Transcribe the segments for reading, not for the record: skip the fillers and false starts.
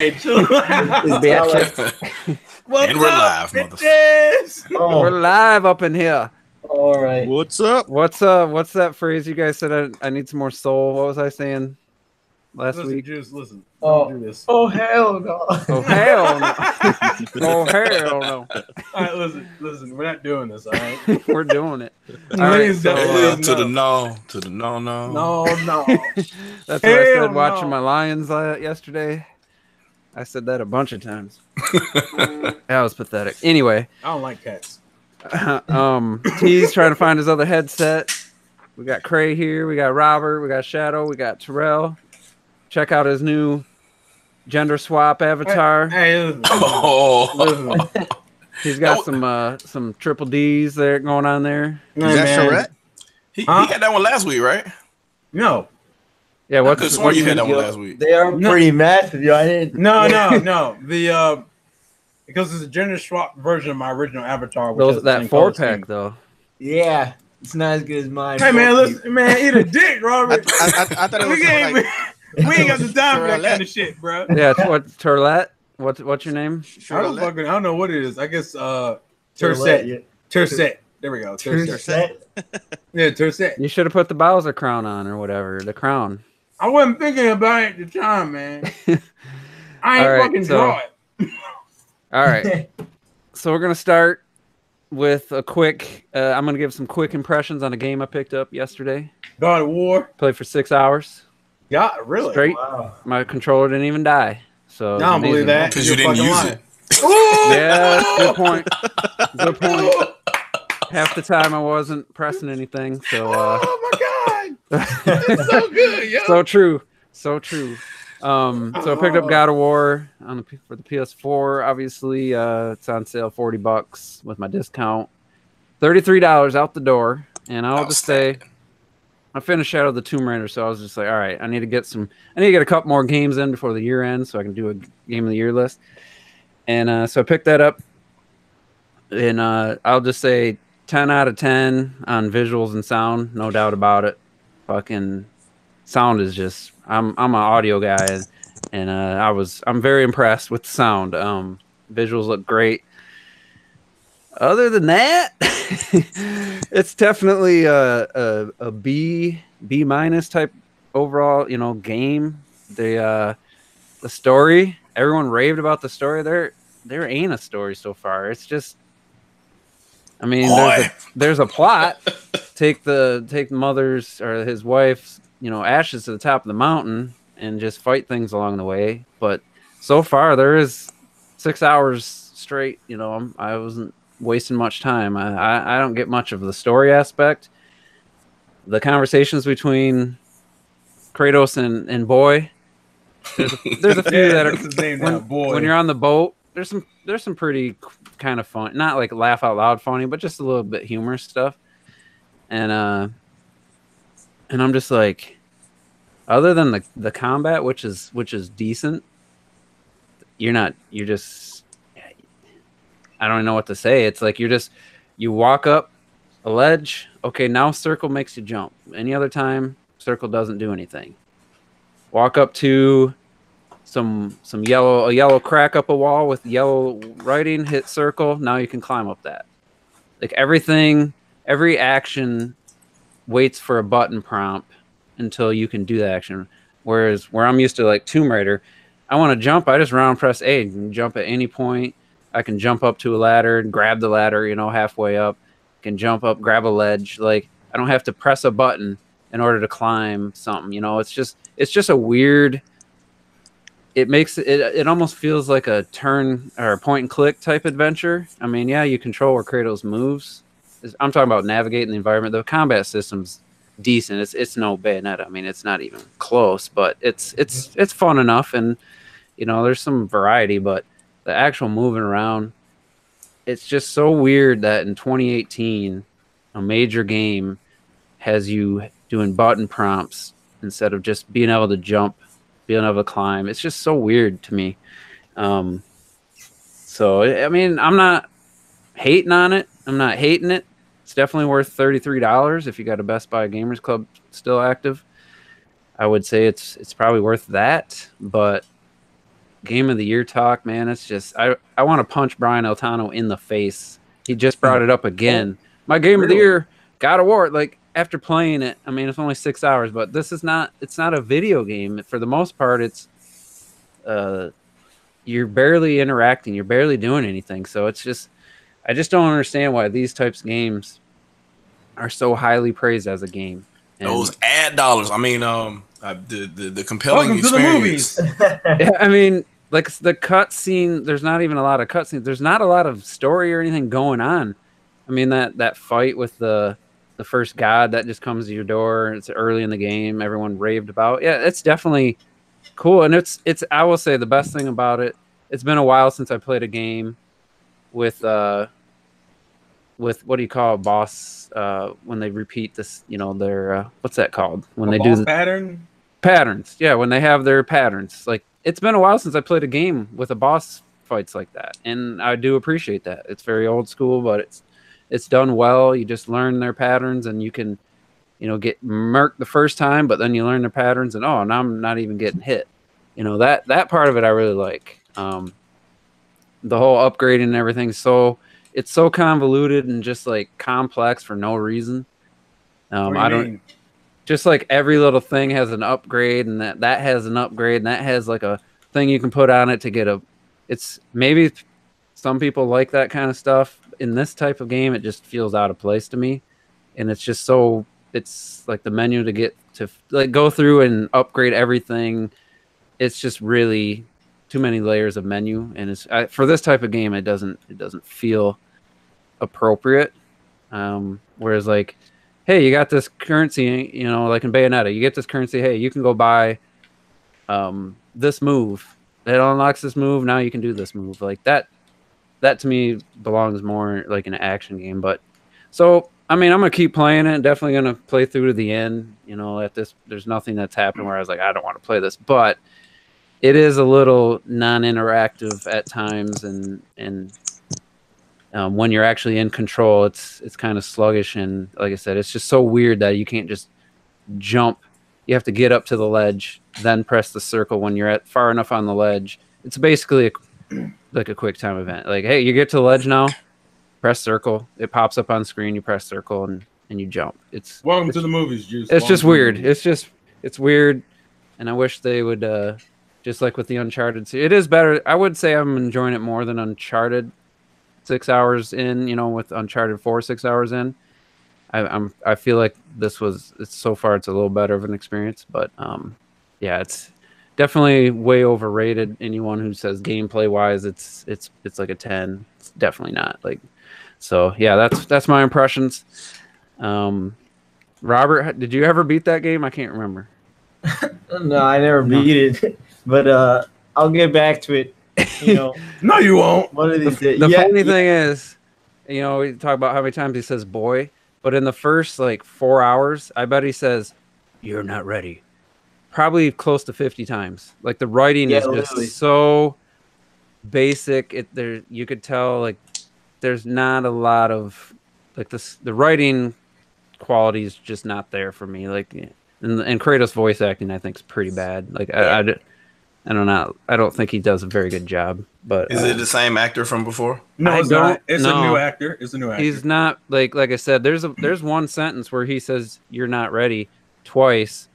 And we're live, We're live up in here. All right. What's up? What's that phrase you guys said? I need some more soul. What was I saying last week? Listen. Oh, Don't do this. Oh hell no! Oh hell no! Oh hell no! All right, listen. We're not doing this. All right, we're doing it. All right, so, to the no. No. That's what I said watching my Lions yesterday. I said that a bunch of times. That was pathetic. Anyway, I don't like cats. T's trying to find his other headset. We got Cray here. We got Robert. We got Shadow. We got Terrell. Check out his new gender swap avatar. Hey, listen. He's got some triple D's there going on there. Is that correct? He got that one last week, right? No. Yeah, what you had that one last week? They are pretty massive, yo. I didn't. No. The because it's a gender swap version of my original avatar. That 4-pack though. Yeah, it's not as good as mine. Hey man, listen, man, eat a dick, Robert. I thought it was we ain't got the time for that kind of shit, bro. Yeah, Turlet. What's your name? I don't know what it is. I guess Terset. Terset. There we go. Terset. Yeah, Terset. You should have put the Bowser crown on or whatever. The crown. I wasn't thinking about it at the time, man. I ain't fucking draw it. All right. So we're gonna start with a quick. I'm gonna give some quick impressions on a game I picked up yesterday. God of War. Played for 6 hours. Yeah, really? Straight. Wow. My controller didn't even die. So I don't believe that because you didn't use it. Yeah, good point. Good point. Half the time I wasn't pressing anything. So. Oh my god, that's so good, yo. So true. So I picked up God of War for the PS4. Obviously, it's on sale, $40 with my discount. $33 out the door, and I'll just say. I finished Shadow of the Tomb Raider, so I was just like, all right, I need to get a couple more games in before the year ends so I can do a game of the year list. And so I picked that up, and I'll just say 10 out of 10 on visuals and sound, no doubt about it. Fucking sound is just I'm an audio guy, and I'm very impressed with the sound. Visuals look great. Other than that, it's definitely a B minus type overall, game. The story, everyone raved about the story. There ain't a story so far. It's just, I mean, there's a plot. Take the mother's or his wife's, ashes to the top of the mountain and just fight things along the way. But so far, there is 6 hours straight. I wasn't wasting much time. I don't get much of the story aspect. The conversations between Kratos and Boy. There's a few that are when you're on the boat. There's some pretty kind of fun, not like laugh out loud funny, but just a little bit humorous stuff. And I'm just like, other than the combat, which is decent, you're just, I don't know what to say. It's like you walk up a ledge. Okay, now circle makes you jump. Any other time, circle doesn't do anything. Walk up to a yellow crack up a wall with yellow writing, hit circle. Now you can climb up that. Like every action waits for a button prompt until you can do the action. Whereas where I'm used to like Tomb Raider, I want to jump, I just round press A and jump at any point. I can jump up to a ladder and grab the ladder, halfway up. Can jump up, grab a ledge. Like I don't have to press a button in order to climb something. It's just a weird. It makes it almost feels like a turn or a point and click type adventure. I mean, yeah, you control where Kratos moves. I'm talking about navigating the environment. The combat system's decent. It's no Bayonetta. I mean, it's not even close, but it's fun enough, and there's some variety, but the actual moving around, it's just so weird that in 2018, a major game has you doing button prompts instead of just being able to jump, being able to climb. It's just so weird to me. So, I mean, I'm not hating on it. I'm not hating it. It's definitely worth $33 if you got a Best Buy Gamers Club still active. I would say it's probably worth that, but game of the year talk, man, it's just I want to punch Brian Altano in the face. He just brought it up again. My game of the year, God of War. Like after playing it, I mean, it's only 6 hours, but this is not. It's not a video game for the most part. It's you're barely interacting. You're barely doing anything. So it's just, I just don't understand why these types of games are so highly praised as a game. And those ad dollars. I mean, the compelling experience. Yeah, I mean, like the cutscene. There's not even a lot of cutscenes. There's not a lot of story or anything going on. I mean, that fight with the first god that just comes to your door. It's early in the game. Everyone raved about. Yeah, it's definitely cool, and it's. I will say the best thing about it. It's been a while since I played a game with what do you call a boss when they repeat this? You know, their what's that called when they do the patterns? Yeah, when they have their patterns. Like it's been a while since I played a game with a boss fights like that, and I do appreciate that. It's very old school, but it's done well. You just learn their patterns, and you can, you know, get murked the first time, but then you learn their patterns, and now I'm not even getting hit. You know, that part of it I really like. The whole upgrading and everything. So it's so convoluted and just like complex for no reason. I don't. Just like every little thing has an upgrade, and that has an upgrade, and that has like a thing you can put on it to get a. It's maybe some people like that kind of stuff. In this type of game, it just feels out of place to me, and it's just so. It's like the menu to get to like go through and upgrade everything. It's just really too many layers of menu, and it's for this type of game, it doesn't feel appropriate. Whereas like, hey, you got this currency, you know, like in Bayonetta, you get this currency. Hey, you can go buy this move. It unlocks this move. Now you can do this move. Like that to me belongs more like an action game. But so, I mean, I'm going to keep playing it. Definitely going to play through to the end. You know, at this, there's nothing that's happened where I was like, I don't want to play this. But it is a little non-interactive at times. And when you're actually in control, it's kind of sluggish. And like I said, it's just so weird that you can't just jump. You have to get up to the ledge, then press the circle when you're at far enough on the ledge. It's basically like a quick time event. Like, hey, you get to the ledge now, press circle. It pops up on screen. You press circle and you jump. Welcome to the movies, Juice. It's just weird. It's weird, and I wish they would just like with the Uncharted series. It is better. I would say I'm enjoying it more than Uncharted. 6 hours in, you know, with Uncharted 4, 6 hours in. I feel like it's so far it's a little better of an experience, but yeah, it's definitely way overrated. Anyone who says gameplay wise it's like a 10, it's definitely not. Like, so yeah, that's my impressions. Robert, did you ever beat that game? I can't remember. No, I never beat it, but I'll get back to it. You know, no, you won't. One of these days. The funny thing is, you know, we talk about how many times he says boy, but in the first like 4 hours, I bet he says, "You're not ready." Probably close to 50 times. Like the writing is just so basic. You could tell like there's not a lot of like the writing quality is just not there for me. Like, and Kratos' voice acting I think is pretty bad. Like I don't know. I don't think he does a very good job. But is it the same actor from before? No, it's not. It's a new actor. It's a new actor. He's not like I said. There's one sentence where he says "you're not ready" twice,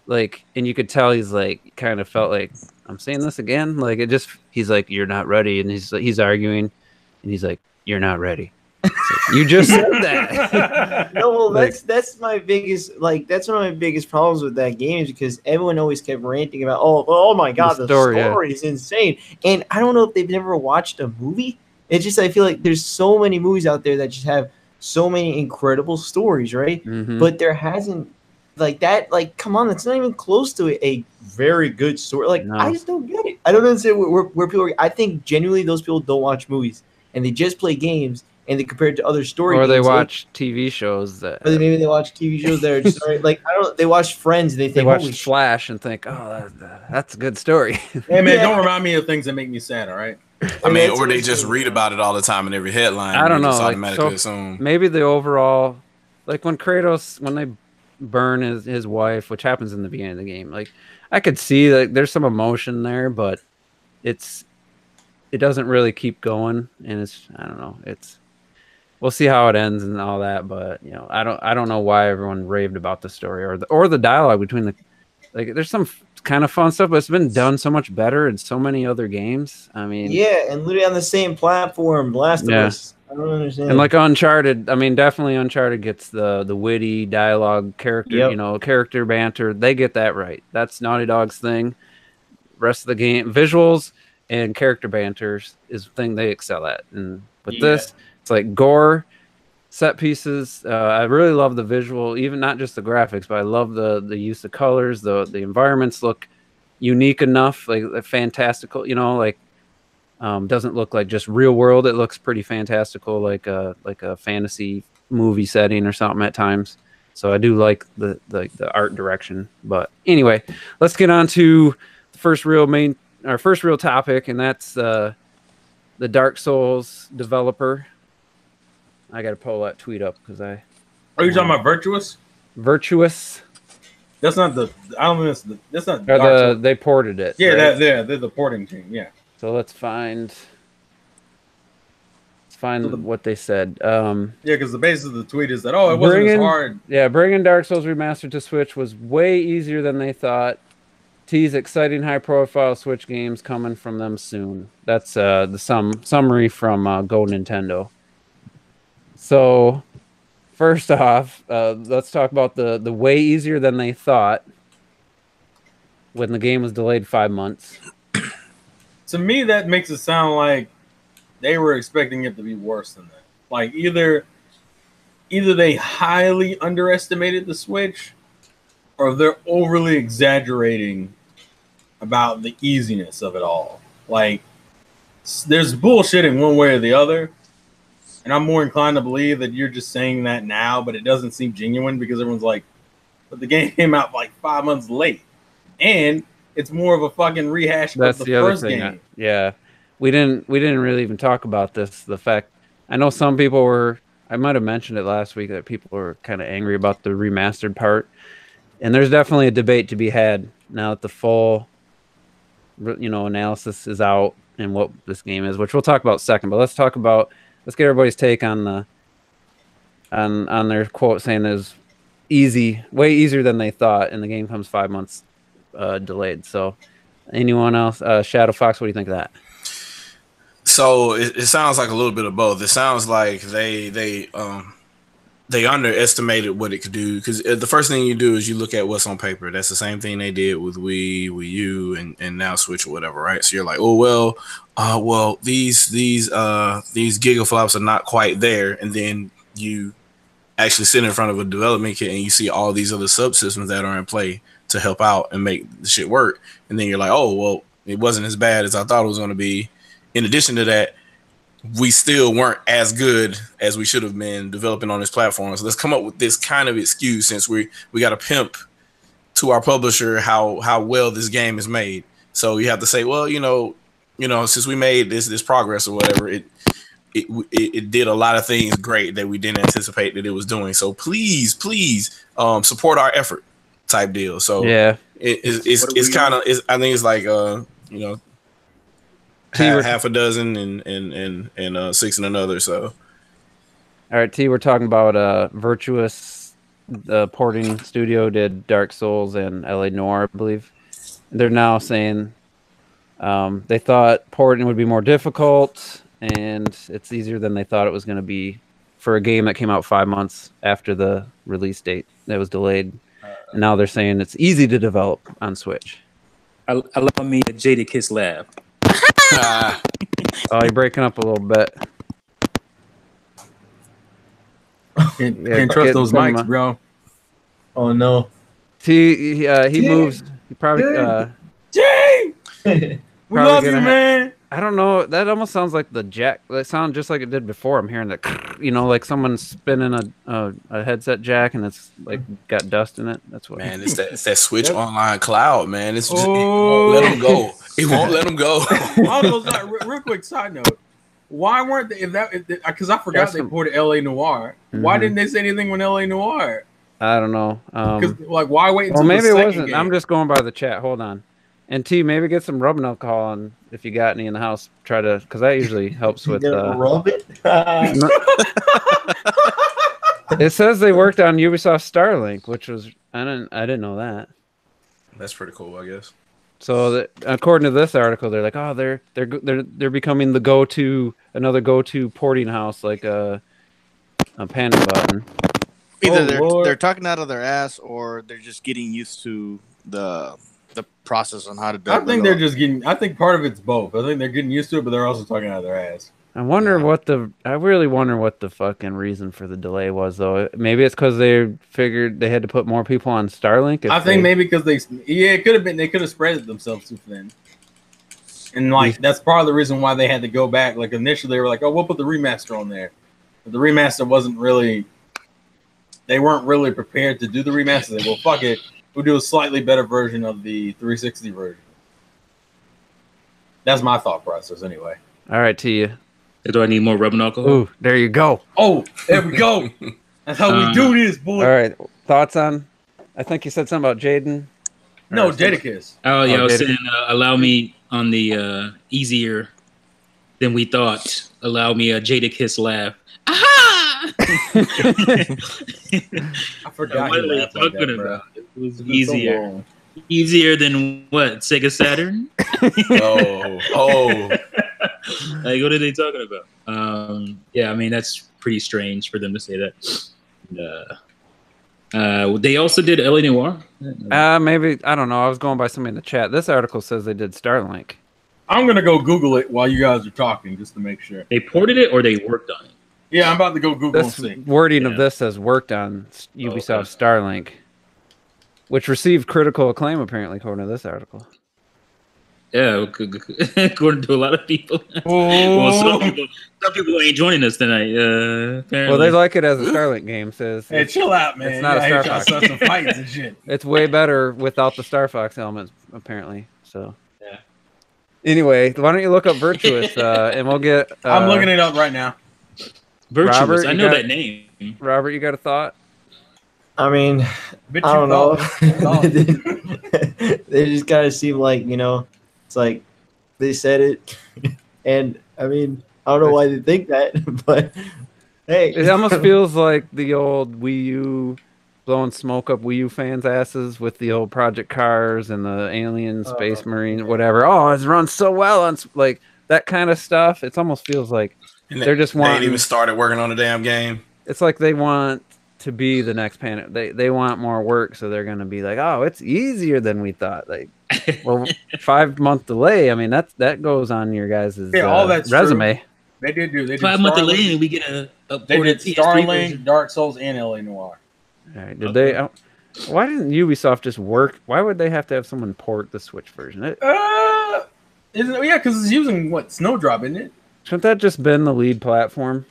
like, and you could tell he's like kind of felt like I'm saying this again. Like he's like "you're not ready," and he's arguing, and he's like "you're not ready." Like, you just said that. No, well, that's my biggest that's one of my biggest problems with that game is because everyone always kept ranting about oh my god, the story is insane, and I don't know if they've never watched a movie. It's just I feel like there's so many movies out there that just have so many incredible stories, right? Mm-hmm. But there hasn't like that. Like, come on, that's not even close to a very good story. Like, no. I just don't get it. I don't understand where people are. I think genuinely those people don't watch movies and they just play games. And they compare it to other stories, or they watch TV shows that. Or maybe they watch TV shows that are just like I don't. They watch Friends and they think they watch Flash and think, oh, that's a good story. Hey man, don't remind me of things that make me sad. All right. I mean, or they just read about it all the time in every headline. I don't know. Automatically assume. Maybe the overall, like when they burn his wife, which happens in the beginning of the game. Like I could see like there's some emotion there, but it doesn't really keep going, and I don't know. We'll see how it ends and all that, but I don't know why everyone raved about the story or the dialogue between there's some kind of fun stuff, but it's been done so much better in so many other games. I mean, yeah, and literally on the same platform, Last of Us. I don't understand. And like Uncharted, I mean, definitely Uncharted gets the witty dialogue, character, character banter. They get that right. That's Naughty Dog's thing. Rest of the game, visuals and character banters is the thing they excel at. And with this, it's like gore, set pieces. I really love the visual, even not just the graphics, but I love the use of colors. The environments look unique enough, like fantastical. Doesn't look like just real world. It looks pretty fantastical, like a fantasy movie setting or something at times. So I do like the art direction. But anyway, let's get on to the first real topic, and that's the Dark Souls developer. I got to pull that tweet up because Are you talking about Virtuous? Virtuous. That's not the. I don't think that's not. They ported it. Yeah, right? they're the porting team. Yeah. So let's find what they said. Because the basis of the tweet is that it wasn't as hard. Yeah, bringing Dark Souls Remastered to Switch was way easier than they thought. Tease exciting high-profile Switch games coming from them soon. That's the summary from Go Nintendo. So, first off, let's talk about the way easier than they thought when the game was delayed 5 months. To me, that makes it sound like they were expecting it to be worse than that. Like either they highly underestimated the Switch, or they're overly exaggerating about the easiness of it all. Like, there's bullshitting one way or the other, and I'm more inclined to believe that you're just saying that now, but it doesn't seem genuine because everyone's like, but the game came out like 5 months late, and it's more of a fucking rehash of the first game. Yeah, we didn't really even talk about this. The fact, I know some people were. I might have mentioned it last week that people were kind of angry about the remastered part, and there's definitely a debate to be had now that the full, analysis is out and what this game is, which we'll talk about second. But let's get everybody's take on on their quote saying it was way easier than they thought, and the game comes 5 months delayed. So anyone else? Shadow Fox, what do you think of that? So it sounds like a little bit of both. It sounds like they underestimated what it could do, because the first thing you do is you look at what's on paper. That's the same thing they did with Wii U, and now Switch or whatever, right? So you're like, these gigaflops are not quite there, and then you actually sit in front of a development kit and you see all these other subsystems that are in play to help out and make the shit work, and then you're like, it wasn't as bad as I thought it was going to be. In addition to that, we still weren't as good as we should have been developing on this platform. So let's come up with this kind of excuse, since we got to pimp to our publisher how well this game is made. So you have to say, since we made this progress or whatever, it did a lot of things great that we didn't anticipate that it was doing. So please support our effort, type deal. So yeah, it's kind of, I think it's like half a dozen and six in another. So all right, T, we're talking about Virtuous. The porting studio did Dark Souls and LA Noire, I believe. They're now saying they thought porting would be more difficult, and it's easier than they thought it was going to be for a game that came out 5 months after the release date that was delayed. And now they're saying it's easy to develop on Switch. Allow me a Jada Kiss laugh. Oh, you're breaking up a little bit. Can't trust those mics, bro. Oh no. He moves. He probably Jay! We love you, man. I don't know. That almost sounds like the jack. That sounds just like it did before. I'm hearing that, like someone spinning a headset jack and it's like got dust in it. That's what. Man, it's that Switch Online Cloud, man. It's just, it won't let them go. It won't let them go. Also, real quick side note: why weren't they? Because I forgot they ported LA Noire. Mm-hmm. Why didn't they say anything when LA Noire? I don't know. Because why wait until maybe the it wasn't. game? I'm just going by the chat. Hold on. And T, maybe get some rubbing alcohol on if you got any in the house. Try to, because that usually helps with. Rub it. It says they worked on Ubisoft Starlink, which was I didn't know that. That's pretty cool, I guess. So according to this article, they're like, oh, they're becoming the another go-to porting house, like a panic button. Either they're talking out of their ass, or they're just getting used to the process on how to do it. I think they're just getting. I think part of it's both. I think they're getting used to it, but they're also talking out of their ass. I really wonder what the fucking reason for the delay was, though. Maybe it's because they figured they had to put more people on Starlink. I think maybe because it could have been they could have spread it themselves too thin, and like that's part of the reason why they had to go back. Like initially they were like, oh, we'll put the remaster on there, but the remaster wasn't really. They weren't really prepared to do the remaster. They well, fuck it, we'll do a slightly better version of the 360 version. That's my thought process, anyway. All right, to you. Do I need more rubbing alcohol? Ooh, there you go. Oh, there we go. That's how we do this, boy. All right, thoughts on? I think you said something about Jaden. No, Jadakiss. Oh yeah, I was saying allow me on the easier than we thought. Allow me a Jadakiss laugh. Aha! I forgot what are they talking about? It was easier. So easier than what? Sega Saturn? Oh. Like, what are they talking about? Yeah, I mean, that's pretty strange for them to say that. They also did L.A. Noire. Maybe, I don't know. I was going by somebody in the chat. This article says they did Starlink. I'm going to go Google it while you guys are talking just to make sure. They ported it or they worked on it? Yeah, I'm about to go Google and see. Wording of this says worked on Ubisoft Starlink, which received critical acclaim, apparently, according to this article. Yeah, according to a lot of people. Well, some people ain't joining us tonight. Apparently. Well, they like it as a Starlink game. Says, hey, chill out, man. It's not a Star Fox. Some fights and shit. It's way better without the Star Fox elements, apparently. So, yeah. Anyway, why don't you look up Virtuous, and we'll get. I'm looking it up right now. Virtuous, Robert, I know that name. Robert, you got a thought? I mean, I don't know. They just kind of seem like, it's like they said it. And I mean, I don't know why they think that, but hey. It almost feels like the old Wii U blowing smoke up Wii U fans' asses with the old Project Cars and the Alien, Space Marine, whatever. Oh, it's run so well on like that kind of stuff. It almost feels like they're just wanting. They ain't even started working on the damn game. It's like they want to be the next Panic. They want more work, so they're gonna be like, oh, it's easier than we thought. Like, well, 5-month delay. I mean, that goes on your guys' all that's resume. True. They did 5-month delay, and we get a they did Starlink, Dark Souls, and L.A. Noire. All right, did they? Why didn't Ubisoft just work? Why would they have to have someone port the Switch version? Isn't it? Yeah, because it's using Snowdrop, isn't it? Shouldn't that just been the lead platform?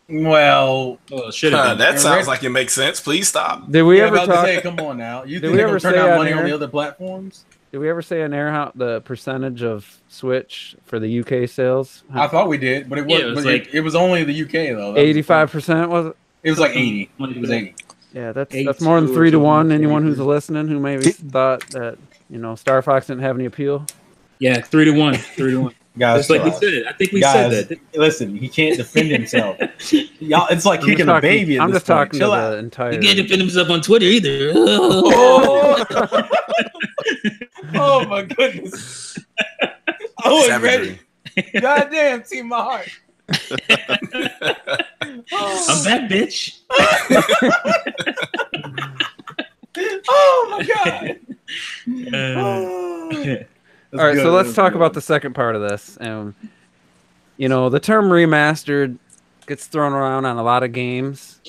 Well, that sounds like it makes sense. Please stop. Did we ever talk? Say, come on now. You think they ever turn out money on the other platforms? Did we ever say on air how the percentage of Switch for the UK sales? I thought we did, but it was it was only the UK though. 85% was it? It was like 80. It was 80. Yeah, that's more than 3 to 1. Anyone who's listening who maybe thought that Star Fox didn't have any appeal. Yeah, 3 to 1. 3 to 1. Guys, like we said, I think we said that. Listen, he can't defend himself. Y'all, it's like kicking a baby. I'm just talking to the entire. He can't defend himself on Twitter either. Oh my goodness! I was ready. Goddamn, team, my heart. I'm back, bitch. Oh my god. All right, so let's talk about the second part of this. The term remastered gets thrown around on a lot of games,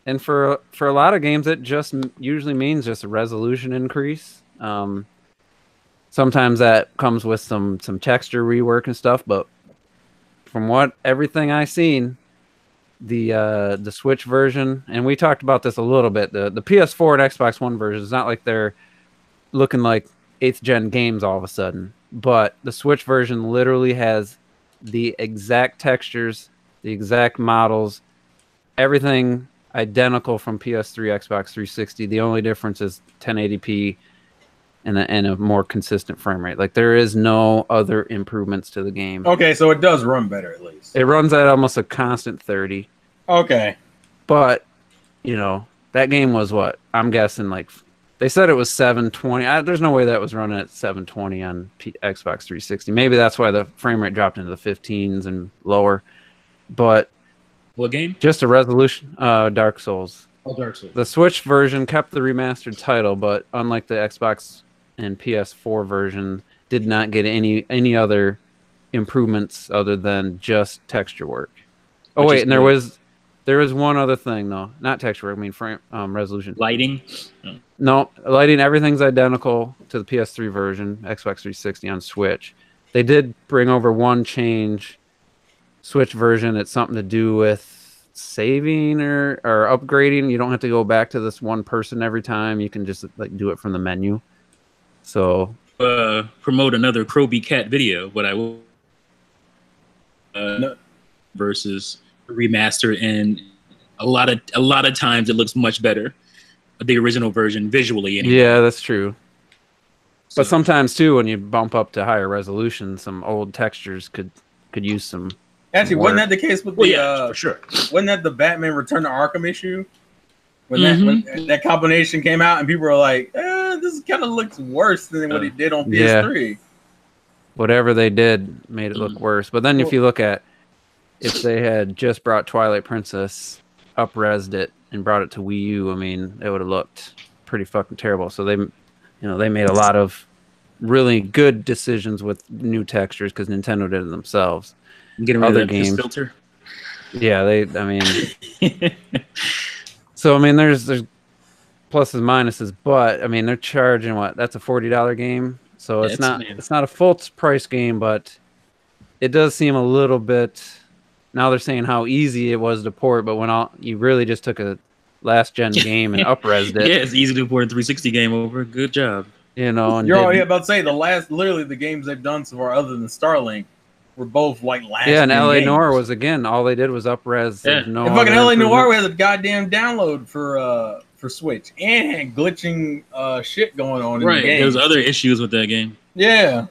and for a lot of games, it just usually means just a resolution increase. Sometimes that comes with some texture rework and stuff, but from everything I've seen, the Switch version, and we talked about this a little bit, the PS4 and Xbox One version, it's not like they're looking like 8th gen games all of a sudden, but the Switch version literally has the exact textures, the exact models, everything identical from PS3, Xbox 360. The only difference is 1080p and a more consistent frame rate. Like there is no other improvements to the game. Okay, so it does run better at least. It runs at almost a constant 30. Okay. But, you know, that game was what? I'm guessing like they said it was 720. There's no way that was running at 720 on Xbox 360. Maybe that's why the frame rate dropped into the 15s and lower. But what game? Just a resolution. Dark Souls. Oh, Dark Souls. The Switch version kept the remastered title, but unlike the Xbox and PS4 version, did not get any other improvements other than just texture work. Oh wait, and there was one other thing though, not texture work. I mean frame resolution. Lighting. No, lighting. Everything's identical to the PS3 version, Xbox 360 on Switch. They did bring over one change. Switch version. It's something to do with saving or upgrading. You don't have to go back to this one person every time. You can just like do it from the menu. So promote another Croby Cat video, but I will versus remaster, and a lot of times it looks much better, the original version visually. Anyway. Yeah, that's true. So, but sometimes too, when you bump up to higher resolution, some old textures could use some. Actually, wasn't that the case with the? For sure. Wasn't that the Batman Return to Arkham issue? When that combination came out, and people were like, "This kind of looks worse than what he did on PS3." Yeah. Whatever they did made it look worse. But then, if you look at if they had just brought Twilight Princess, up-resed it, and brought it to Wii U, I mean, it would have looked pretty fucking terrible. So they made a lot of really good decisions with new textures because Nintendo did it themselves. Getting rid of that filter. Yeah, I mean, so I mean, there's pluses and minuses, but I mean, they're charging what? That's a $40 game, so it's not a full price game, but it does seem a little bit. Now they're saying how easy it was to port, but when you really just took a last gen game and up-resed it. Yeah, it's easy to port a 360 game over. Good job. You know, and you're already about to say the games they've done so far, other than Starlink, were both like last. Yeah, and LA games. Noire was again. All they did was up-res. Yeah. No and fucking LA Noire has a goddamn download for Switch and had glitching shit going on. In the game. There was other issues with that game. Yeah.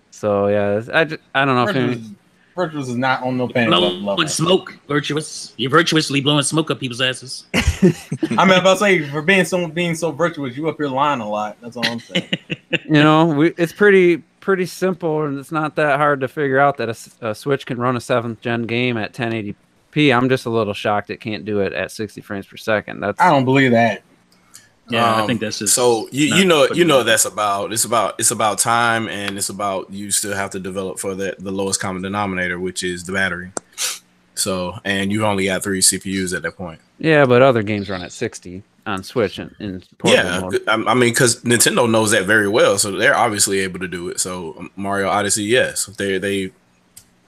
So yeah, I don't know if Virtuous is not on no panic level. Smoke, Virtuous. You're virtuously blowing smoke up people's asses. I mean, about to say for being so virtuous, you up here lying a lot. That's all I'm saying. You know, it's pretty simple, and it's not that hard to figure out that a Switch can run a 7th gen game at 1080p. I'm just a little shocked it can't do it at 60 frames per second. I don't believe that. Yeah, I think that's just so you know what that's about. It's about time, and it's about you still have to develop for the lowest common denominator, which is the battery. So, and you only got 3 CPUs at that point. Yeah, but other games run at 60 on Switch in mode. I mean, because Nintendo knows that very well, so they're obviously able to do it. So Mario Odyssey, yes, they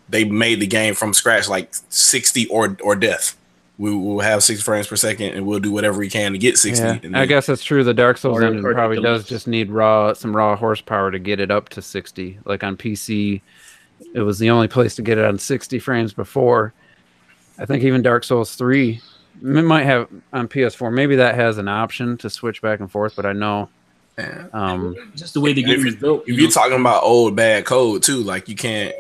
made the game from scratch, like 60 or death. We will have 6 frames per second, and we'll do whatever we can to get 60. Yeah, I guess that's true. The Dark Souls engine probably does just need some raw horsepower to get it up to 60. Like on PC, it was the only place to get it on 60 frames before. I think even Dark Souls 3, it might have on PS4. Maybe that has an option to switch back and forth, but I know. Just the way the game is built. If you're talking about old bad code too, like you can't.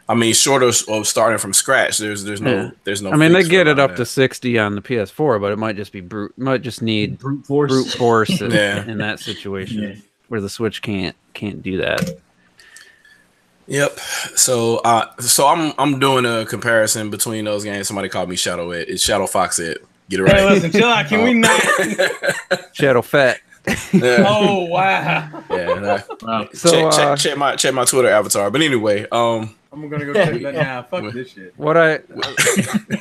I mean, short of starting from scratch, there's no. I mean, they get it up to 60 on the PS4, but it might just be might just need brute force in that situation where the Switch can't do that. Yep. So I'm doing a comparison between those games. Somebody called me Shadow Ed. It's Shadow Fox Ed. Get it right. Hey, listen, chill out. Can we not? Shadow Fat. Yeah. Oh wow. Yeah. Wow. So check my Twitter avatar. But anyway, I'm gonna go check that now. Fuck this shit.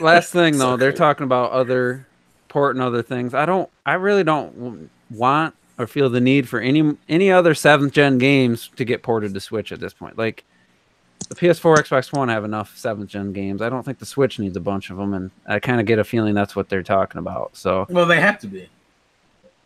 Last thing though, they're talking about other port and other things. I really don't want or feel the need for any other 7th gen games to get ported to Switch at this point. Like the PS4, Xbox One have enough 7th gen games. I don't think the Switch needs a bunch of them, and I kind of get a feeling that's what they're talking about. So well, they have to be.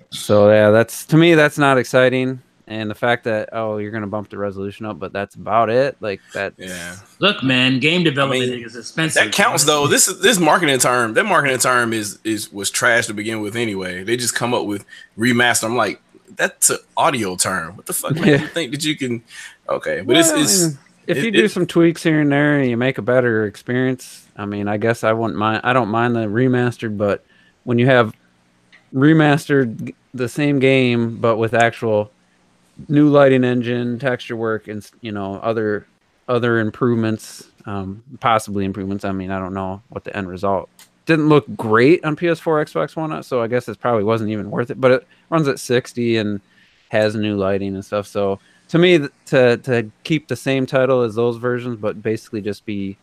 So yeah, to me that's not exciting. And the fact that you're gonna bump the resolution up, but that's about it. Like that. Yeah. Look, man, game development is expensive. That counts though. This marketing term. That marketing term was trash to begin with anyway. They just come up with remaster. I'm like, that's an audio term. What the fuck makes you think that you can? Okay, but if you do some tweaks here and there and you make a better experience, I mean, I guess I wouldn't mind. I don't mind the remastered, but when you have remastered the same game but with actual new lighting engine, texture work, and other improvements, possibly improvements. I mean, I don't know what the end result didn't look great on PS4, Xbox One, so I guess it probably wasn't even worth it. But it runs at 60 and has new lighting and stuff. So to me, to keep the same title as those versions, but basically just be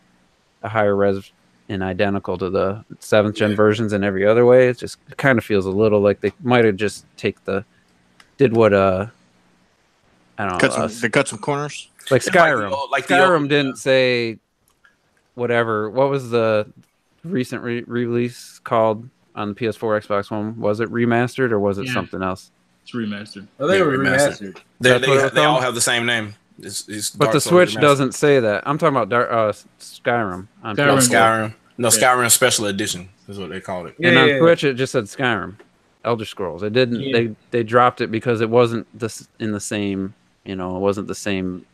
a higher res and identical to the 7th gen versions in every other way, it kind of feels a little like they might have just did what I don't know. They cut some corners. Like Skyrim. Skyrim didn't say whatever. What was the recent release called on the PS4, Xbox One? Was it remastered or was it something else? It's remastered. Oh, they were remastered. They all have the same name. But the Switch doesn't say that. I'm talking about Skyrim. Skyrim. No, Skyrim Special Edition is what they called it. And on Switch, it just said Skyrim. Elder Scrolls. It didn't. Yeah. They dropped it because it wasn't in the same. It wasn't the same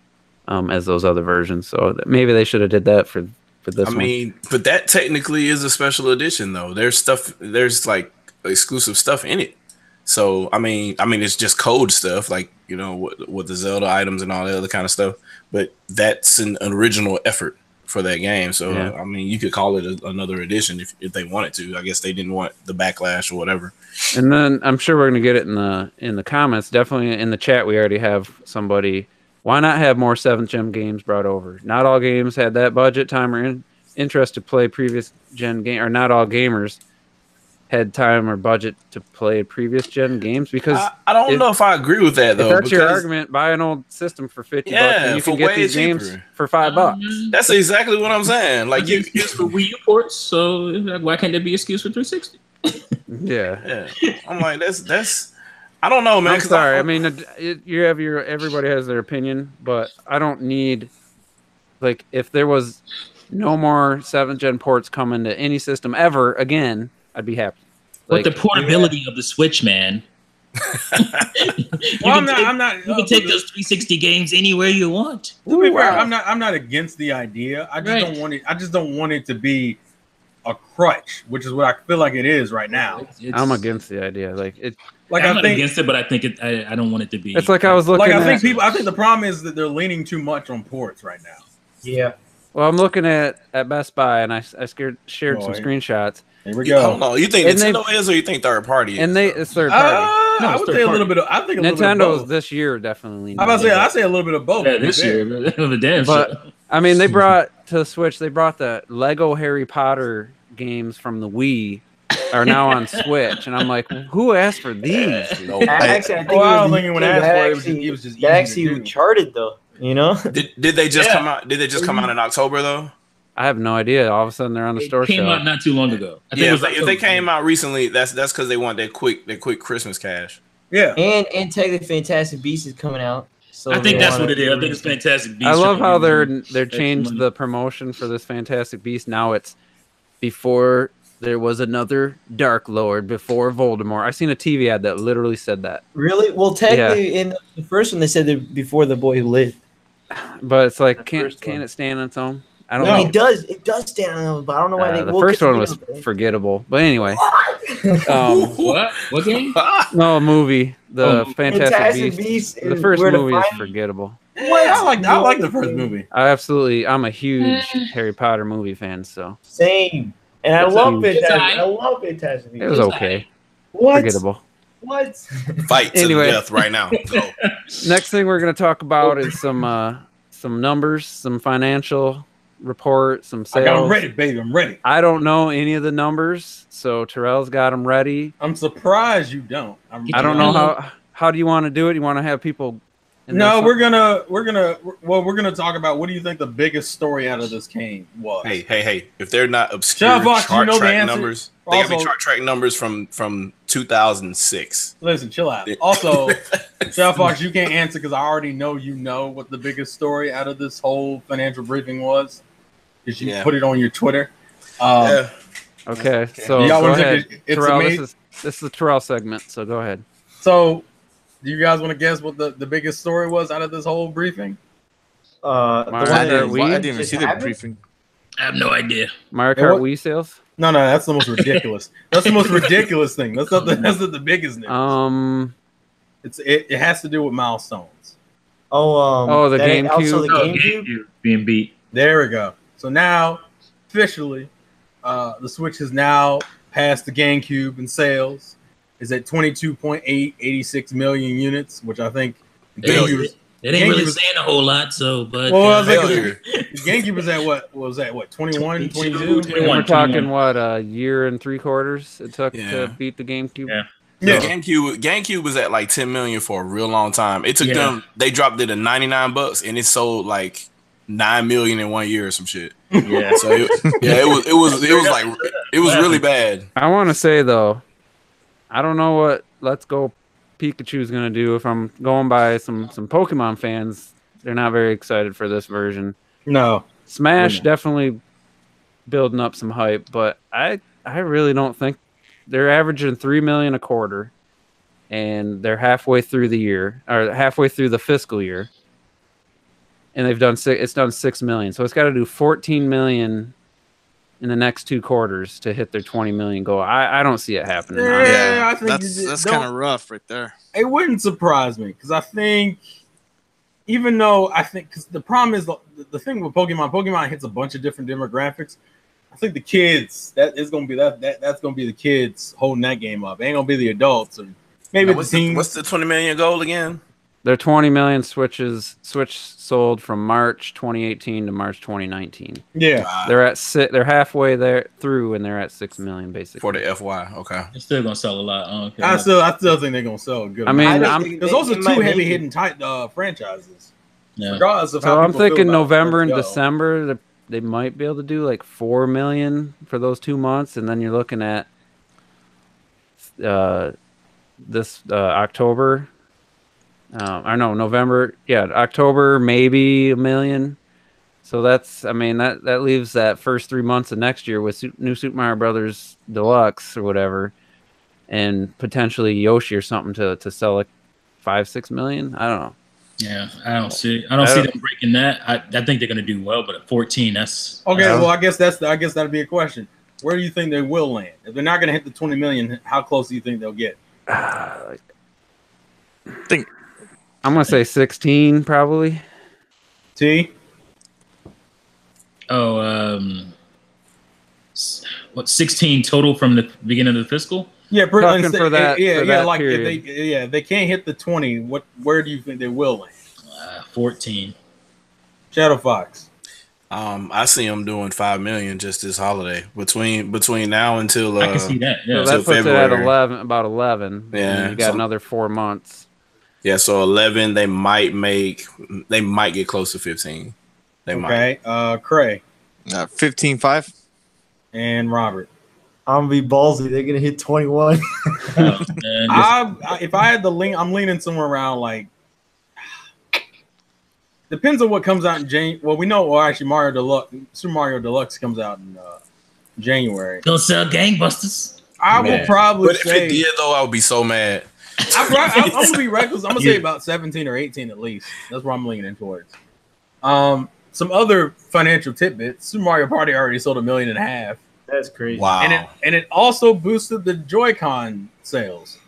as those other versions. So maybe they should have did that for this. I mean, but that technically is a special edition, though. There's like exclusive stuff in it. So I mean, it's just code stuff, like with the Zelda items and all that other kind of stuff. But that's an original effort for that game. So I mean, you could call it another edition if they wanted to. I guess they didn't want the backlash or whatever. And then I'm sure we're gonna get it in the comments. Definitely in the chat, we already have somebody. Why not have more 7th gen games brought over? Not all games had that budget, time, or interest to play previous gen game, or not all gamers had time or budget to play previous gen games. Because I don't know if I agree with that though. If that's your argument, buy an old system for $50 and you can get these games for $5. That's exactly what I'm saying. Like you excuse for Wii U ports, so why can't there be excuse for 360? Yeah. I'm like that's. I don't know, man. I'm sorry. I mean, everybody has their opinion, but I don't need if there was no more 7th gen ports coming to any system ever again, I'd be happy. But the portability of the Switch, man. I'm not. You can take those 360 games anywhere you want. To be fair, I'm not against the idea. I just don't want it. I just don't want it to be a crutch, which is what I feel like it is right now. I'm against the idea. I'm not against it, but I think I don't want it to be. It's like I was looking. I think the problem is that they're leaning too much on ports right now. Yeah. Well, I'm looking at Best Buy, and I shared some screenshots. Here we go. I don't know. You think Nintendo is, or you think third party is? And it's third party. I would say a little bit of. I think a little bit of both. this year definitely. I say a little bit of both. Yeah, this year, the damn. But I mean, they brought to the Switch. They brought the Lego Harry Potter games from the Wii are now on Switch, and I'm like, who asked for these? Actually, I think I don't think anyone asked for it. It was just actually charted though. Did they just come out? Did they just come out in October though? I have no idea. All of a sudden, they're on the store shelf. Came out not too long ago. I think if they came out recently, that's because they want that quick Christmas cash. Yeah, and technically, Fantastic Beasts is coming out. So I think that's what it is. I think it's Fantastic Beasts. I love how they're changed the promotion for this Fantastic Beast. Now it's before there was another Dark Lord, before Voldemort. I seen a TV ad that literally said that. Really? Well, technically, in the first one, they said that before the boy who lived. But it's like, can it stand on its own? I don't know. It does. It does stand on its own, but I don't know why they. The first one was forgettable. But anyway. What? What game? No, a movie. The Fantastic Beasts. The first movie is forgettable. What? I like the first movie. I'm a huge Harry Potter movie fan, so. Same. And I love Fantastic Beasts. It was okay. What? Forgettable. What? Fight to the death right now. Next thing we're going to talk about is some numbers, some financial report, some sales. I'm ready, baby. I'm ready. I don't know any of the numbers, so Terrell's got them ready. I'm surprised you don't. I don't know how do you want to do it? You want to have people? No, we're gonna talk about what do you think the biggest story out of this game was. Hey! If they're not obscure chart track numbers, they gotta be chart track numbers from 2006. Listen, chill out. Also, Chef Fox, you can't answer because I already know you know what the biggest story out of this whole financial briefing was, because you put it on your Twitter. Okay, so y'all go ahead. Terrell, this is the Terrell segment, so go ahead. So Do you guys want to guess what the biggest story was out of this whole briefing? I didn't even see the briefing. I have no idea. Mario Kart Wii sales? No, that's the most ridiculous. That's the most ridiculous thing. That's not the biggest news. It has to do with milestones. The GameCube. Also the GameCube being beat. There we go. So now, officially, the Switch has now passed the GameCube in sales. Is at 22.86 million units, which I think it ain't really saying a whole lot. So, but the GameCube was at what was that? What 21, 22? We're talking what a year and 3/4 it took to beat the GameCube. Yeah. GameCube was at like 10 million for a real long time. It took them. They dropped it to $99, and it sold like 9 million in 1 year or some shit. Yeah. So it was really bad. I want to say though, I don't know what Let's Go Pikachu is gonna do. If I'm going by some Pokemon fans, they're not very excited for this version. No. Smash definitely building up some hype, but I really don't think they're averaging 3 million a quarter, and they're halfway through the year or halfway through the fiscal year, and they've done 6 million. So it's got to do 14 million in the next 2 quarters to hit their 20 million goal. I don't see it happening. Yeah, I think that's kind of rough right there. It wouldn't surprise me because I think, even though I think, because the problem is the thing with Pokemon hits a bunch of different demographics. I think the kids that's gonna be the kids holding that game up. It ain't gonna be the adults or maybe the teens. What's the 20 million goal again? They're 20 million Switch sold from March 2018 to March 2019. Yeah, they're halfway through, and they're at 6 million basically for the FY. Okay, they're still gonna sell a lot. I still think they're gonna sell a good. I mean, there's also 2 heavy hitting franchises. Yeah. Regardless of so how I'm thinking November and go. December they might be able to do like 4 million for those 2 months, and then you're looking at this October. November. Yeah, October, maybe 1 million. So that leaves that first 3 months of next year with new Super Mario Brothers Deluxe or whatever, and potentially Yoshi or something to sell like 5-6 million. I don't know. Yeah, I don't see them breaking that. I think they're gonna do well, but at 14, that's okay. Well, I guess that'd be a question. Where do you think they will land? If they're not gonna hit the 20 million, how close do you think they'll get? I'm gonna say 16 probably. T. What 16 total from the beginning of the fiscal? Yeah, for that. Like period. if they can't hit the 20, where do you think they will land? 14. Shadow Fox. I see them doing 5 million just this holiday between now until I can see that. Yeah, so that puts February. It at about 11. Yeah, you got another 4 months. Yeah, so 11 they might get close to 15. They might. Cray. 15.5. And Robert. I'm gonna be ballsy. They're gonna hit 21. If I had the link, I'm leaning somewhere around like. Depends on what comes out in January. Well, we know. Well, actually, Super Mario Deluxe comes out in January. Don't sell gangbusters. I will probably. But if it did, though, I would be so mad. I'm gonna be reckless. I'm gonna say about 17 or 18 at least. That's where I'm leaning towards. Some other financial tidbits. Super Mario Party already sold 1.5 million. That's crazy. Wow. And it also boosted the Joy-Con sales,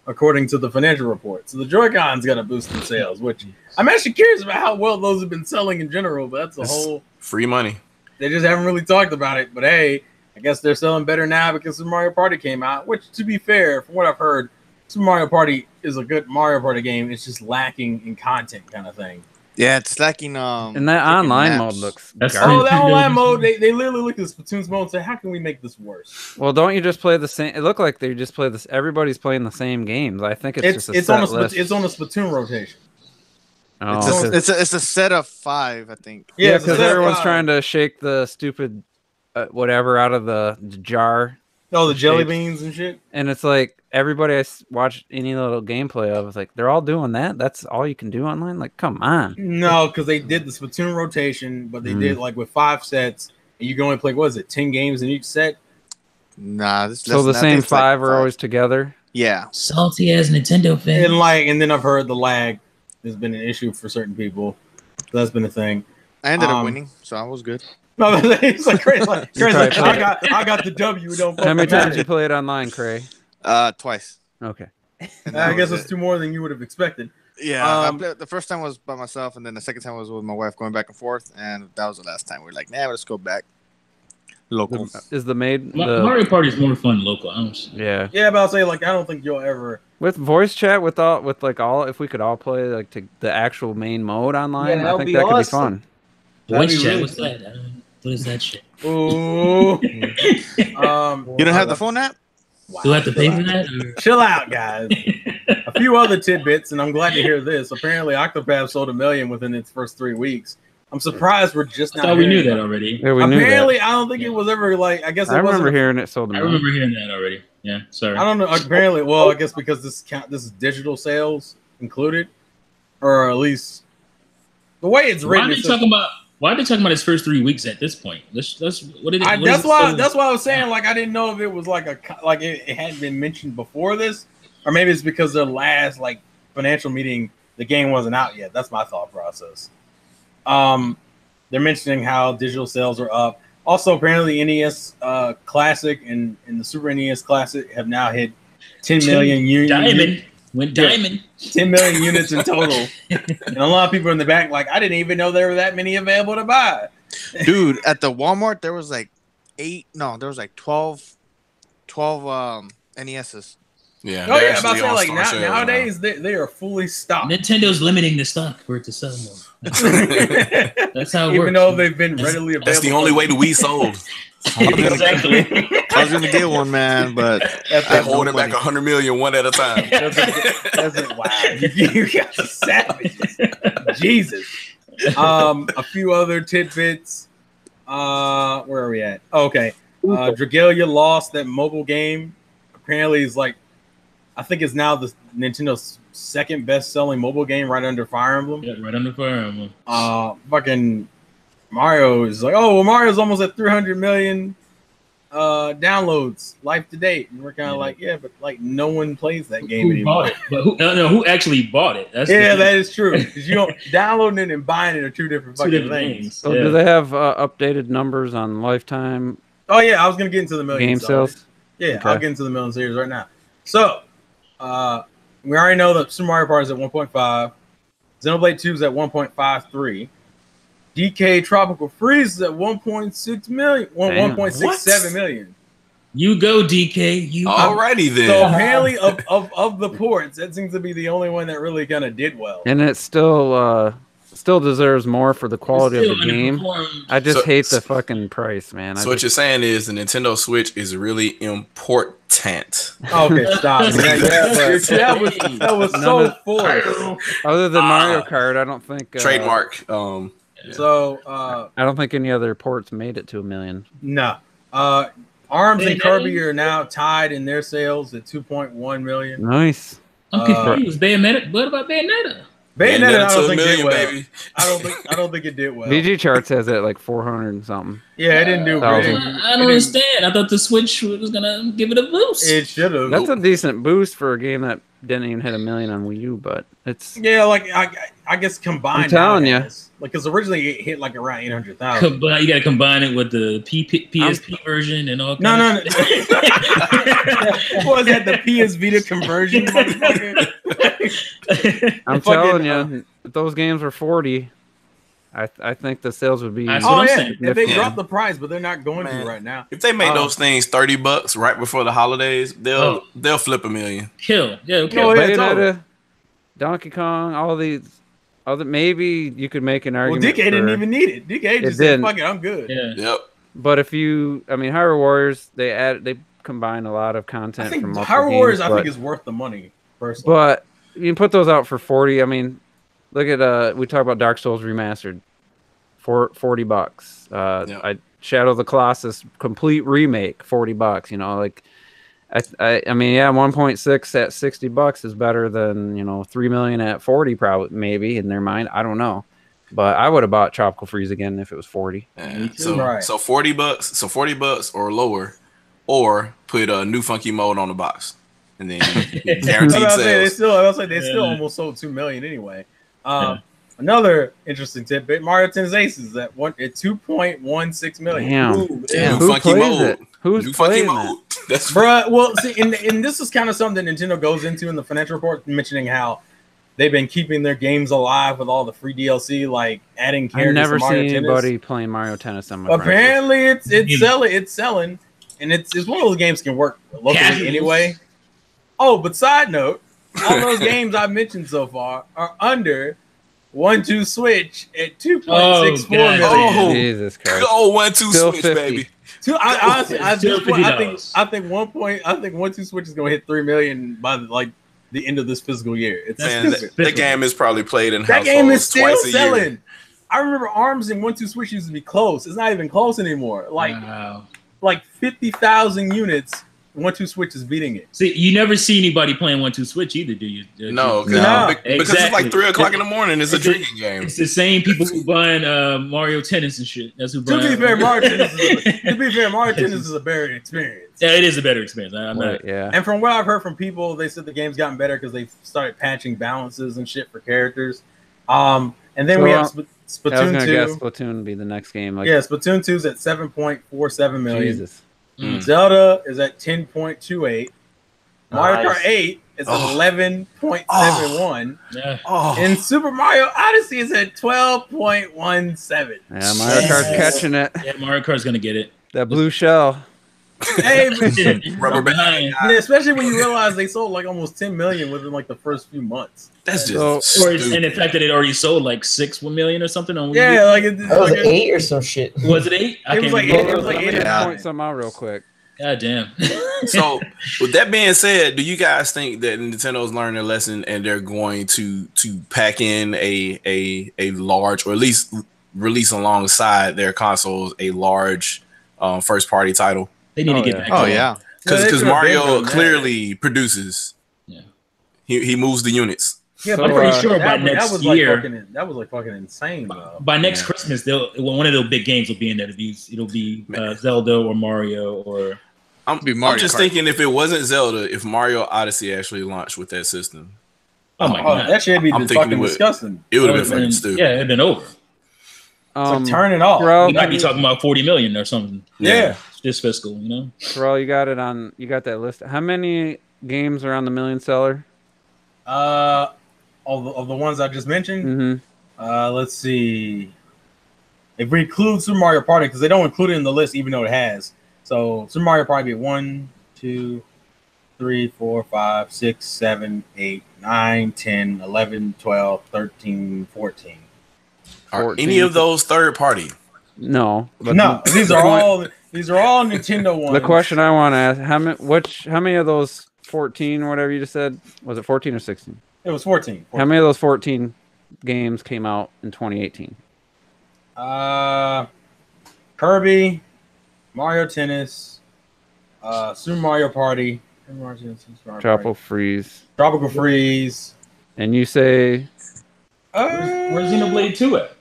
according to the financial report. So the Joy-Cons got a boost in sales, which I'm actually curious about how well those have been selling in general, but that's whole free money. They just haven't really talked about it. But hey, I guess they're selling better now because Super Mario Party came out, which, to be fair, from what I've heard, Super Mario Party is a good Mario Party game. It's just lacking in content kind of thing. Yeah, it's lacking. And that online mode looks. That online mode, they literally look at Splatoon's mode and say, "How can we make this worse?" Well, don't you just play the same? It looked like they just play this. Everybody's playing the same games. I think it's just a list. It's on a Splatoon rotation. Oh, it's a set of 5, I think. Yeah, because everyone's trying to shake the stupid whatever out of the jar. Oh, the jelly beans and shit. And it's like everybody I watched any little gameplay of was like, they're all doing that. That's all you can do online. Like, come on. No, because they did the Splatoon rotation, but they did like with 5 sets, and you can only play 10 games in each set. Nah, so the same 5 are always together. Yeah. Salty as Nintendo fans. And then I've heard the lag has been an issue for certain people. So that's been a thing. I ended up winning, so I was good. No, it's like crazy. I got the W. Don't. How many times you play it online, Cray? Twice. Okay. I guess it's 2 more than you would have expected. Yeah, the first time was by myself, and then the second time was with my wife, going back and forth, and that was the last time. We're like, nah, let's go back. Local. Mario Party is more fun local, honestly. Yeah. Yeah, but I'll say I don't think you'll ever with voice chat if we could all play the actual main mode online. I think that could be fun. Voice chat, what's that? What is that shit? Ooh. You don't have the phone app? Wow. Do I have to pay for that? Chill out, guys. A few other tidbits, and I'm glad to hear this. Apparently, Octopath sold 1 million within its first 3 weeks. I'm surprised we're just not. I thought we knew that already. Yeah, we apparently, knew that. I don't think it was ever I guess I remember hearing it sold. I remember hearing that already. Yeah, sorry. I don't know. Apparently, well, I guess because this is digital sales included, or at least the way it's written. Why are they talking about his first 3 weeks at this point? That's what did it. That's why I was saying I didn't know if it was it hadn't been mentioned before this, or maybe it's because their last financial meeting the game wasn't out yet. That's my thought process. They're mentioning how digital sales are up. Also, apparently, NES Classic and the Super NES Classic have now hit 10 million units. Went diamond. 10 million units in total. And a lot of people in the back I didn't even know there were that many available to buy. Dude, at the Walmart, there was 12 NESs. Yeah. Oh, yeah. I'm about to say, nowadays, they are fully stocked. Nintend's limiting the stock for it to sell more. That's how it works. Even though they've been readily available. That's the only way the Wii sold. Exactly. I was going to get one, man, but I holding back 100 million one at a time. Wow. You got the savages. Jesus. A few other tidbits. Where are we at? Oh, okay. Dragalia lost that mobile game. Apparently, it's I think it's now the Nintendo's second best-selling mobile game, right under Fire Emblem. Yeah, right under Fire Emblem. Fucking Mario is Mario's almost at 300 million downloads life to date, and we're kind of but no one plays that game anymore. But who actually bought it? That is true. Because downloading it and buying it are two different fucking things. So do they have updated numbers on lifetime? Oh yeah, I was gonna get into the million game sales. Yeah, okay. I'll get into the million series right now. So, we already know that Super Mario Party is at 1.5. Xenoblade 2 is at 1.53. DK Tropical Freeze is at 1.6 million. 1.67 million. You go, DK. Alrighty then. So apparently, of the ports, that seems to be the only one that really kind of did well. And it still deserves more for the quality of the game. I just hate the fucking price, man. So what you're saying is the Nintendo Switch is really important. Okay, stop. That was so forced. Other than Mario Kart, I don't think trademark. So I don't think any other ports made it to 1 million. No. Arms and Kirby are now tied in their sales at 2.1 million. Nice. I'm confused. Bayonetta. What about Bayonetta? Bayonetta, I don't think did well. Baby. I don't think it did well. VG Charts has it like 400 and something. Yeah, it didn't do great. I don't understand. I thought the Switch was gonna give it a boost. It should have. That's a decent boost for a game that didn't even hit 1 million on Wii U, but it's I guess combined. I'm telling you, because originally it hit around 800,000. But you got to combine it with the PSP version and all. No. Was that the PS Vita conversion? I'm telling you, if those games were 40, I think the sales would be. If they drop the price, but they're not going to right now. If they make those things $30 right before the holidays, they'll flip 1 million. Kill. Bayonetta, Donkey Kong, all these other. Maybe you could make an argument. Well, DK didn't even need it. DK just said, "Fuck it, I'm good." Yeah. Yep. But Hyrule Warriors, they combine a lot of content. I think from Hyrule Warriors, I think, is worth the money personally. But you can put those out for 40. I mean, look at we talk about Dark Souls Remastered for $40. Shadow of the Colossus complete remake, $40. I mean, 1.6 at $60 is better than 3 million at 40, probably, maybe in their mind. I don't know, but I would have bought Tropical Freeze again if it was 40. Yeah. So $40, $40 or lower, or put a new funky mode on the box and then guaranteed sales. They still almost sold 2 million anyway. Another interesting tidbit: Mario Tennis Aces at 2.16 million. Damn. Ooh, Damn. New Who funky plays mode. it? Who's New funky playing mode. That's Bruh, well, see, and this is kind of something that Nintendo goes into in the financial report, mentioning how they've been keeping their games alive with all the free DLC, like adding characters. I've never to Mario seen Tennis. anybody playing Mario Tennis on my Apparently, it's selling, and it's one of those games can work locally anyway. Oh, but side note, all those games I've mentioned so far are under 1-2 Switch at 2.64 million. Oh, Jesus Christ! Oh, 1-2 Still Switch, 50. baby. Honestly, at this point, I think $50. 1-2 Switch is gonna hit 3 million by the end of this fiscal year. It's stupid. That game is probably played in That households game is still twice a year. selling. I remember ARMS and 1-2 Switch used to be close. It's not even close anymore. Like 50,000 units. 1-2 Switch is beating it. See, you never see anybody playing 1-2 Switch either, do you? No, No. because it's like 3 o'clock in the morning. It's a drinking game. It's the same people who buying Mario Tennis and shit. That's who buying. To be fair, Mario Tennis is a better experience. Yeah, it is a better experience. And from what I've heard from people, they said the game's gotten better because they started patching balances and shit for characters. And then we have Splatoon 2. I was gonna guess Splatoon would be the next game. Splatoon 2 is at 7.47 million. Jesus. Zelda is at 10.28. Mario Kart 8 is at 11.71. And Super Mario Odyssey is at 12.17. Yeah, Mario Kart's catching it. Yeah, Mario Kart's gonna get it. That blue shell. Hey, Rubber band. yeah, especially when you realize they sold like almost 10 million within like the first few months. That's just and the fact that it already sold like 6 million or something on Wii U. Yeah, like it was 8 or some shit. Was it 8? It was like 8. It was like 8. Point something out real quick. God damn. So, with that being said, do you guys think that Nintendo's learned their lesson and they're going to pack in a large, or at least release alongside their consoles, a large first party title? They need to get back. Oh yeah, because Mario clearly produces. Yeah, he moves the units. Yeah, so, I'm pretty sure by next year, that was like fucking insane. By next Christmas, one of those big games will be in there. It'll be Zelda or Mario or. I'm just thinking if it wasn't Zelda, if Mario Odyssey actually launched with that system. Oh my god, that should be fucking disgusting. It would have been fucking stupid. Yeah, it'd been over. So turn it off. We might be talking about 40 million or something. Yeah. This fiscal, you know. Terrell, you got that list. How many games are on the million seller? Of the ones I just mentioned. Mm-hmm. Let's see. If we include Super Mario Party, because they don't include it in the list, even though it has. So Super Mario Party 1, 2, 3, 4, 5, 6, 7, 8, 9, 10, 11, 12, 13, 14. Are any of those third party? No. No, these are all Nintendo ones. The question I want to ask: how many of those 14, whatever you just said, was it 14 or 16? It was 14. How many of those 14 games came out in 2018? Kirby, Mario Tennis, Super Mario Party, Tropical Freeze. And you say? Where's Xenoblade 2 at?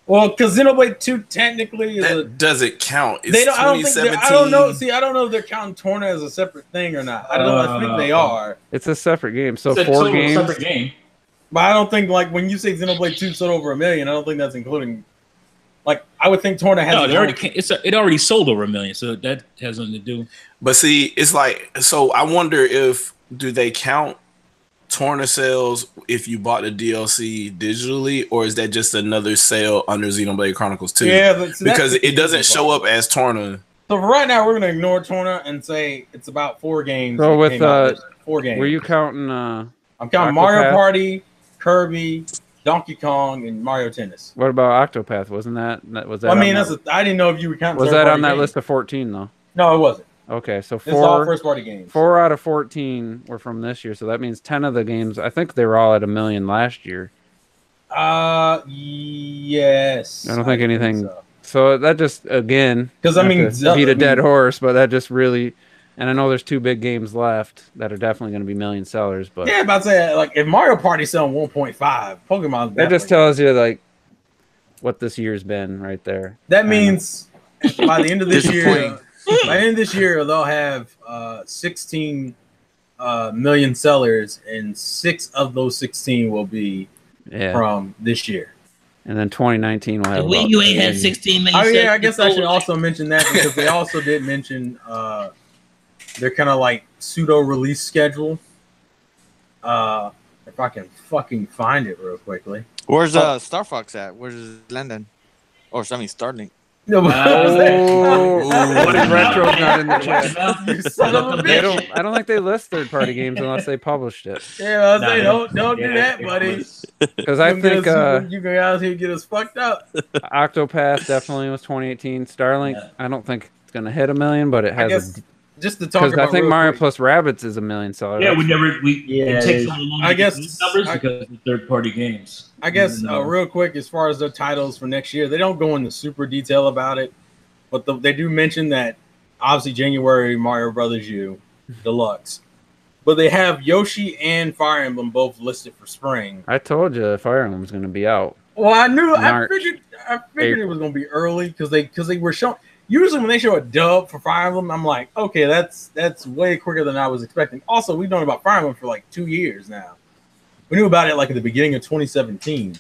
Well, because Xenoblade 2 technically does it count? It's they don't. I don't know. See, I don't know if they're counting Torna as a separate thing or not. I think they are. It's a separate game. So it's 4 games. Separate game. But I don't think when you say Xenoblade 2 sold over 1 million, I don't think that's including. I would think Torna has. No, it already sold over 1 million, so that has nothing to do. But see, it's so I wonder do they count Torna sales if you bought the DLC digitally, or is that just another sale under Xenoblade Chronicles 2? Yeah, because it doesn't show up as Torna. So for right now, we're gonna ignore Torna and say it's about 4 games. So with 4 games, were you counting? I'm counting Mario Party, Kirby, Donkey Kong, and Mario Tennis. What about Octopath? Wasn't that? Was that? I mean, I didn't know if you were counting. Was that on that list of 14 though? No, it wasn't. Okay, so it's all first party games. 4 out of 14 were from this year, so that means 10 of the games. I think they were all at 1 million last year. Yes. I don't think anything. So that just again, because I mean, beat a dead horse, but that just really. And I know there's 2 big games left that are definitely going to be million sellers. But yeah, about to say if Mario Party's selling 1.5, Pokemon. That just tells you what this year's been right there. That means by the end of this year. By the end of this year, they'll have 16 million sellers, and 6 of those 16 will be from this year. And then 2019 will have. Wii U ain't had 16 million. Oh yeah, I guess I should also mention that because they also did mention their kind of like pseudo release schedule. If I can fucking find it real quickly. Where's Star Fox at? Where's London? Or Starlink? No, what if Retro's not in the chat? You son of a bitch. I don't think they list third-party games unless they published it. Yeah, I was saying, don't do that, buddy. Because I think you go out here and get us fucked up. Octopath definitely was 2018. Starlink, I don't think it's gonna hit 1 million, but it has. Just to talk about, I think Mario plus Rabbids is $1 million seller. Yeah, it takes so long I guess numbers because of third-party games. I guess real quick, as far as their titles for next year, they don't go into super detail about it, but they do mention that obviously January Mario Brothers U Deluxe, but they have Yoshi and Fire Emblem both listed for spring. I told you Fire Emblem was going to be out. Well, I figured it was going to be early because they were showing. Usually when they show a dub for Fire Emblem, I'm like, okay, that's way quicker than I was expecting. Also, we've known about Fire Emblem for like 2 years now. We knew about it like at the beginning of 2017.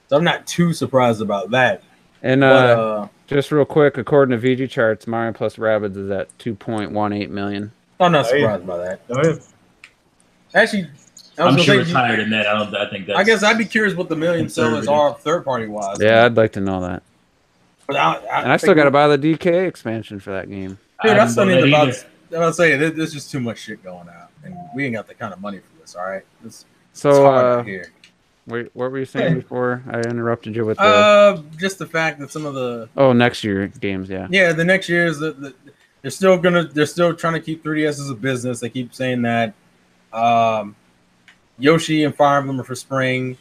So I'm not too surprised about that. And just real quick, according to VG charts, Mario plus Rabbids is at 2.18 million. I'm not surprised by that. Actually, I'm sure it's higher than that. I think that's. I guess I'd be curious what the million sellers are third party wise. Yeah, I'd like to know that. But I still got to buy the DK expansion for that game. Dude, I still need to buy. I'm saying there's just too much shit going out, and we ain't got the kind of money for this. All right. So, what were you saying before I interrupted you with just the fact that some of the next year games, yeah, the next year is they're still trying to keep 3DS as a business. They keep saying that Yoshi and Fire Emblem are for spring.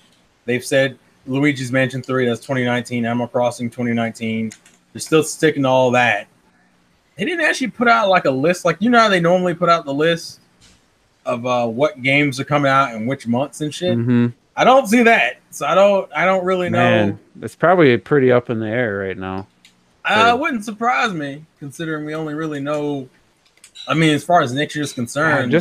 They've said Luigi's Mansion 3, that's 2019. Animal Crossing 2019. They're still sticking to all that. They didn't actually put out like a list, like you know how they normally put out the list of what games are coming out in which months and shit. Mm-hmm. I don't see that, so I don't really know. It's probably pretty up in the air right now. It wouldn't surprise me, considering we only really know. I mean, as far as next year's concerned,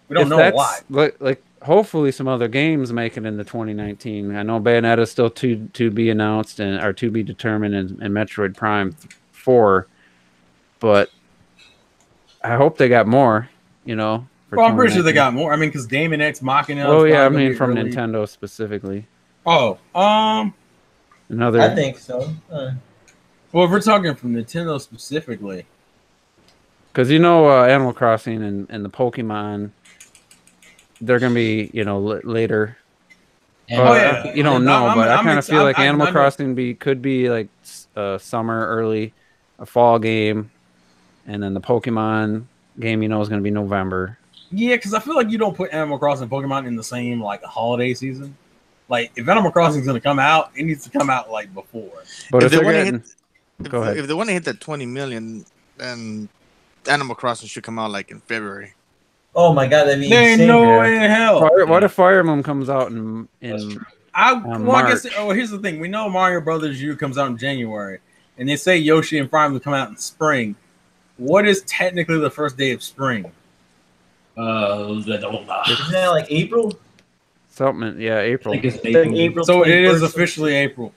we don't know a lot. Like, hopefully, some other games make it into 2019. I know Bayonetta is still to be announced and are to be determined, and Metroid Prime 4, but I hope they got more. You know. Well, I'm pretty sure they got more. I mean, because Daemon X Machina. Oh yeah, I mean from Nintendo specifically. Oh, another. I think so. Well, if we're talking from Nintendo specifically, because Animal Crossing and the Pokemon, they're gonna be later. You don't know, but I kind of feel like Animal Crossing could be like summer, early, a fall game, and then the Pokemon game is going to be November. Yeah, because I feel like you don't put Animal Crossing and Pokemon in the same like holiday season. Like if Animal Crossing is going to come out, it needs to come out like before. But if they want to hit that 20 million, then Animal Crossing should come out like in February. Oh my god, that'd be there insane. Ain't no way in hell. What if Fire Emblem comes out in I guess here's the thing. We know Mario Brothers U comes out in January, and they say Yoshi and Fire Emblem come out in spring. What is technically the first day of spring? Isn't that like April? Something, yeah, April. I think it's April. So it is officially April.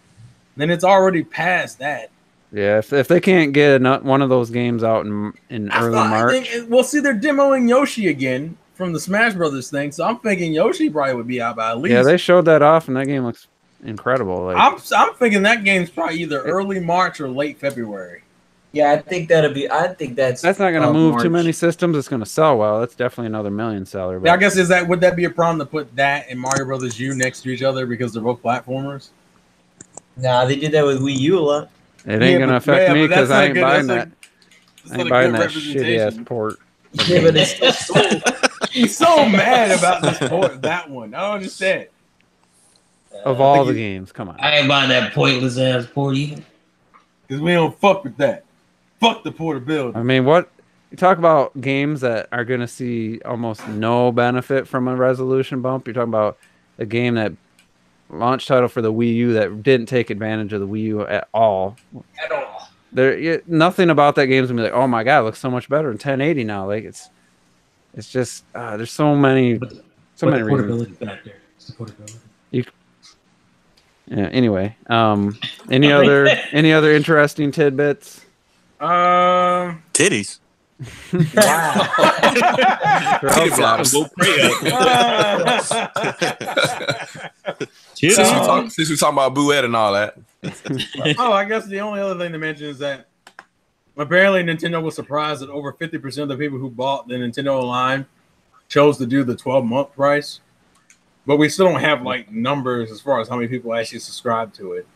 Then it's already past that. Yeah, if they can't get one of those games out in early March. Well, see, they're demoing Yoshi again from the Smash Brothers thing, so I'm thinking Yoshi probably would be out by at least. Yeah, they showed that off, and that game looks incredible. Like, I'm thinking that game's probably either early March or late February. Yeah, I think that's not going to move March. Too many systems. It's going to sell well. That's definitely another million seller. But yeah, I guess would that be a problem to put that and Mario Brothers U next to each other because they're both platformers? Nah, they did that with Wii U a lot. It ain't going to affect me because I ain't buying that. I ain't buying that shitty ass port. Yeah, but it's still he's so mad about this port. That one, I don't understand. Of all the games, come on. I ain't buying that pointless ass port either. Because we don't fuck with that. Fuck the portability. I mean, you talk about games that are going to see almost no benefit from a resolution bump. You're talking about a game that launch title for the Wii U that didn't take advantage of the Wii U at all. At all. Nothing about that game is going to be like, oh my god, it looks so much better in 1080 now. Like It's just there's so many reasons. Portability factor. It's the portability. Yeah. Anyway, any other interesting tidbits? Titties. Wow. Titty flops. Since we talking about Bouette and all that. Oh, I guess the only other thing to mention is that apparently Nintendo was surprised that over 50% of the people who bought the Nintendo Online chose to do the 12-month price. But we still don't have like numbers as far as how many people actually subscribe to it.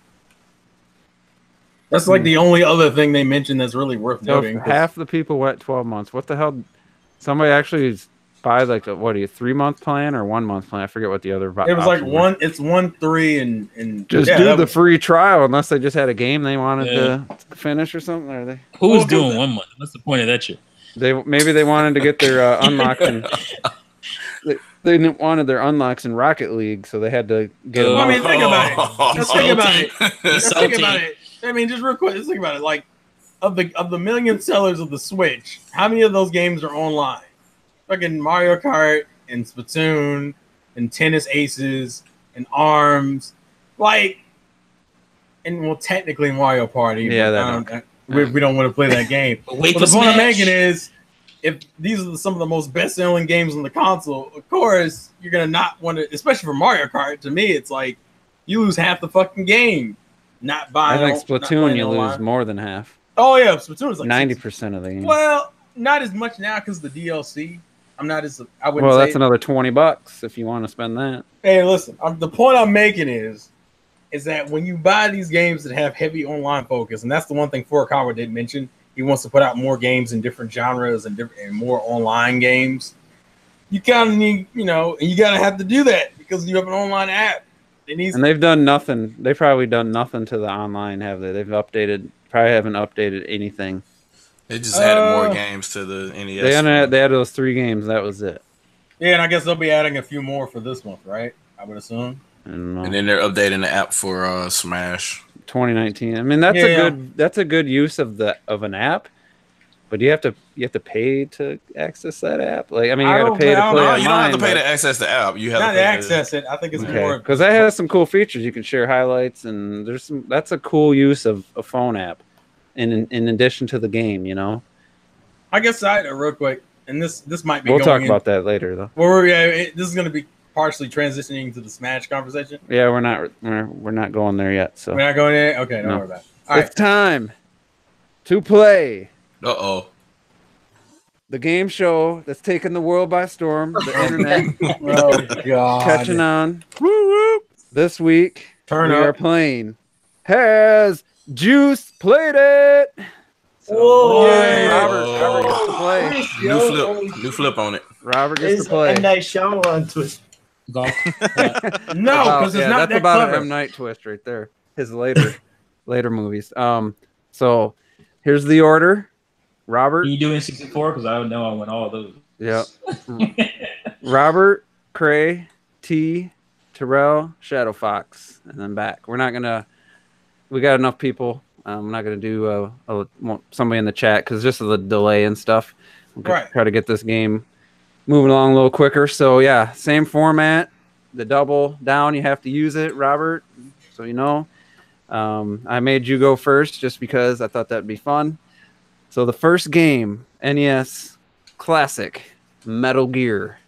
That's like the only other thing they mentioned that's really worth noting. Half the people went 12 months. What the hell? Somebody actually buy like a 3-month plan or 1-month plan? I forget what the other. It was like one. It's 1, 3, and just do the free trial unless they just had a game they wanted to finish or something. Are they? Who's doing 1 month? What's the point of that shit? Maybe they wanted to get their unlocks and they wanted their unlocks in Rocket League, so they had to get. I mean, think about it. Just think about it. Just think about it. I mean, just real quick, just think about it. Like, of the million sellers of the Switch, how many of those games are online? Fucking Mario Kart and Splatoon and Tennis Aces and ARMS, like, and well, technically Mario Party. Yeah, we don't want to play that game. But the point I'm making is, if these are some of the most best-selling games on the console, of course you're gonna not want to. Especially for Mario Kart, to me, it's like you lose half the fucking game. Not buying. I think Splatoon you lose more than half. Oh yeah, Splatoon is like 90% of the game. Well, not as much now because the DLC. I'm not as I wouldn't. Well, that's another $20 if you want to spend that. Hey, listen. The point I'm making is that when you buy these games that have heavy online focus, and that's the one thing Furukawa did mention, he wants to put out more games in different genres and more online games. You kind of need, and you gotta have to do that because you have an online app. And they've done nothing. They've probably done nothing to the online, have they? They've probably haven't updated anything. They just added more games to the NES. They added those 3 games. That was it. Yeah, and I guess they'll be adding a few more for this month, right? I would assume. I don't know. And then they're updating the app for Smash 2019. I mean, that's a good use of an app. But you have to pay to access that app. Like, I mean, you got to pay to play. No, you don't have to pay to access the app. You have not to pay access it. I think it's more because that has some cool features. You can share highlights, and that's a cool use of a phone app. In addition to the game, I guess real quick, and this might be. We'll talk about that later, though. Well, this is going to be partially transitioning to the Smash conversation. Yeah, we're not going there yet. So we're not going there. Okay, don't worry about it. All right. It's time to play. The game show that's taken the world by storm, the internet. Oh, God. Catching on. Woo-woo. This week, we are playing Has Juice Played It? So, whoa. Robert gets to play. New flip on it. Robert gets to play. M. Night Shyamalan twist. No, because it's not that's about clever. an M. Night twist right there. His later movies. So here's the order. Robert. Are you doing 64? Because I don't know. I went all of those. Yeah. Robert, Cray, T, Terrell, Shadow Fox, and then back. We got enough people. I'm not going to do somebody in the chat because just of the delay and stuff. We'll try to get this game moving along a little quicker. So, yeah, same format. The double down, you have to use it, Robert. So, I made you go first just because I thought that'd be fun. So the first game, NES classic, Metal Gear.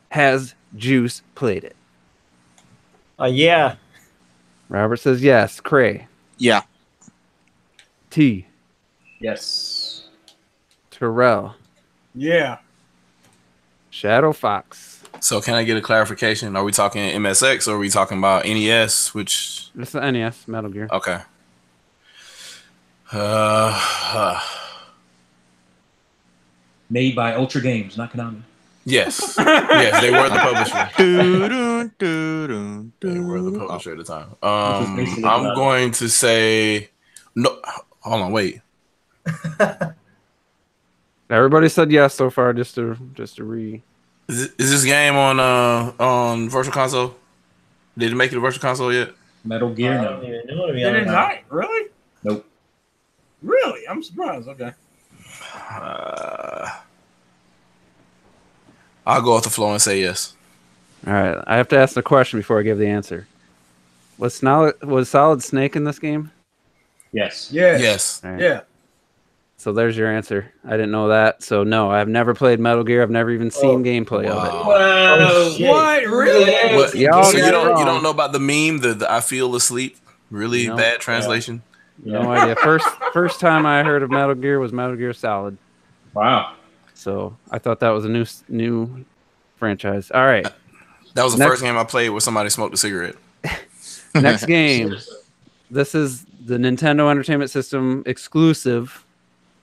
Has Juice played it? Yeah. Robert says yes. Cray. Yeah. T. Yes. Terrell. Yeah. Shadow Fox. So can I get a clarification? Are we talking MSX or are we talking about NES? Which it's the NES Metal Gear. Okay. Made by Ultra Games, not Konami. Yes. Yes, they were the publisher. They were the publisher at the time. I'm going to say no. Hold on, wait. Everybody said yes so far. Just to read. Is this game on Virtual Console? Did it make it to Virtual Console yet? Metal Gear, no. Did it not? Really? Nope. Really? I'm surprised. Okay. I'll go off the floor and say yes. All right, I have to ask the question before I give the answer. Was Solid Snake in this game? Yes. Yes. All right. Yeah. So there's your answer. I didn't know that. So no, I've never played Metal Gear. I've never even seen gameplay of it. Wow. shit. What? Really? What? Y'all So you got it don't wrong. know about the meme, the I feel asleep? Really Nope. bad translation. No idea. First time I heard of Metal Gear was Metal Gear Solid. Wow. So I thought that was a new franchise. All right. That was the Next- first game I played where somebody smoked a cigarette. Next game. This is the Nintendo Entertainment System exclusive.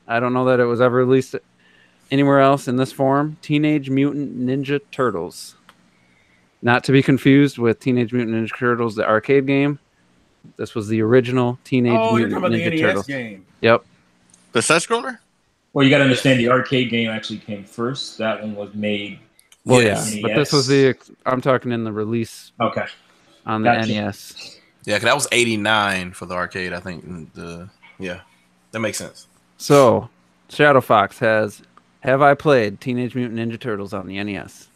I don't know that it was ever released anywhere else in this form. Teenage Mutant Ninja Turtles. Not to be confused with Teenage Mutant Ninja Turtles, the arcade game. This was the original Teenage You're Mutant talking about Ninja the NES Turtles. game. Yep. The side scroller? Well, you got to understand the arcade game actually came first. That one was made. Well, Yes. yeah. But this was the... I'm talking in the release Okay. on the Gotcha. NES. Yeah, 'cause that was 89 for the arcade, I think. Yeah, that makes sense. So, Shadow Fox have I played Teenage Mutant Ninja Turtles on the NES?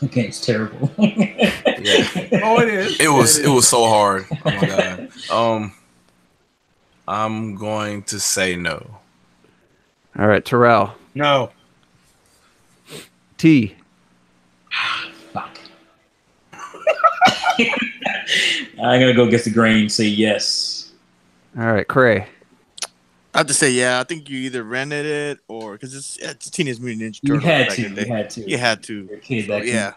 The game's terrible. Yeah. Oh, it is. It was so hard. Oh my god. I'm going to say no. All right, Terrell. No. T. Fuck. I'm gonna go against the grain. Say yes. All right, Cray. I have to say, yeah. I think you either rented it or because it's Teenage Mutant Ninja You Turtles. had back to. in the day. You had to. You had to. You're a kid So, back yeah. then.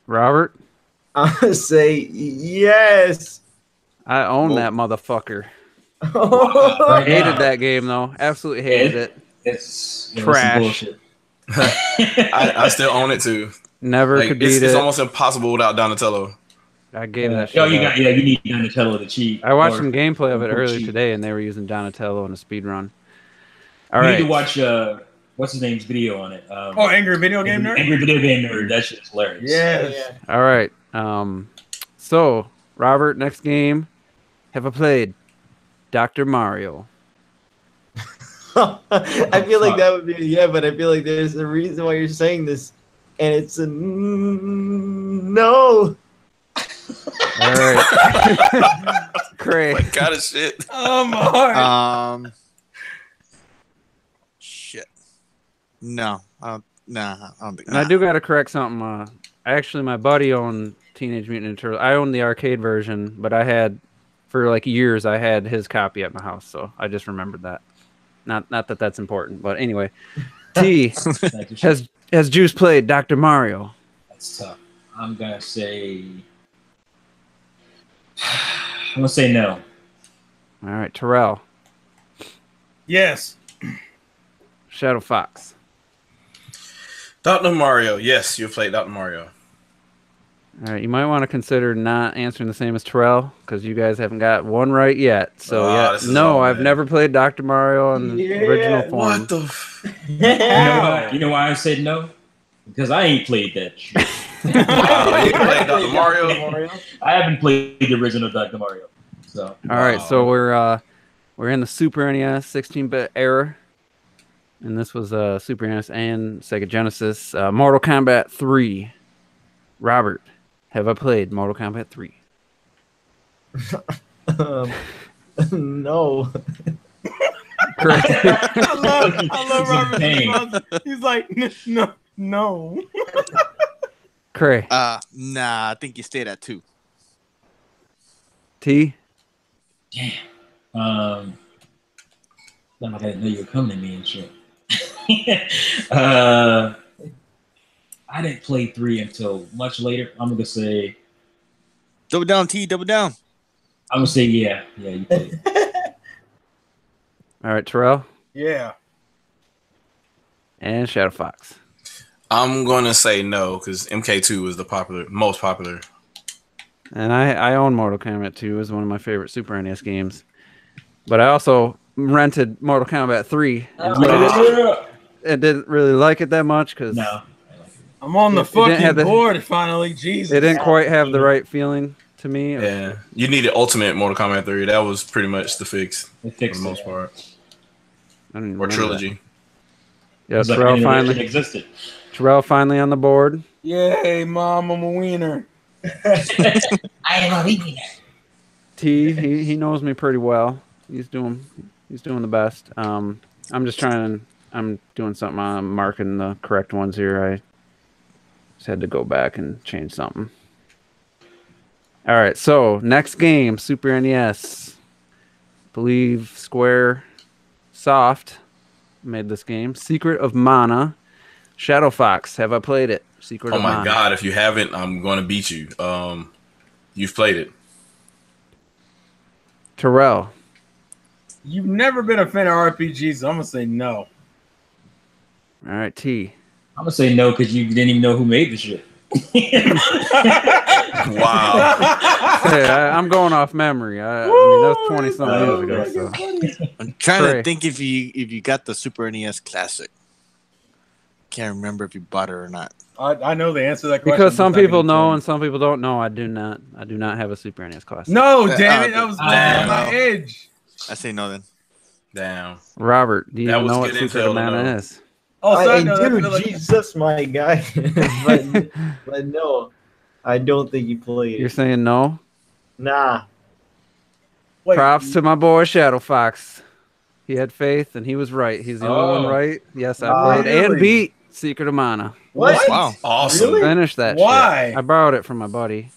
Robert. I say yes. I own Whoa. that motherfucker. Right Hated now, that game though. Absolutely hated it. It's Trash. some bullshit. I still own it too. Never Like, could beat it's it. almost impossible without Donatello. I gave that shit. Oh, you up. got you need Donatello to cheat. I watched Or- some gameplay of it or earlier cheat. today, and they were using Donatello in a speed run. All You right. need to watch what's his name's video on it. Angry Video Game Nerd? Angry Video Game Nerd. That shit's hilarious. Yes. All right. So Robert, next game. Have I played Dr. Mario? I feel like that would be but I feel like there's a reason why you're saying this, and it's a no. All right. Cray. Like, kind of shit. Oh my heart. Shit. No. I don't think. And I do got to correct something. Actually, my buddy owned Teenage Mutant Ninja Turtles. I owned the arcade version, but I had, for like years, I had his copy at my house. So I just remembered that. Not that that's important, but anyway. T, has Juice played Dr. Mario? That's tough. I'm gonna say. I'm gonna say no. All right, Terrell. Yes. Shadow Fox. Dr. Mario. Yes, you've played Dr. Mario. All right, you might want to consider not answering the same as Terrell because you guys haven't got one right yet. So this is no, all I've bad. never played Dr. Mario in the original form. What the? You know why I said no? Because I ain't played that shit. Wow, you played Dr. Mario. I haven't played the original Dr. Mario. So All right, so we're in the Super NES 16-bit era, and this was Super NES and Sega Genesis. Mortal Kombat 3. Robert, have I played Mortal Kombat 3? No. I love Robert's response. He's like, no. Cray. Nah. I think you stayed at 2. T. damn. Like I didn't know you were coming to me and shit. I didn't play 3 until much later. I'm gonna say. Double down, T. Double down. I'm gonna say yeah. Yeah, you played. All right, Terrell Yeah. and Shadow Fox. I'm gonna say no because MK2 was the most popular. And I own Mortal Kombat 2. It was one of my favorite Super NES games. But I also rented Mortal Kombat 3 and didn't really like it that much because No. I'm on the It didn't have fucking the- board finally. Jesus. it didn't quite have the right feeling to me. Yeah, you needed Ultimate Mortal Kombat 3. That was pretty much the fix They for fixed the it. most part. I didn't or remember trilogy. That. Yeah, It's like Terrell any finally. relation existed. Terrell finally on the board. Yay, mom, I'm a wiener. I am a wiener. T, he knows me pretty well. He's doing the best. I'm doing something. I'm marking the correct ones here. I just had to go back and change something. All right, so next game, Super NES. Believe Square Soft made this game. Secret of Mana. Shadow Fox. Have I played it? Secret Oh of my Mana. god! If you haven't, I'm going to beat you. You've played it. Terrell. You've never been a fan of RPGs, so I'm gonna say no. All right, T. I'm gonna say no because you didn't even know who made the shit. Wow. Hey, I'm going off memory. I mean, that was 20-something years ago. So. I'm trying Trey. to think if you got the Super NES Classic. Can't remember if you bought it or not. I know the answer to that question. Because some I'm just not people gonna know tell and some people don't know. I do not have a Super NES Classic. you. No, damn it, that was damn. my edge. I say no then. Damn. Robert, do you That even was know what good Secret intel of to Mana know. is? Oh, I sorry, no, do, that's like, Jesus, my guy. but no, I don't think you played You're it. saying no? Nah. wait, Props to my boy Shadow Fox. He had faith and he was right. He's the only one Oh. right. Yes, I Wow. played and Really? beat Secret of Mana. What? Wow. Awesome. Really? Finished that Why? shit. I borrowed it from my buddy.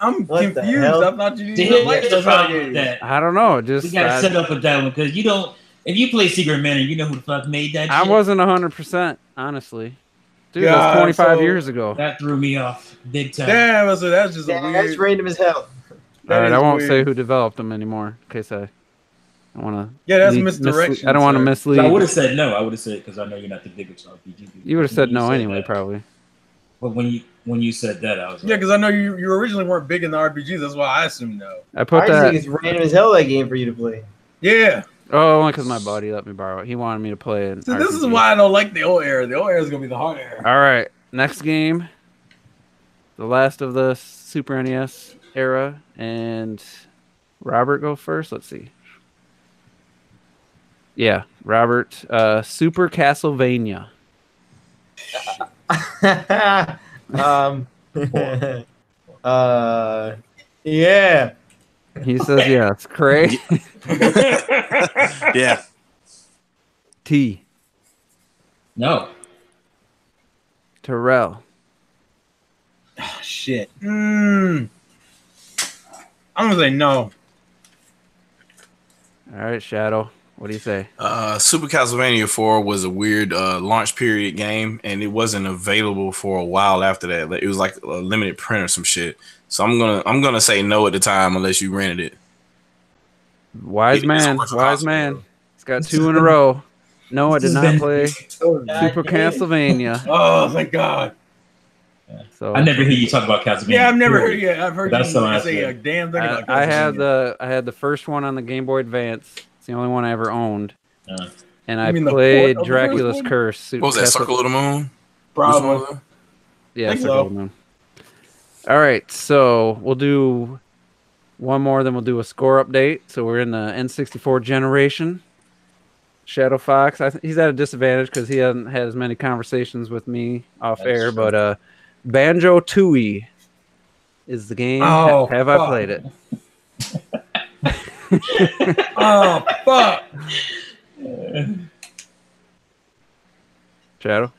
I'm What the confused. hell? I thought you See, didn't like here's the those problem games. with that. I don't know. Just We gotta set up with that one because you don't. If you play Secret Mana, you know who the fuck made that I shit. wasn't 100%, honestly. Dude, God, that's 25 so- years ago. That threw me off big time. Damn, so that's just a That's weird. random as hell. that All right, is I won't say weird. who developed them anymore in case I want to. Yeah, that's misdirection. I don't want to sir. mislead. I would have said no. I would have said because I know you're not the biggest RPG. dude. You would have said When no said anyway, that. probably. But when you said that, I was Yeah, like, because I know you originally weren't big in the RPGs. That's why I assumed no. I put I just think that. it's random as hell that game for you to play. Yeah. Oh, only because my buddy let me borrow it. He wanted me to play it. So this is why I don't like the old era. The old era is gonna be the hard era. All right, next game. The last of the Super NES era, and Robert go first. Let's see. Yeah, Robert. Super Castlevania. Yeah. He says yes. Cray. Yeah. T. no. Terrell. Oh, shit. I'm gonna say no. All right, Shadow. What do you say? Super Castlevania 4 was a weird launch period game, and it wasn't available for a while after that. It was like a limited print or some shit. So I'm gonna say no at the time unless you rented it. Wise man. Wise man. He's got 2 in a row. No, I did not play Super Castlevania. Oh, thank God. So I never hear you talk about Castlevania. Yeah, I've never heard. period. Yeah, I've heard That's you the last say thing. a damn thing about. I had Castlevania. the first one on the Game Boy Advance. It's the only one I ever owned. And You I mean the played port of the first Dracula's one? Curse. What was that? Circle of the Moon? Which Probably. one was that? Yeah, Think Circle so. of the Moon. All right, so we'll do one more, then we'll do a score update. So we're in the N64 generation. Shadow Fox, he's at a disadvantage because he hasn't had as many conversations with me off That's air. true. But Banjo Tooie is the game. Oh, Have I fuck. played it? Oh fuck! Shadow.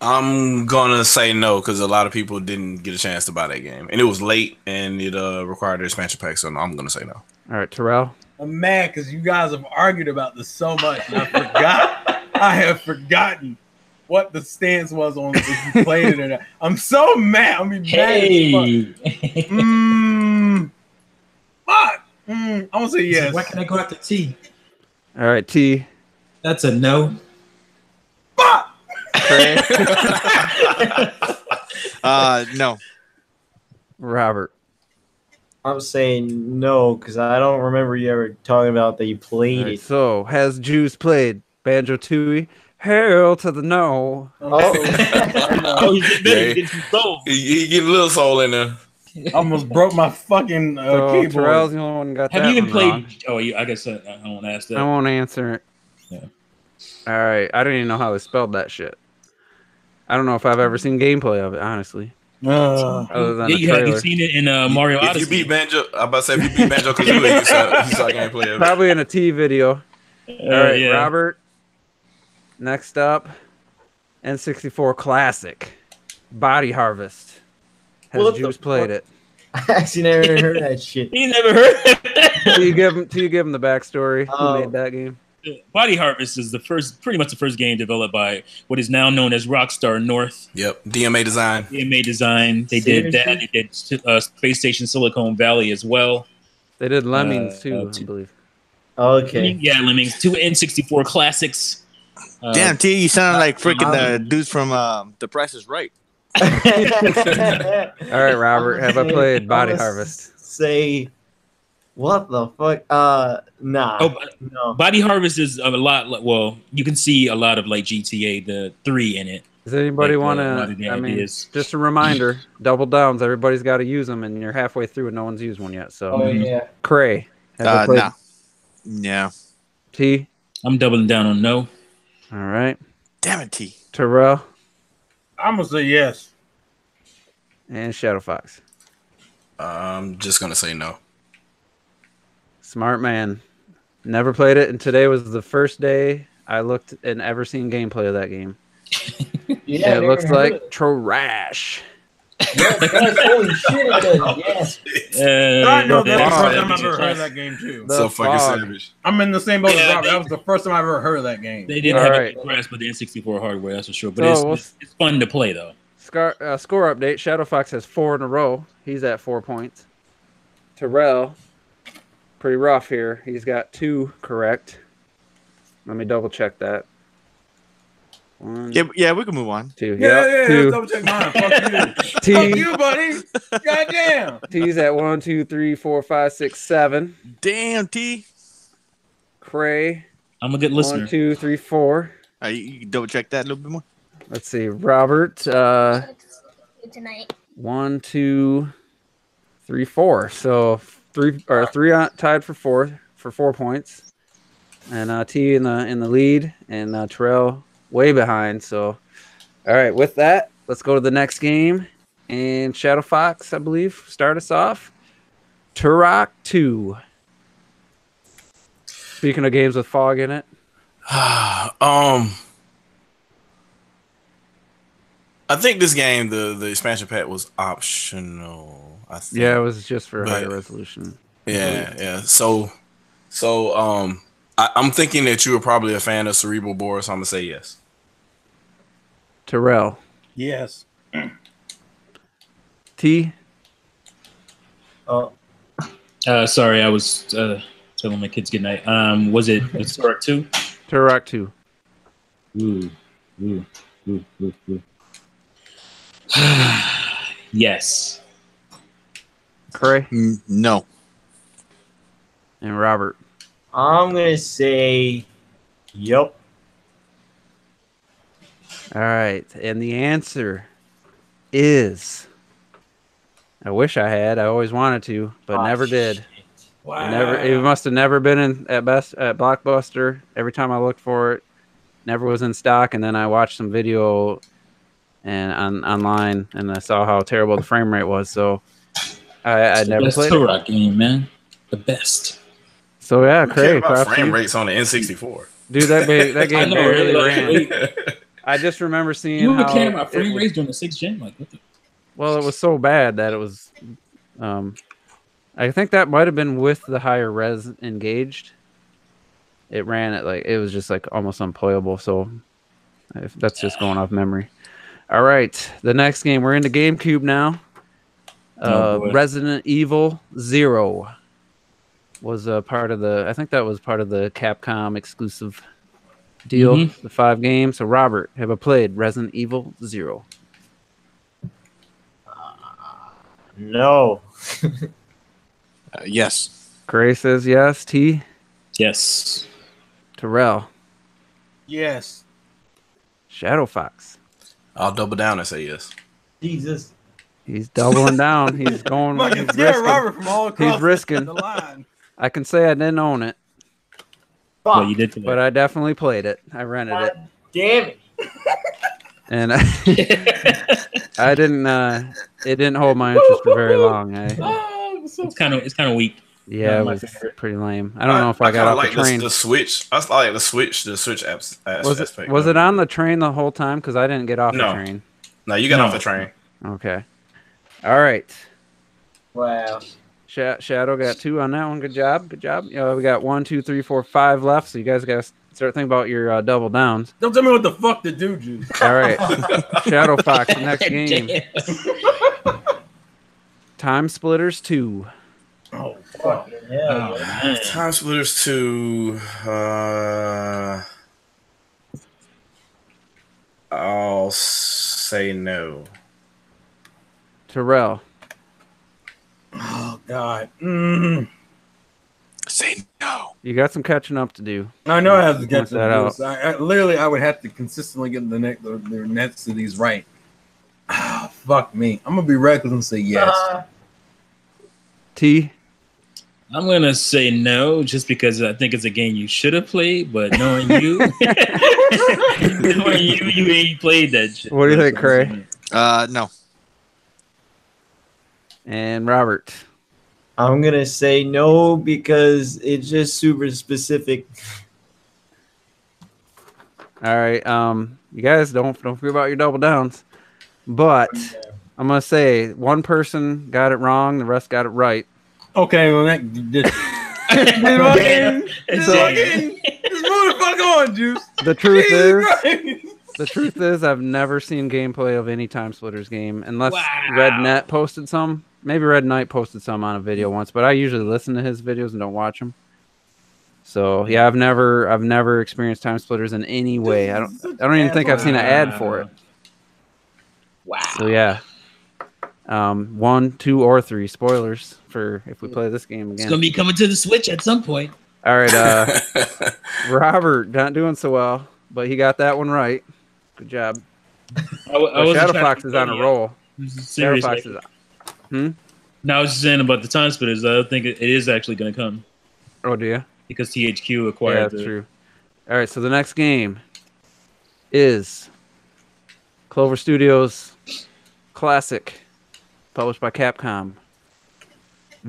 I'm gonna say no because a lot of people didn't get a chance to buy that game, and it was late, and it required an expansion pack. So no, I'm gonna say no. All right, Terrell. I'm mad because you guys have argued about this so much, and I forgot. I have forgotten what the stance was on if you played it or not. I'm so mad. I'm mad as Hey. fuck. I'm gonna say yes. Why can I go after T? All right, T. That's a no. Fuck. Craig. No. Robert. I'm saying no because I don't remember you ever talking about that you played All right, it. so has Juice played Banjo Tooie? Hell to the no. Oh, he's getting some soul. You get a little soul in there. I almost broke my fucking So keyboard. Terrell's the only one who got Have that you even one played? wrong. Oh, I guess I won't ask that. I won't answer it. Yeah. All right, I don't even know how they spelled that shit. I don't know if I've ever seen gameplay of it, honestly. Other than a trailer. You've seen it in Mario Odyssey. If you beat Banjo, I'm about to say if you beat Banjo Kazooie, you saw gameplay of it. Probably in a T video. All right, yeah. Robert. Next up, N64 Classic, Body Harvest. Has Juice played it? I actually never heard that shit. He never heard it. Do you give him the backstory? Who made that game? Body Harvest is pretty much the first game developed by what is now known as Rockstar North. Yep, DMA Design. DMA Design. They did that. They did Space Station Silicon Valley as well. They did Lemmings too, I believe. Okay. Yeah, Lemmings. 2 N64 classics. Damn, T, you sound like freaking the dudes from The Price is Right. All right, Robert, have I played Body Harvest? Say, what the fuck? Nah. Oh, no. Body Harvest is a lot. Well, you can see a lot of like GTA the 3 in it. Does anybody Like, want a lot of to? the I mean, ideas. just a reminder: double downs. Everybody's got to use them, and you're halfway through, and no one's used one yet. So, Oh yeah. Cray, have you played Nah. Yeah. T? I'm doubling down on no. All right, Damn it, T. Terrell I'm gonna say yes. and Shadow Fox. I'm just gonna say no. Smart man. Never played it, and today was the first day I looked and ever seen gameplay of that game. Yeah, It looks like trash. Yes, holy shit, it does. Yes. I know that's the fuck. first time I've ever heard of that game too. The So fucking fog. savage. I'm in the same boat as Yeah, Robert. That was the first time I've ever heard of that game. They didn't All have right. a grasp of the N64 hardware, that's for sure. But So, it's fun to play though. Score update. Shadow Fox has 4 in a row. He's at 4 points. Terrell, pretty rough here. He's got 2 correct. Let me double check that. 1, Yeah, we can move on. 2. Yeah, Yep, yeah, 2. double check mine. Fuck you. T. Fuck you, buddy. Goddamn. T's at 1, 2, 3, 4, 5, 6, 7. Damn, T. Cray, I'm a good listener. 1, 2, 3, 4. You can double check that a little bit more. Let's see. Robert, Tonight. 1, 2, 3, 4. So 3 tied for 4 points, and T in the lead, and Terrell way behind. So, all right. With that, let's go to the next game. And Shadow Fox, I believe, start us off. Turok 2. Speaking of games with fog in it, I think this game, the expansion pack was optional. I think. yeah, it was just for But- higher resolution. Yeah. So, I'm thinking that you were probably a fan of Cerebral Bore, so I'm gonna say yes. Terrell, Yes. T. Oh, Sorry, I was telling my kids good night. Was it Turok 2? Turok 2. Ooh. Yes. Cray No. and Robert. I'm gonna say, yup. All right, and the answer is, I wish I had. I always wanted to, but never did. Wow. Never. It must have never been at Blockbuster. Every time I looked for it, never was in stock. And then I watched some video and online, and I saw how terrible the frame rate was. So I never Best played it. Turok game, man. The best. So yeah, Who cares Cray, about props to frame you. rates on the N64. Dude, that game know, barely right? ran. I just remember seeing You how even care about it frame was- rates during the 6th gen? Like, what the? Well, it was so bad that it was. I think that might have been with the higher res engaged. It ran at it was just almost unplayable. So that's just going off memory. All right, the next game, we're into GameCube now. Oh, boy. Resident Evil 0 was a part of the. I think that was part of the Capcom exclusive deal. Mhm. The 5 games. So Robert, have I played Resident Evil 0? No. Yes. Gray says yes. T. Yes. Terrell. Yes. Shadow Fox. I'll double down and say yes. Jesus. He's doubling down. He's going. Fucking He's scare risking. Robert from all across He's risking. the line. I can say I didn't own it. But you did play But I definitely played it. I rented it. Damn it. And I didn't. It didn't hold my interest for very long. it's kind of weak. Yeah, it was pretty lame. I don't know if I got off like the train. The Switch. I like the Switch apps. Was it on the train the whole time? Because I didn't get off the No. train. No, you got off the train. Okay. All right. Wow. Shadow got 2 on that one. Good job. Good job. We got 1, 2, 3, 4, 5 left. So you guys got to start thinking about your double downs. Don't tell me what the fuck to do, Juice. All right. Shadow Fox, the next game. Time Splitters 2. Oh, fucking hell. Yeah. Time Splitters 2. I'll say no. Terrell. Oh, God. Say no. You got some catching up to do. I know I have to get that out. I would have to consistently get the nets to these right. Ah, fuck me. I'm gonna be reckless and say yes. T. I'm gonna say no, just because I think it's a game you should have played. But knowing you, you ain't played that shit. What do you think, Cray? No. And Robert. I'm gonna say no because it's just super specific. All right. You guys don't forget about your double downs. But I'm gonna say one person got it wrong, the rest got it right. Okay, well that this motherfucker on, Juice. The truth is, I've never seen gameplay of any Time Splitters game unless Rednet posted some. Maybe Red Knight posted some on a video once, but I usually listen to his videos and don't watch them. So yeah, I've never experienced Time Splitters in any way. I don't even think I've seen an ad for it. Wow. So yeah, 1, 2, or 3 spoilers for if we play this game again. It's gonna be coming to the Switch at some point. All right, Robert not doing so well, but he got that one right. Good job. Shadow Fox is on a roll. Shadow Fox is. No, I was just saying about the Time Splitters. I think it is actually going to come. Oh, do you? Because THQ acquired. Yeah, that's true. All right, so the next game is Clover Studios classic, published by Capcom.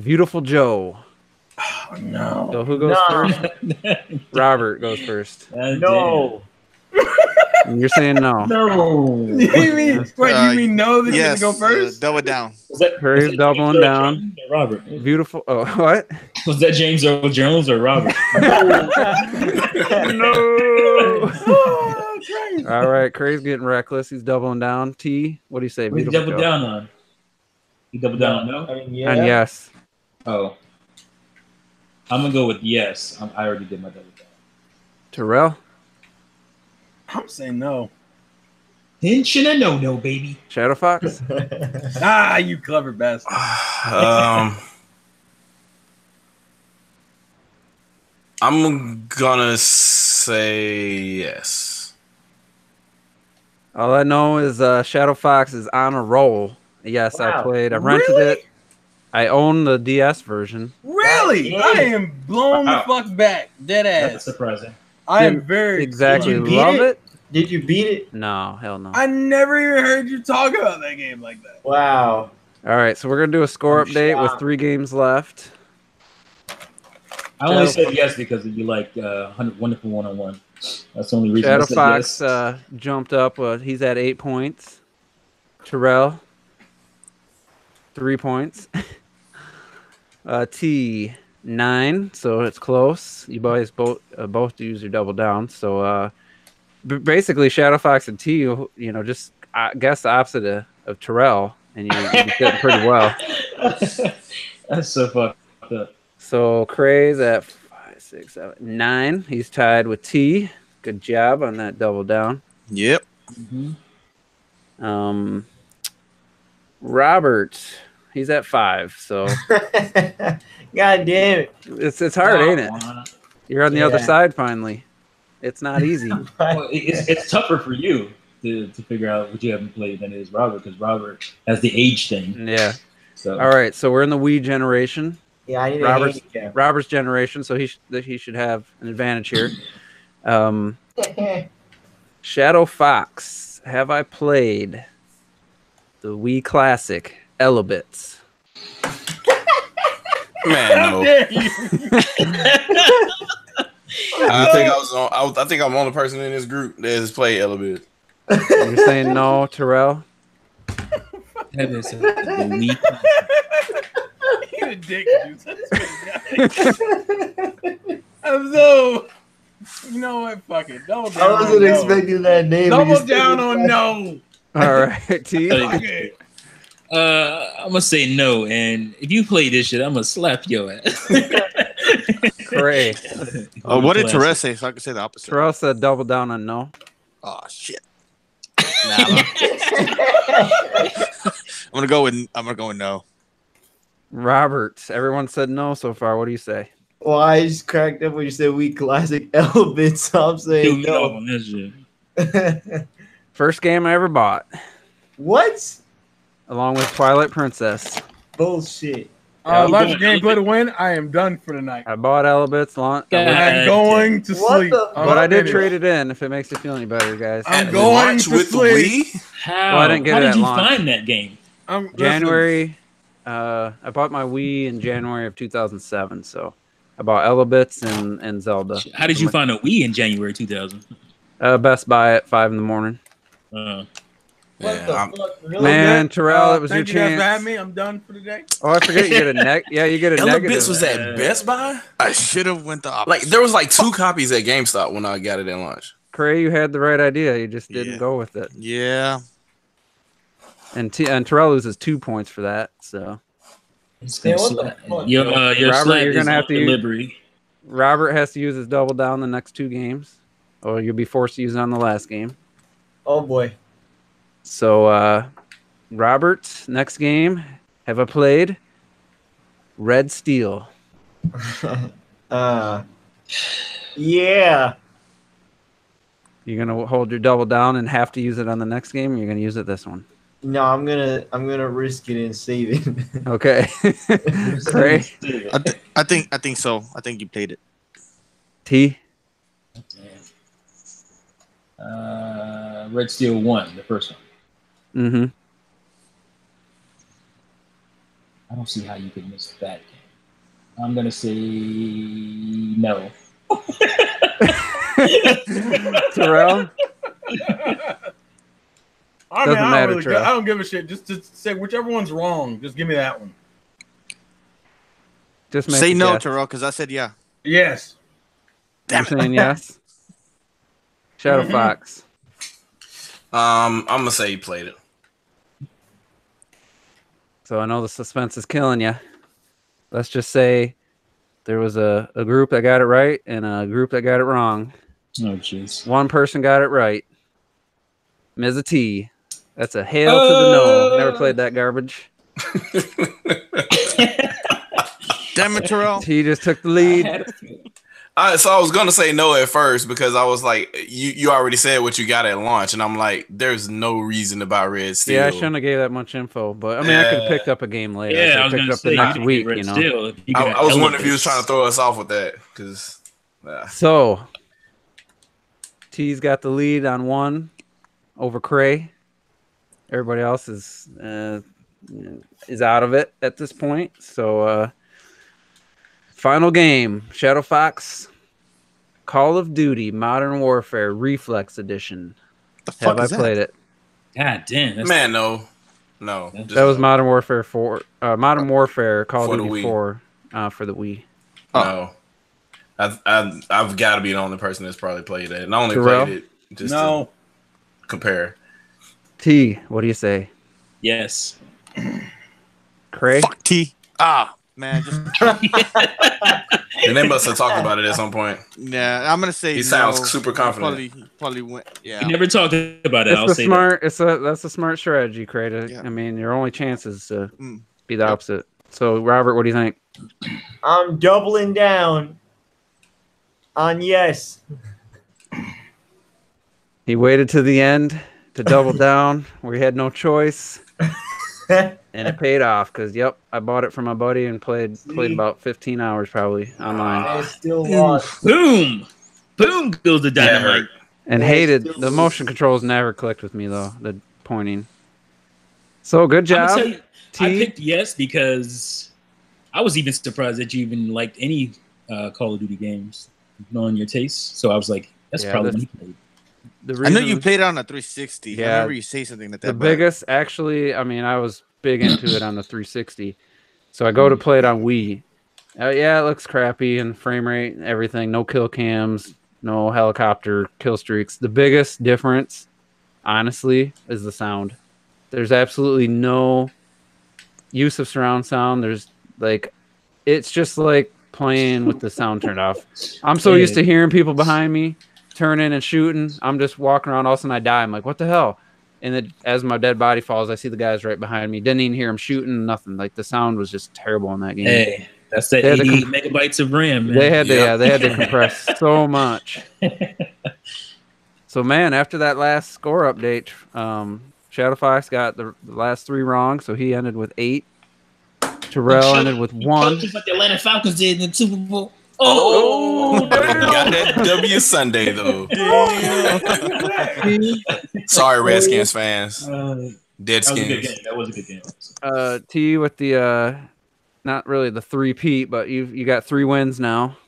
Beautiful Joe. Oh, no. So who goes first? Robert goes first. No. You're saying no. No. You mean no? That Yes, you go first? double down. Curry's doubling down. Robert. Beautiful. Oh, what? Was that James Earl Jones or Robert? No. All right, Curry's getting reckless. He's doubling down. T, what do you say? What did you double down on? You double down on no? I mean, yeah. And yes. Oh. I'm going to go with yes. I already did my double down. Terrell? I'm saying no. Tension and no, baby. Shadow Fox? You clever bastard. I'm gonna say yes. All I know is Shadow Fox is on a roll. Yes, Wow. I rented it. I own the DS version. Really? I am blown the fuck back. Dead ass. That's surprising. I am very exactly Did you beat love it? Did you beat it? No, hell no. I never even heard you talk about that game like that. Wow. All right, so we're gonna do a score I'm update with shocked. 3 games left. I only said yes because you like Wonderful 101. That's the only reason. Shadow I said Fox yes. jumped up. He's at 8 points. Terrell, 3 points. T, 9. So it's close. You boys both use your double down. So basically, Shadow Fox and T, just guess the opposite of Terrell, and you're getting pretty well. That's so fucked up. So Cray's at 5, 6, 7, 9. He's tied with T. Good job on that double down. Yep. Mm-hmm. Robert, he's at 5. So God damn it. it's hard, ain't it? You're on the other side finally. It's not easy. Well, it's tougher for you to figure out what you haven't played than it is Robert, because Robert has the age thing. Yeah. So all right, so we're in the Wii generation. Yeah, I need Robert's a handicap. Robert's generation, so he should have an advantage here. Shadow Fox. Have I played the Wii Classic Elebits? Man, How no. dare you? I think I'm the only person in this group that has played Elebit. You're saying no, Terrell? That is the weak. He's a dick, dude. I'm so. You know what? Fuck it. Double down. I wasn't on expecting that name. Double down on no. All right, T. Okay. I'm gonna say no, and if you play this shit, I'm gonna slap your ass. Cray. What did Therese say? So I can say the opposite. Terrell said double down on no. Oh shit. Nah, I'm gonna go with no. Robert. Everyone said no so far. What do you say? Well, I just cracked up when you said Wii Classic Elebits, so I'm saying Kill me off no. on this shit. First game I ever bought, What? along with Twilight Princess. Bullshit. Lots of gameplay to win. I am done for the night. I bought Elebits. I'm going to What sleep. the- But I did finished. trade it in if it makes you feel any better, guys. I'm At going launch to with the sleep. Wii? How? Well, I didn't get How it did at you launch. find that game? Listen, January. I bought my Wii in January of 2007, so I bought Elebits and Zelda. How did you find a Wii in January 2000? Best Buy at 5 in the morning. What Yeah, the I'm- fuck? Really? Man, Terrell, it was your thank you guys chance. for having me. I'm done for the day. Oh, I forget you get a you get a negative. Elebits was at Best Buy? I should have went the opposite. Like, there was like 2 copies at GameStop when I got it at launch. Cray, you had the right idea. You just didn't Yeah. go with it. Yeah. And Terrell loses 2 points for that. So It's Yeah, gonna what the slap. fuck, Your Robert, slap you're is gonna have on to use- delivery. Robert has to use his double down the next 2 games, or you'll be forced to use it on the last game. Oh boy. So, Robert, next game, have I played Red Steel? Yeah. You're gonna hold your double down and have to use it on the next game. Or you're gonna use it this one. No, I'm gonna risk it and save it. Okay. Cray, I think so. I think you played it. T. Red Steel 1, the first one. Mm-hmm. I don't see how you could miss that game. I'm gonna say no. Terrell. Doesn't matter, Trey. I don't give a shit. Just to say whichever one's wrong, just give me that one. Just make Say a no, guess. Terrell, because I said yeah. Yes. You're saying yes. Shadow Fox. I'm gonna say you played it. So I know the suspense is killing you. Let's just say there was a group that got it right and a group that got it wrong. Oh, jeez. One person got it right. Ms. T. That's a hail to the no. Never played that garbage. Damn it, Terrell. T just took the lead. So I was gonna say no at first because I was like, you already said what you got at launch, and I'm like, there's no reason to buy Red Steel. Yeah, I shouldn't have gave that much info, but I mean, I could have picked up a game later. Yeah, I I was could gonna have picked say up the next week, Red you know. Steel, if you I got was wondering if he Elebits. was trying to throw us off with that because. So T's got the lead on 1 over Cray. Everybody else is out of it at this point. So final game, Shadow Fox, Call of Duty Modern Warfare Reflex Edition. The fuck Have I is that? played it? God damn. That's Man, no. That was Modern Warfare 4. Modern Warfare Call For of the Duty Wii. 4 for the Wii. No. I've got to be the only person that's probably played it, and I only Terrell? played it just No. to compare. T, what do you say? Yes. Cray? Fuck T. Man, just And they must have talked about it at some point. yeah. I'm gonna say He sounds no. super confident. Probably went. Yeah. You never talked about it. I'll It's say the smart. That's a smart strategy, Cray. Yeah. I mean, your only chance is to Mm. be the opposite. So, Robert, what do you think? I'm doubling down on yes. He waited to the end to double down, where he had no choice. And it paid off because, yep, I bought it from my buddy and played about 15 hours probably online. I still lost. Boom goes the dynamite. And hated the motion controls never clicked with me though. The pointing. So good job. I picked yes because I was even surprised that you even liked any Call of Duty games, knowing your taste. So I was like, that's probably when he played. I know you played it on a 360. Yeah, I remember you say something like that. The biggest, actually, I mean, I was big into it on the 360. So I go to play it on Wii. Yeah, it looks crappy and frame rate and everything. No kill cams, no helicopter kill streaks. The biggest difference, honestly, is the sound. There's absolutely no use of surround sound. There's like, it's just like playing with the sound turned off. I'm so used to hearing people behind me turning and shooting. I'm just walking around. All of a sudden I die. I'm like, what the hell? And then as my dead body falls, I see the guys right behind me. Didn't even hear them shooting, nothing. Like the sound was just terrible in that game. Hey, that's that 80 megabytes of RAM, man. They had to compress so much. So man, after that last score update, Shadow Fox got the last 3 wrong, so he ended with 8. Terrell ended with 1. Just like the Atlanta Falcons did in the Super Bowl. Oh, got that W Sunday though. Sorry, Redskins fans. Deadskins. That was a good game. T with the not really the 3-peat, but you got 3 wins now.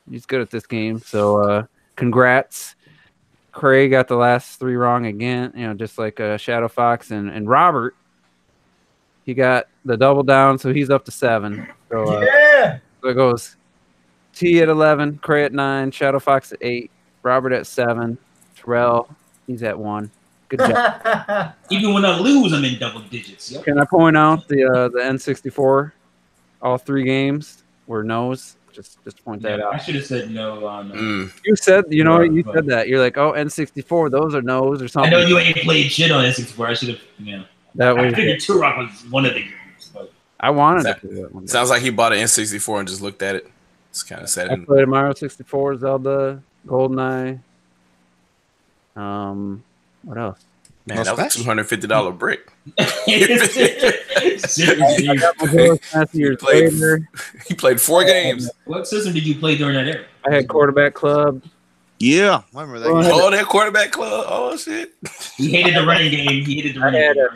He's good at this game, so congrats. Craig got the last 3 wrong again, just like Shadow Fox and Robert. He got the double down, so he's up to 7. So so it goes T at 11, Cray at 9, Shadow Fox at 8, Robert at 7, Terrell, he's at 1. Good job. Even when I lose, I'm in double digits. Yep. Can I point out the N64? All 3 games were no's. Just point that out. I should have said no on. You said, you said that. You're like, oh, N64, those are no's or something. I know you ain't played shit on N64. I should have, That was. I figured Turok was one of the games. But I wanted to play that one. Sounds like he bought an N64 and just looked at it. It's kind of sad. I played Mario 64, Zelda, GoldenEye. What else? Man, that was a $250 brick. He played 4 games. What system did you play during that era? I had Quarterback Club. Yeah, I remember that. That Quarterback Club. Oh shit! He hated the running game. I had a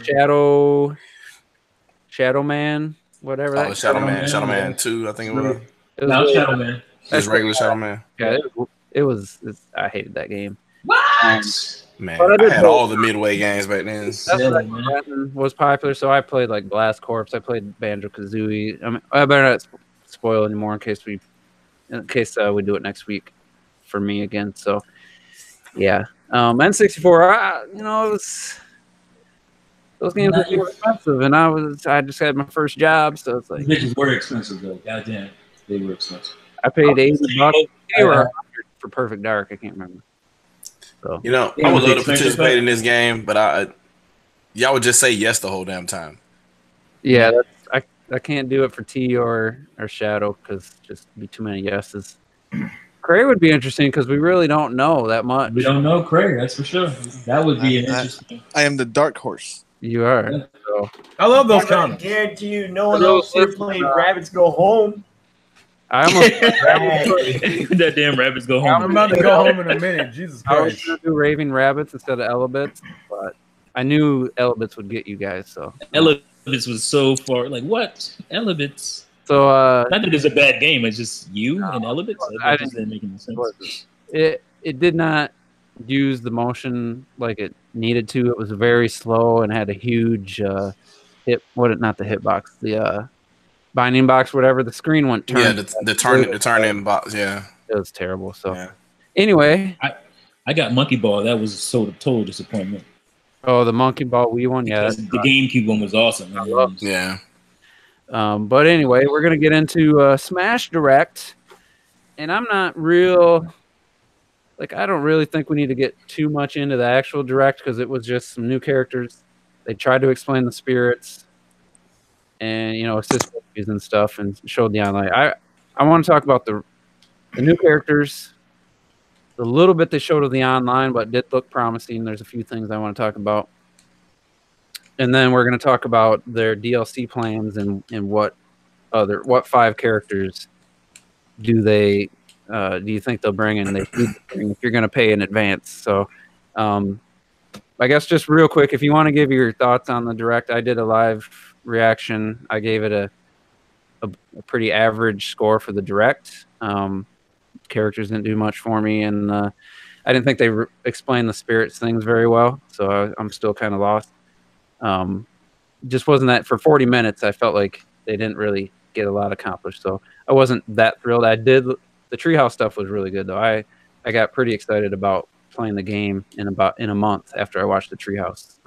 Shadow Man, whatever. Oh, Shadow Man 2, I think it was. No, Shadow Man. Just regular Shadow Man. Yeah, it was. I hated that game. What? Man, I had all the Midway games back then. Was popular, so I played like Blast Corps. I played Banjo-Kazooie. I mean, I better not spoil anymore in case we do it next week for me again. So yeah, N64. It was those games were too expensive, and I just had my first job, so it's like bitches were expensive though. Goddamn, they were expensive. I paid $80 for Perfect Dark. I can't remember. So I would love to participate in this game, but y'all would just say yes the whole damn time. Yeah, I can't do it for T or Shadow because just be too many yeses. Cray would be interesting because we really don't know that much. We don't know Cray, that's for sure. That would be interesting. I am the dark horse. You are. Yeah. So. I love those comments. I guarantee you, no one else here playing Rabbits Go Home. I almost that damn rabbits go home. I'm about to go home in a minute. Jesus Christ. I was going to do Raving Rabbits instead of Elebits, but I knew Elebits would get you guys. So Elebits was so far. Like, what? Elebits? So, not that it's a bad game. It's just you and Elebits. I didn't make any sense. It did not use the motion like it needed to. It was very slow and had a huge not the hitbox, the binding box, whatever. The screen went turn. Yeah, the turn-in box. Yeah, it was terrible. So anyway, I got Monkey Ball. That was total disappointment. Oh, the Monkey Ball Wii one. Yeah, the GameCube one was awesome. Yeah. But anyway, we're gonna get into Smash Direct, and I'm not real. Like, I don't really think we need to get too much into the actual Direct because it was just some new characters. They tried to explain the spirits and, assist and stuff and showed the online. I want to talk about the new characters, the little bit they showed of the online, but did look promising. There's a few things I want to talk about. And then we're going to talk about their DLC plans and what 5 characters do you think they'll bring in? They need to bring if you're going to pay in advance. So, I guess just real quick, if you want to give your thoughts on the Direct, I did a live reaction. I gave it a pretty average score for the Direct. Characters didn't do much for me, and I didn't think they explained the spirits things very well, so I'm still kind of lost. Just wasn't that for 40 minutes. I felt like they didn't really get a lot accomplished, so I wasn't that thrilled. The treehouse stuff was really good though. I got pretty excited about playing the game in a month after I watched the treehouse,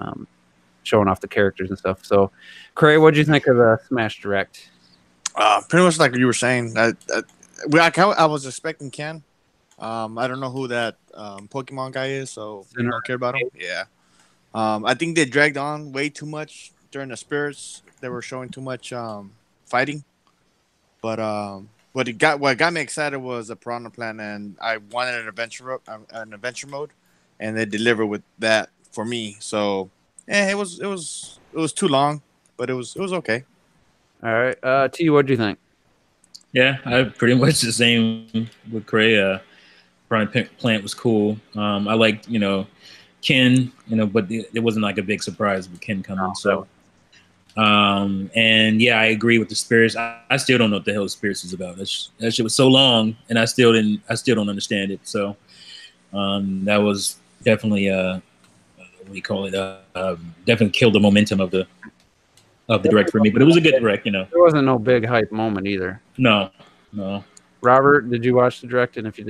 showing off the characters and stuff. So, Cray, what did you think of the Smash Direct? Pretty much like you were saying. I was expecting Ken. I don't know who that Pokemon guy is, so I don't care about him. Yeah. I think they dragged on way too much during the spirits. They were showing too much fighting. But what got me excited was the Piranha Plant, and I wanted an adventure mode, and they delivered with that for me. So it was too long, but it was okay. All right, T, what do you think? Yeah, I pretty much the same with Cray. Piranha Plant was cool. I liked, Ken, but it wasn't like a big surprise with Ken coming. So, and yeah, I agree with the spirits. I still don't know what the hell spirits is about. That shit was so long, and I still don't understand it. So, that was definitely what do you call it? Definitely killed the momentum of the Direct for me. But it was a good Direct, There wasn't no big hype moment either. No. Robert, did you watch the Direct? And if you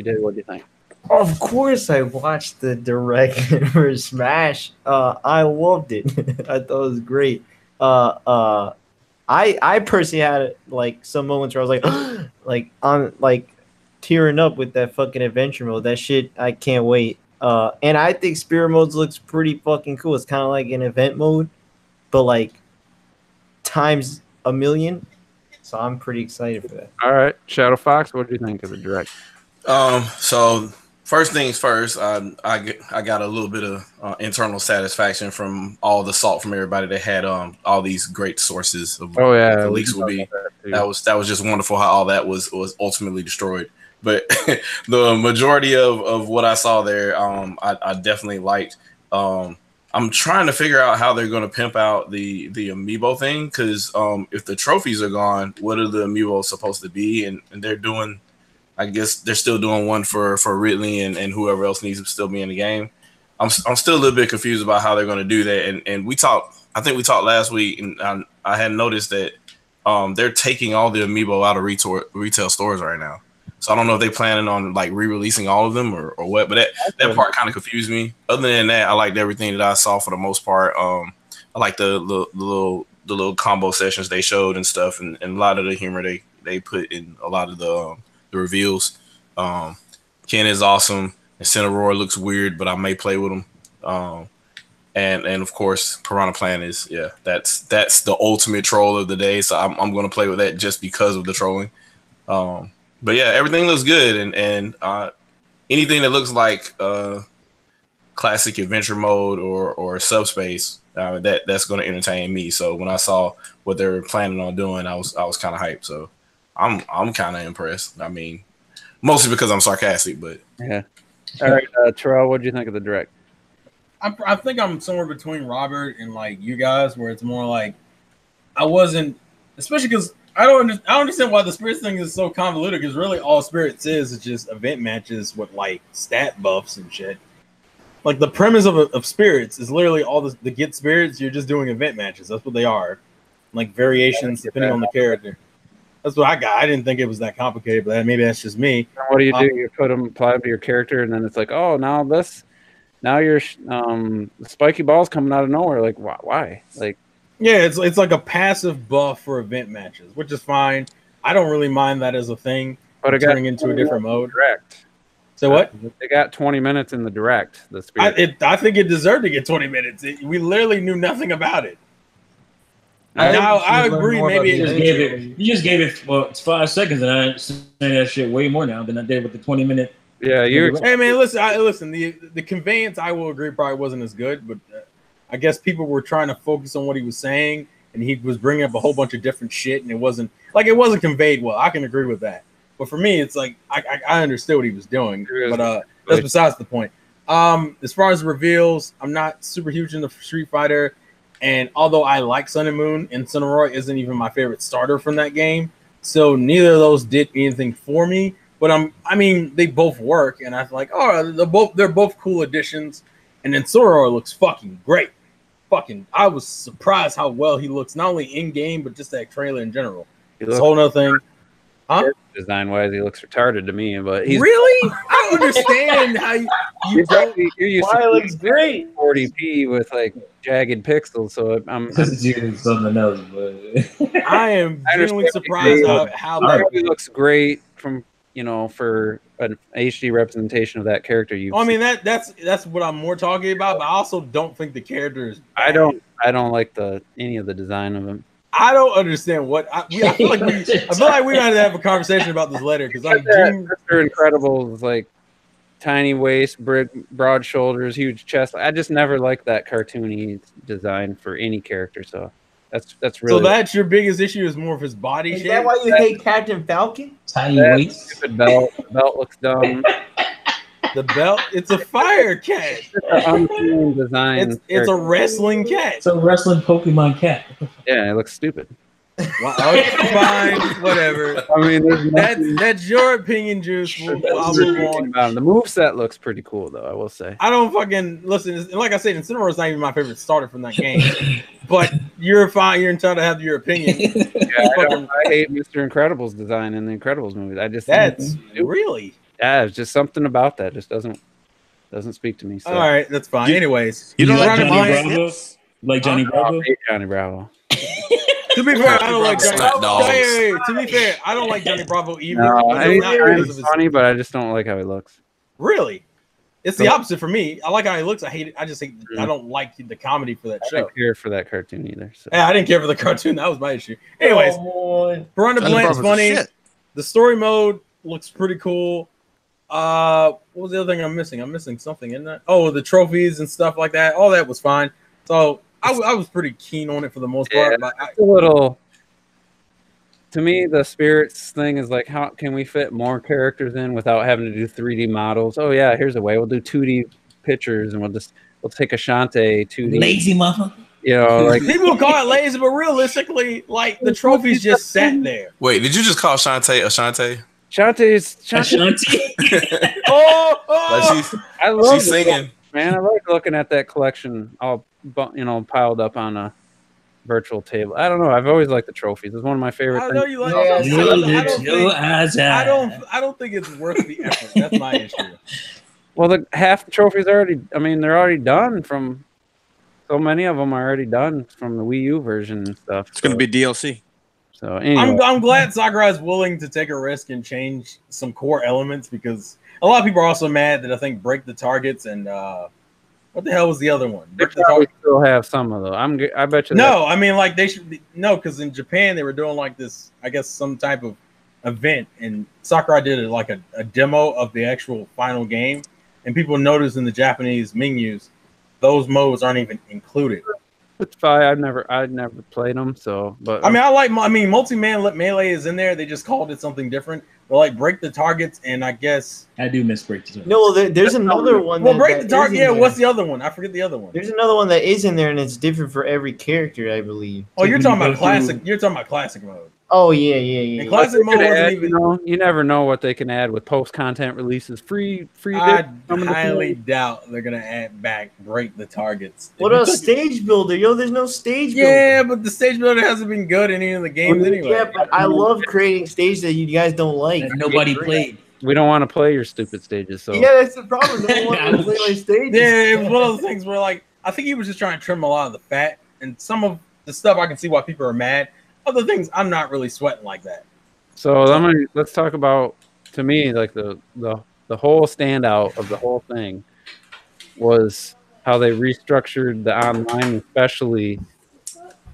did, what do you think? Of course, I watched the Direct for Smash. I loved it. I thought it was great. I personally had like some moments where I was like, I'm like tearing up with that fucking adventure mode. That shit, I can't wait. And I think Spirit Modes looks pretty fucking cool. It's kind of like an event mode, but like times a million. So I'm pretty excited for that. All right, Shadow Fox, what do you think of the Direct? So first things first, I got a little bit of internal satisfaction from all the salt from everybody that had all these great sources of what the leaks will be. That was just wonderful how all that was ultimately destroyed. But the majority of what I saw there, I definitely liked. I'm trying to figure out how they're going to pimp out the amiibo thing, because if the trophies are gone, what are the amiibo supposed to be? And they're doing, I guess they're still doing one for Ridley and whoever else needs to still be in the game. I'm still a little bit confused about how they're going to do that. And I think we talked last week, and I had noticed that they're taking all the amiibo out of retail stores right now. So I don't know if they're planning on like re-releasing all of them or what, but that part kind of confused me. Other than that, I liked everything that I saw for the most part. I like the little combo sessions they showed and stuff, and a lot of the humor they put in a lot of the reveals. Ken is awesome, and Cineroar looks weird, but I may play with him. And of course, Piranha Plant is that's the ultimate troll of the day. So I'm going to play with that just because of the trolling. But yeah, everything looks good, and anything that looks like classic adventure mode or subspace, that's going to entertain me. So when I saw what they were planning on doing, I was kind of hyped. So I'm kind of impressed. I mean, mostly because I'm sarcastic, but yeah. All right, Terrell, what do you think of the Direct? I think I'm somewhere between Robert and like you guys, where it's more like I wasn't, especially because I don't understand why the spirits thing is so convoluted, because really all spirits is just event matches with like stat buffs and shit. Like the premise of spirits is literally all the get spirits. You're just doing event matches. That's what they are, like variations depending on the character. That's what I got. I didn't think it was that complicated, but maybe that's just me. What do? You apply them to your character, and then it's like, oh, now your spiky balls coming out of nowhere. Like why? Like. Yeah, it's like a passive buff for event matches, which is fine. I don't really mind that as a thing. But turning into a different mode. Direct. So what? They got 20 minutes in the Direct. I think it deserved to get 20 minutes. We literally knew nothing about it. I agree. Maybe you just gave it it's 5 seconds, and I say that shit way more now than I did with the 20-minute. Yeah, Hey man, listen. The conveyance, I will agree, probably wasn't as good, but I guess people were trying to focus on what he was saying, and he was bringing up a whole bunch of different shit, and it wasn't conveyed well. I can agree with that, but for me, it's like I understood what he was doing, but that's besides the point. As far as reveals, I'm not super huge into Street Fighter, and although I like Sun and Moon, and Cinnamoroid isn't even my favorite starter from that game, so neither of those did anything for me. But I mean, they both work, and I was like, oh, they're both cool additions. And then Cinnamoroid looks fucking great. I was surprised how well he looks, not only in game, but just that trailer in general. It's a whole nother thing. Huh? Design wise, he looks retarded to me, but he's really. I don't understand how you you're used Why to looks great 40p with like jagged pixels. So I'm doing something else, but I am genuinely surprised how that he looks great from for an HD representation of that character. I mean that's what I'm more talking about, but I also don't think the character is bad. I don't like any of the design of him. I don't understand I feel like we gotta have a conversation about this later because Mr. Incredible is like tiny waist, broad shoulders, huge chest. I just never liked that cartoony design for any character. So that's really. So that's your biggest issue is more of his body shape. Is that why you hate Captain Falcon? tiny waist. Stupid belt. The belt looks dumb. The belt, it's a fire cat. It's design. It's a wrestling cat. It's a wrestling Pokemon cat. Yeah, it looks stupid. Well, okay, fine, whatever. I mean, that's your opinion, Juice. I'll move on. The moveset looks pretty cool, though. I will say. I don't fucking listen. Like I said, Incineroar's not even my favorite starter from that game. But you're fine. You're entitled to have your opinion. I hate Mr. Incredible's design in the Incredibles movies. That's really. Yeah, it's just something about that just doesn't speak to me. So. All right, that's fine. Anyways, you don't like Johnny Bravo? Like Johnny Bravo? I hate Johnny Bravo. To be fair, I don't like Johnny Bravo. Hey, to be fair, I don't like Johnny Bravo either. No, he's funny, but I just don't like how he looks. Really? It's the opposite for me. I like how he looks. I hate it. I just hate. I don't like the comedy for that show. I didn't care for that cartoon either. So. Yeah, I didn't care for the cartoon. That was my issue. Anyways, Piranha Plant is funny. The story mode looks pretty cool. What was the other thing I'm missing? I'm missing something in that. Oh, the trophies and stuff like that. All that was fine. So I was pretty keen on it for the most part. But a little. To me, the spirits thing is like, how can we fit more characters in without having to do 3D models? Oh yeah, here's a way. We'll do 2D pictures, and we'll take a Shantae 2D. Lazy motherfucker. You know, like people call it lazy, but realistically, like the trophies just sat there. Wait, did you just call Shantae a Shantae? Shantae's I love she's singing. Man, I like looking at that collection all piled up on a virtual table. I don't know. I've always liked the trophies. It's one of my favorite things. I know you like I don't think it's worth the effort. That's my issue. Well, the half the trophies they're already done from so many of them are already done from the Wii U version and stuff. It's going to be DLC. So anyway. I'm glad Sakurai is willing to take a risk and change some core elements because a lot of people are also mad that I think Break the Targets and what the hell was the other one? They probably still have some of those. I bet you. No, I mean like they should be, no, because in Japan they were doing like this, I guess some type of event, and Sakurai did like a demo of the actual final game, and people noticed in the Japanese menus those modes aren't even included. It's fine. I'd never played them, so but I mean multi-man melee is in there. They just called it something different. But like Break the Targets, and I guess I do miss Break the Targets. No, there's another one. Well, Break the Target. Yeah, what's the other one? I forget the other one. There's another one that is in there, and it's different for every character, I believe. Oh, you're talking about classic. You're talking about classic mode. Oh yeah. And classic mode wasn't even. You never know what they can add with post-content releases. Free. I highly doubt they're gonna add back Break the Targets. What a stage builder, yo! There's no stage builder. Yeah, but the stage builder hasn't been good in any of the games anyway. Yeah, but I love creating stages that you guys don't like. That nobody played. We don't want to play your stupid stages. So yeah, that's the problem. No one wants to play my stages. Yeah, it was one of those things where like I think he was just trying to trim a lot of the fat, and some of the stuff I can see why people are mad. Other things I'm not really sweating like that. So let's talk about, to me, like the whole standout of the whole thing was how they restructured the online, especially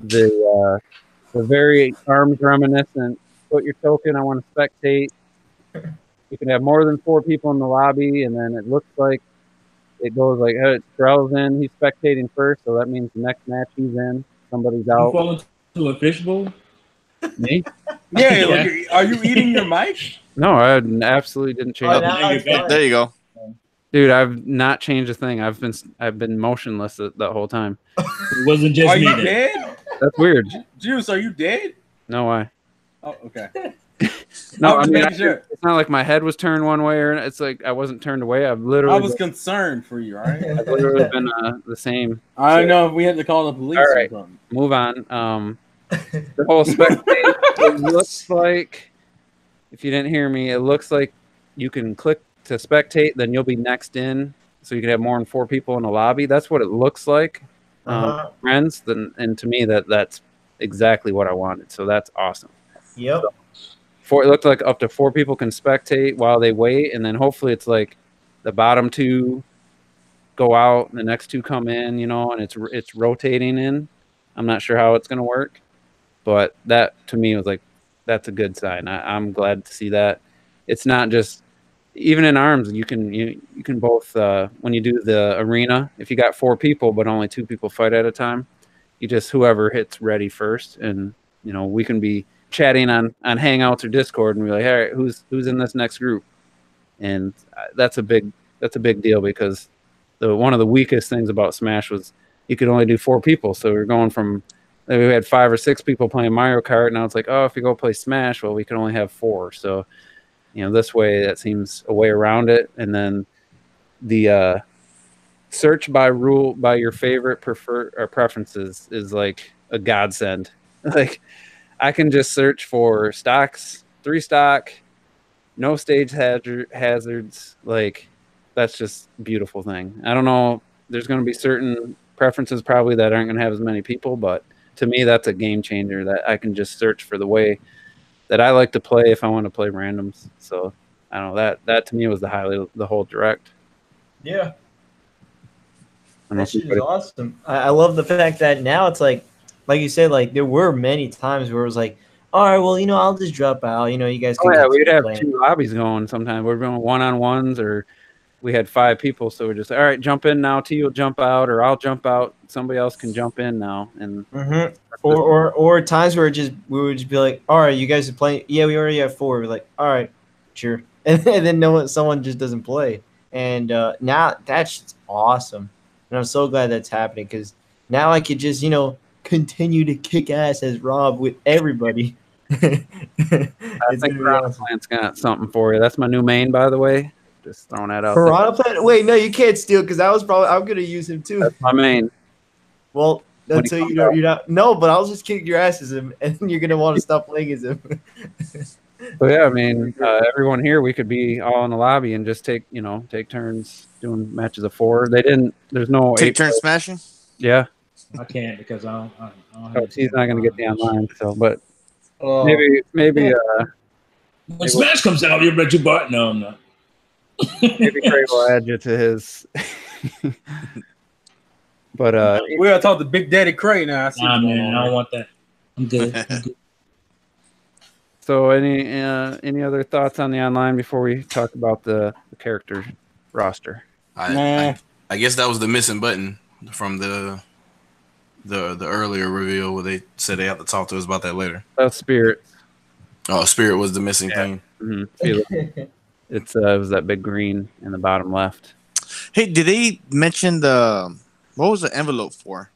the very arms reminiscent. Put your token. I want to spectate. You can have more than 4 people in the lobby, and then it looks like it goes like Terrell's in, he's spectating first, so that means the next match he's in, somebody's You out. fall into a fishbowl? Me? Yeah, like, are you eating your mic? No, I absolutely didn't change. Oh, it. now it's fine. There you go. Dude, I've not changed a thing. I've been motionless that whole time. It wasn't just Are me you then. dead? That's weird. Juice, are you dead? No, why? Oh, okay. No, I'm I just mean, making sure. it's not like my head was turned one way, or it's like I wasn't turned away. I've I literally, was concerned for you, all right? I've literally been the same. I don't know if we had to call the police All right. or something. Move on. The whole spectate, it looks like, if you didn't hear me, it looks like you can click to spectate, then you'll be next in, so you can have more than 4 people in the lobby. That's what it looks like, friends. And to me, that's exactly what I wanted. So that's awesome. Yep. So, it looked like up to 4 people can spectate while they wait, and then hopefully it's like the bottom 2 go out, and the next 2 come in, and it's rotating in. I'm not sure how it's going to work, but that to me was like, that's a good sign. I'm glad to see that. It's not just, even in arms, you can both when you do the arena, if you got 4 people but only 2 people fight at a time, you just whoever hits ready first, and we can be chatting on Hangouts or Discord and be like, all right, who's in this next group, and that's a big deal, because one of the weakest things about Smash was you could only do 4 people. So we're going from, we had 5 or 6 people playing Mario Kart. Now it's like, oh, if you go play Smash, well, we can only have 4. So, this way, that seems a way around it. And then the search by your favorite preferences is like a godsend. Like, I can just search for stocks, 3 stock, no stage hazards. Like, that's just a beautiful thing. I don't know. There's going to be certain preferences probably that aren't going to have as many people, but to me, that's a game changer, that I can just search for the way that I like to play if I want to play randoms. So I don't know, that to me was the whole direct. Yeah. That shit is awesome. I love the fact that now it's like you said, like there were many times where it was like, all right, well, I'll just drop out. You guys can. Oh yeah, we'd have playing. 2 lobbies going sometimes. We're doing one-on-ones, or we had 5 people, so we're just, all right, jump in now. T will jump out, or I'll jump out. Somebody else can jump in now, and or times where we would just be like, all right, you guys are playing. Yeah, we already have 4. We're like, all right, sure, and then someone just doesn't play, and now that's awesome, and I'm so glad that's happening, because now I could just continue to kick ass as Rob with everybody. I think Piranha Plant's got something for you. That's my new main, by the way. Just throwing that out. Piranha Plant? Wait, no, you can't steal, because I'm gonna use him too. That's my main. Well, until you're not. No, but I'll just kick your ass as him, and then you're gonna want to stop playing as him. So yeah, I mean, everyone here, we could be all in the lobby and just take turns doing matches of 4. There's no take turns smashing. Yeah. I can't, because I don't have he's not going to get the online. So, but maybe when Smash comes out, you bet your butt. No, I'm not. Maybe Craig will add you to his. But we gotta talk to Big Daddy Cray now. Nah, man, I don't want that. I'm good. So, any other thoughts on the online before we talk about the character roster? I guess that was the missing button from the earlier reveal, where they said they have to talk to us about that later. Spirit. Oh, Spirit was the missing thing. Mm-hmm. It was that big green in the bottom left. Hey, did they mention what was the envelope for?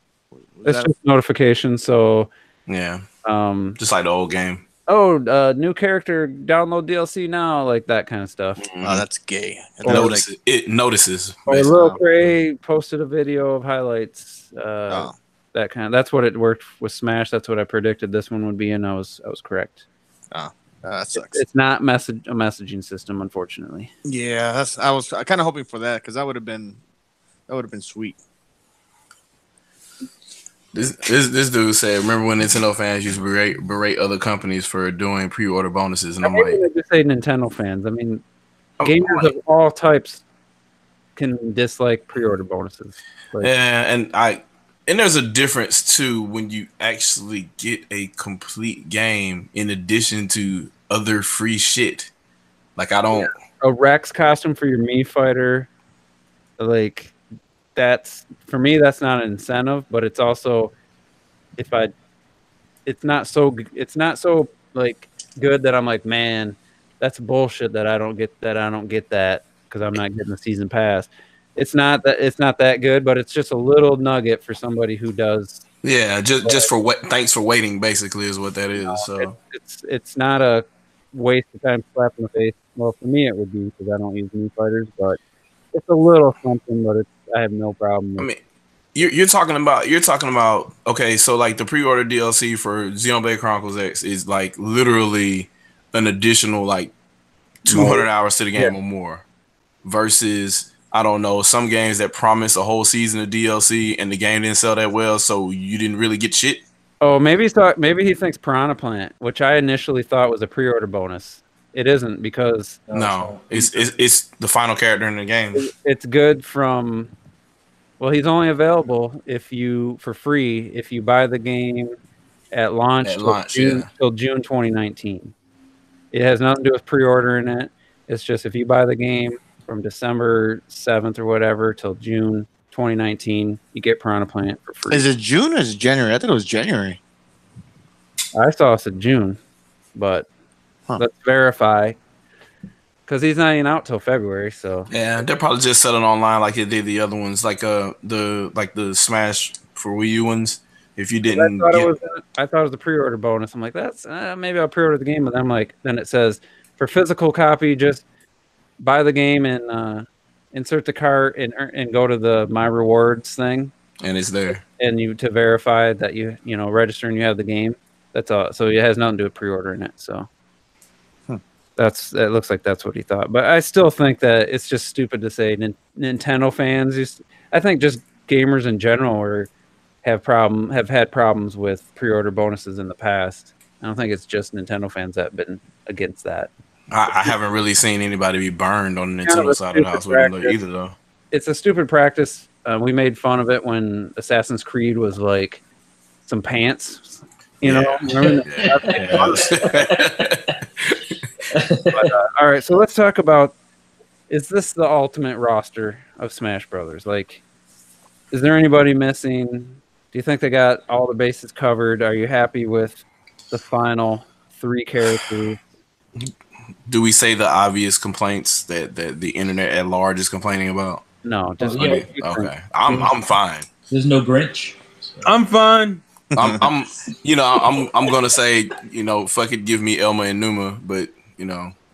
It's just notification. So yeah, just like the old game. Oh, new character, download DLC now, like that kind of stuff. Oh, that's gay. It notices. Lil Cray posted a video of highlights. That's what it worked with Smash. That's what I predicted this one would be, and I was correct. Oh, that sucks. It's not a messaging system, unfortunately. Yeah, I was kind of hoping for that, because that would have been sweet. This dude said, remember when Nintendo fans used to berate other companies for doing pre-order bonuses? And I'm like, just say Nintendo fans. I mean, gamers of all types can dislike pre-order bonuses. And there's a difference too when you actually get a complete game in addition to other free shit. Like, I don't a Rex costume for your Mii fighter. Like that's for me. That's not an incentive, but it's also it's not so like good that I'm like, man, that's bullshit that I don't get that because I'm not getting the season pass. It's not that good, but it's just a little nugget for somebody who does. Yeah, just for what? Thanks for waiting. Basically, is what that is. So it's not a waste of time slap in the face. Well, for me it would be because I don't use new fighters, but it's a little something. But I have no problem with. I mean, you're talking about okay. So like the pre-order DLC for Xenoblade Chronicles X is like literally an additional like 200 hours to the game or more, versus I don't know, some games that promise a whole season of DLC and the game didn't sell that well, so you didn't really get shit. Oh, maybe he thinks Piranha Plant, which I initially thought was a pre-order bonus. It isn't because no, it's the final character in the game. It's good from. Well, he's only available for free if you buy the game at launch till June 2019. It has nothing to do with pre-ordering it. It's just if you buy the game from December 7th or whatever till June 2019, you get Piranha Plant for free. Is it June or is it January? I thought it was January. I saw us in June, but let's verify. Because he's not even out till February, so yeah, they're probably just selling online like they did the other ones, like the Smash for Wii U ones. If you didn't, I thought it was a pre-order bonus. I'm like, that's maybe I'll pre-order the game, but then I'm like, then it says for physical copy, just buy the game and insert the cart and go to the My Rewards thing, and it's there, and you to verify that you register and you have the game. That's all. So it has nothing to do with pre-ordering it. So. It looks like that's what he thought, but I still think that it's just stupid to say Nintendo fans. I think just gamers in general have had problems with pre-order bonuses in the past. I don't think it's just Nintendo fans that have been against that. I haven't really seen anybody be burned on the Nintendo side of the house with them either, though. It's a stupid practice. We made fun of it when Assassin's Creed was like some pants, you know. But, all right, so let's talk about: is this the ultimate roster of Smash Brothers? Like, is there anybody missing? Do you think they got all the bases covered? Are you happy with the final 3 characters? Do we say the obvious complaints that the internet at large is complaining about? No, just okay. I'm fine. There's no Grinch. So. I'm fine. I'm gonna say, fuck it, give me Elma and Numa, but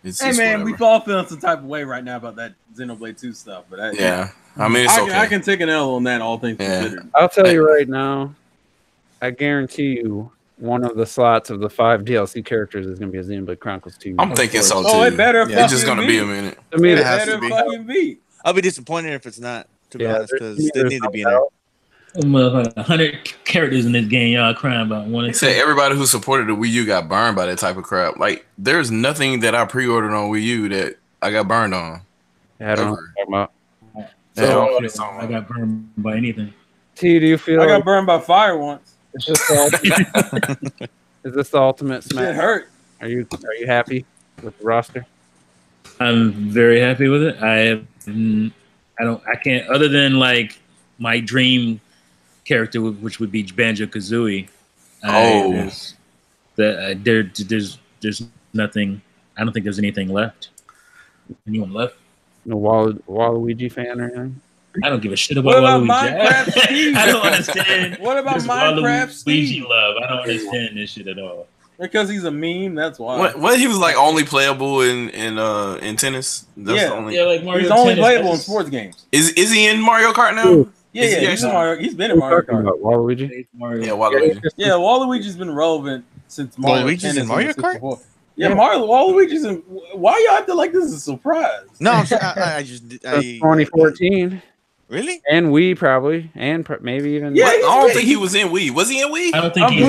it's hey man, whatever. We all feeling some type of way right now about that Xenoblade 2 stuff, but I mean, it's okay. I can take an L on that, all things considered. I'll tell you right now, I guarantee you, one of the slots of the 5 DLC characters is going to be a Xenoblade Chronicles 2. I'm thinking so too. Oh, it better. It's just going to be a minute. I mean, it has to be. I'll be disappointed if it's not, to be honest, because they need to be in there. 100 characters in this game, y'all crying about one. They said everybody who supported the Wii U got burned by that type of crap. Like, there's nothing that I pre-ordered on Wii U that I got burned on. Yeah, I don't know what you're talking about. I got burned by anything. T, do you feel? I got burned by fire once. Is this the ultimate Smash? It hurt. Are you happy with the roster? I'm very happy with it. I can't, other than like my dream character, which would be Banjo-Kazooie. There's nothing. I don't think there's anything left. Anyone left? No Waluigi fan or anything? I don't give a shit about Waluigi. Minecraft Steve? I don't understand. What about Minecraft Steve? Love. I don't understand this shit at all. Because he's a meme, that's why. What he was like only playable in tennis? That's like Mario. He's only playable in sports games. Is he in Mario Kart now? He's been in Mario Kart. Waluigi? Yeah, Waluigi. Yeah, Waluigi's been relevant since Mario. Waluigi's in Mario Kart? Yeah, Waluigi's in. Why y'all acting like this is a surprise? No, I just 2014. Really? And Wii probably, and maybe even. Yeah, I don't think he was in Wii. Was he in Wii? I don't think he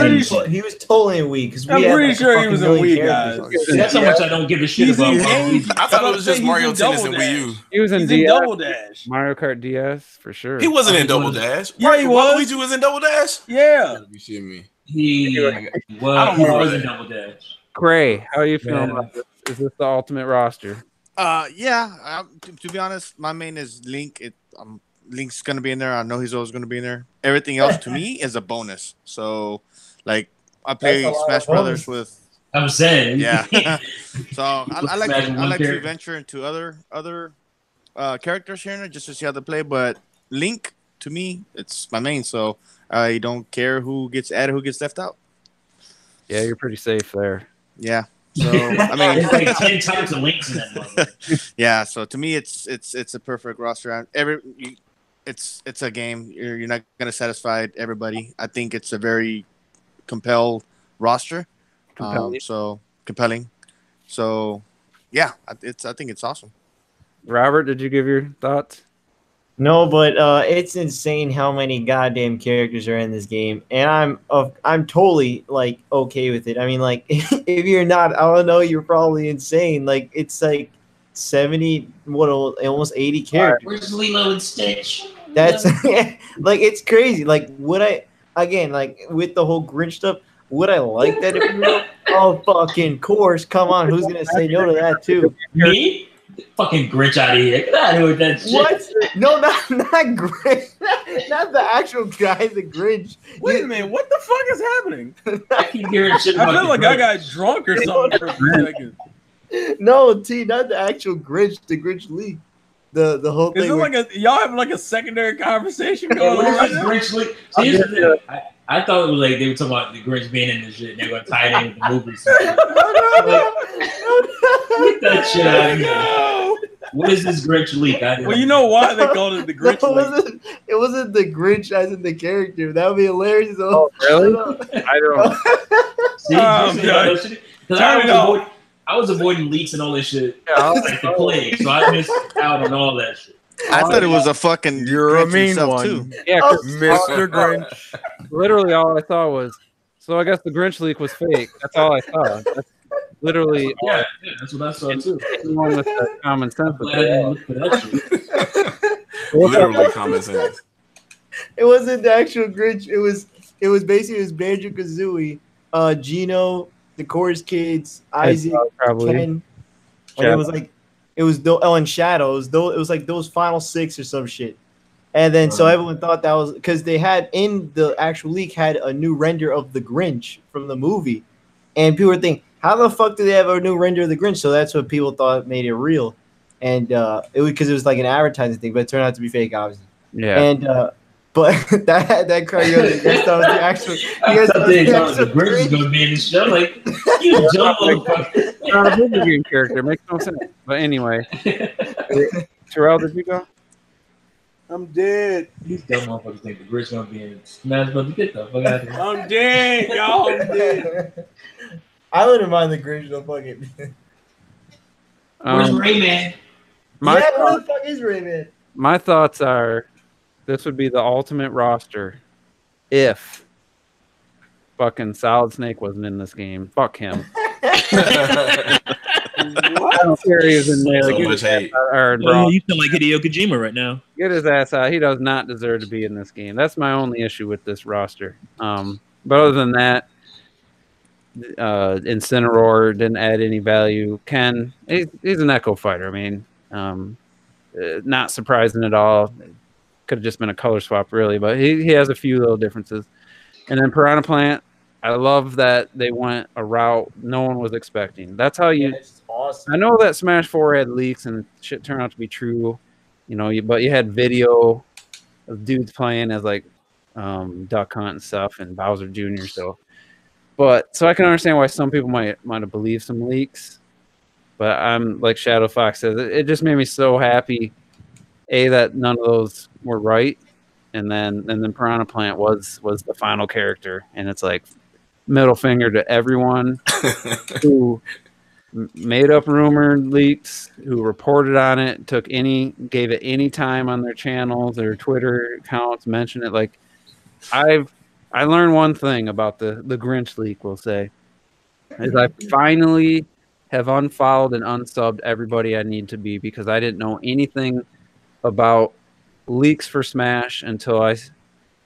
was totally in Wii because I'm pretty sure he was in Wii, guys. That's how much I don't give a shit about Waluigi. I thought it was just Mario Tennis and Wii U. He was in Double Dash. Mario Kart DS for sure. He wasn't in Double Dash. Yeah, he was. Waluigi was in Double Dash. Yeah. You shitting me? He was in Double Dash. Cray, how are you feeling about this? Is this the ultimate roster? Yeah. To be honest, my main is Link. Link's gonna be in there. I know he's always gonna be in there. Everything else to me is a bonus. So, like, I That's a play lot Smash of Brothers bonuses. with. I'm saying. Yeah. So I One like to character. venture into other characters here and there just to see how they play. But Link to me, it's my main. So I don't care who gets added, who gets left out. Yeah, you're pretty safe there. Yeah. So I mean, There's like 10 types of links in that motherfucker. yeah. So to me, it's a perfect roster. It's a game. You're not gonna satisfy everybody. I think it's a very compelled roster. Compelling. So compelling. So yeah, I think it's awesome. Robert, did you give your thoughts? No, but it's insane how many goddamn characters are in this game, and I'm totally like okay with it. I mean, like if you're not, I don't know, you're probably insane. Like it's like 70, almost 80 characters. Where's Lilo and Stitch? That's like it's crazy. Like would I again like with the whole Grinch stuff? Would I like that if you were? Oh fucking course! Come on, who's gonna say no to that too? Me? Fucking Grinch out of here. Get out of here with that shit. What? No, not Grinch. Not the actual guy, the Grinch. Wait a minute, what the fuck is happening? I keep hearing shit I about feel the like Grinch. I got drunk or something for a second. No, T, not the actual Grinch, the Grinch League. The whole Is thing. it like y'all having like a secondary conversation going What on is right this now? Grinch leak? See, here's the thing. I thought it was like they were talking about the Grinch being in this shit and they're going to tie it in with the movies. Get that shit out of here. No. What is this Grinch leak? Well, you know why they called it the Grinch leak? It wasn't the Grinch as in the character. That would be hilarious. Oh, really? I don't. See, I'm done. Because I was avoiding leaks and all this shit like the plague, so I missed out on all that shit. I thought it was a fucking. You're a Grinch mean himself, one. too. Yeah, Mr. Grinch. literally all I saw was. So I guess the Grinch leak was fake. That's all I saw. That's literally Yeah, that's what I saw too. anyone with the common sense. I'm glad I didn't look for that shit. Literally common sense. It wasn't the actual Grinch. It was basically Banjo Kazooie, Gino, the Chorus Kids, Isaac, probably. Ken, and it was like and Shadow. It was like those final six or some shit. And then so everyone thought that was because they had in the actual leak had a new render of the Grinch from the movie, and people were thinking, how the fuck do they have a new render of the Grinch? So that's what people thought made it real, and it was because it was like an advertising thing, but it turned out to be fake, obviously. Yeah. And but that crowd, you guys thought it was the actual. I thought the Grinch was gonna be in the show. Like, you dumb motherfucker. Not a video game character. Makes no sense. But anyway, Terrell, did you go? I'm dead. These dumb motherfuckers think the Grinch gonna be in Smash Brothers. Get the fuck out of here. I'm dead, y'all. I'm dead. I wouldn't mind the Grinch, no fucking. Where's Rayman? My, Yeah, where the fuck is Rayman? my thoughts are this would be the ultimate roster if fucking Solid Snake wasn't in this game. Fuck him. I don't care he was in there. So Get much his hate. ass out, Well, you sound like Hideo Kojima right now. Get his ass out. He does not deserve to be in this game. That's my only issue with this roster. But other than that, Incineroar didn't add any value. Ken, he's an Echo fighter. I mean, not surprising at all. Could have just been a color swap, really, but he has a few little differences. And then Piranha Plant, I love that they went a route no one was expecting. That's how you. It's awesome. I know that Smash 4 had leaks and shit turned out to be true, but you had video of dudes playing as like Duck Hunt and stuff and Bowser Jr. So I can understand why some people might have believed some leaks, but I'm like Shadow Fox says, it just made me so happy. That none of those were right, and then Piranha Plant was the final character, and it's like middle finger to everyone who made up rumor leaks, who reported on it, gave it any time on their channels, their Twitter accounts, mentioned it. Like I learned one thing about the Grinch leak, we'll say, is I finally have unfollowed and unsubbed everybody I need to be because I didn't know anything about leaks for Smash until I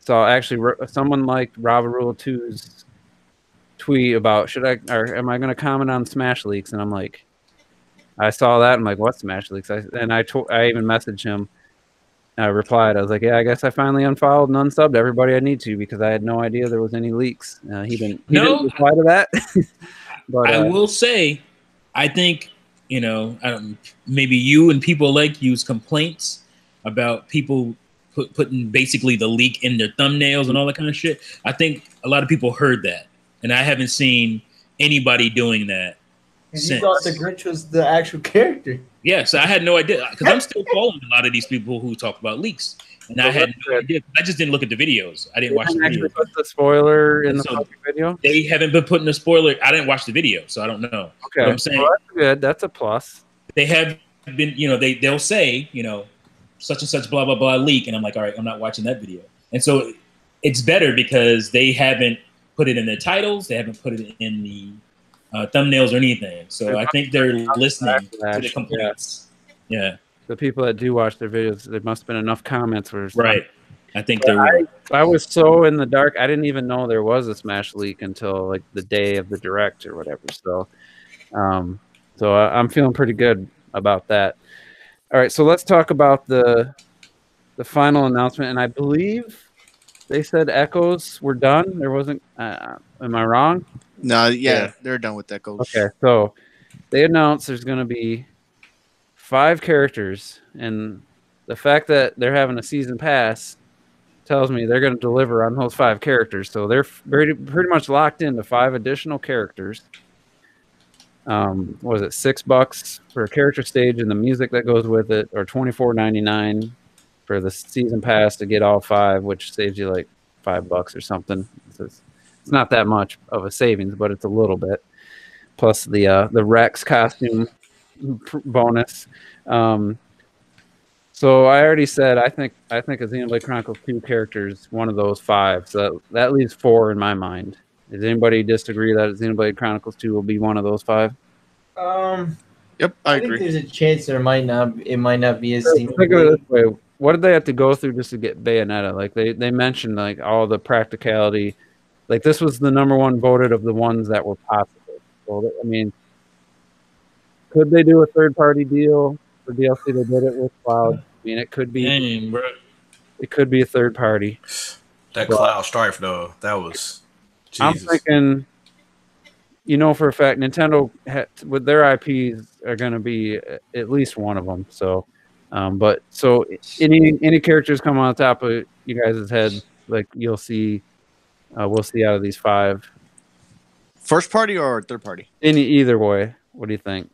saw actually someone like Ravarula 2's tweet about am I going to comment on Smash leaks, and I'm like, I saw that. I'm like, what Smash leaks? I even messaged him. I replied. I was like, yeah, I guess I finally unfollowed and unsubbed everybody I need to because I had no idea there was any leaks. He didn't reply to that. But I will say, I think, maybe you and people like use complaints about people putting basically the leak in their thumbnails and all that kind of shit. I think a lot of people heard that, and I haven't seen anybody doing that. You thought the Grinch was the actual character. Yes, I had no idea because I'm still following a lot of these people who talk about leaks, and I had no idea. I just didn't look at the videos. I didn't watch the videos. Put the spoiler in the video. They haven't been putting a spoiler. I didn't watch the video, so I don't know. Okay, what I'm saying, well, that's good. That's a plus. They have been, they'll say, such and such blah blah blah leak, and I'm like, all right, I'm not watching that video. And so it's better because they haven't put it in their titles, they haven't put it in the thumbnails or anything. So I think they're listening to the complaints. Yeah. The people that do watch their videos, there must have been enough comments where right. I think there were. I was so in the dark. I didn't even know there was a Smash leak until like the day of the direct or whatever. So, I'm feeling pretty good about that. All right, so let's talk about the final announcement. And I believe they said Echoes were done. There wasn't. Am I wrong? No, yeah, they're done with Echoes. Okay, so they announced there's going to be 5 characters, and the fact that they're having a season pass tells me they're going to deliver on those 5 characters. So they're pretty much locked into 5 additional characters. Was it $6 for a character stage and the music that goes with it, or $24.99 for the season pass to get all 5, which saves you like $5 or something. It's not that much of a savings, but it's a little bit. Plus the Rex costume bonus. So I already said I think a Xenoblade Chronicles 2 character is one of those 5. So that leaves 4 in my mind. Does anybody disagree that Xenoblade Chronicles 2 will be one of those 5? Yep, I agree. Think there's a chance it might not be as Think of it this way. What did they have to go through just to get Bayonetta? Like they mentioned like all the practicality. Like this was the number 1 voted of the ones that were possible. So I mean, could they do a third-party deal for DLC? They did it with Cloud. I mean, it could be. Dang, bro. It could be a third party. That Cloud Strife though, that was. Jesus. I'm thinking, for a fact, Nintendo with their IPs are going to be at least one of them. So, but any characters come on top of you guys' head, like you'll see, we'll see out of these 5. First party or third party? Either way. What do you think?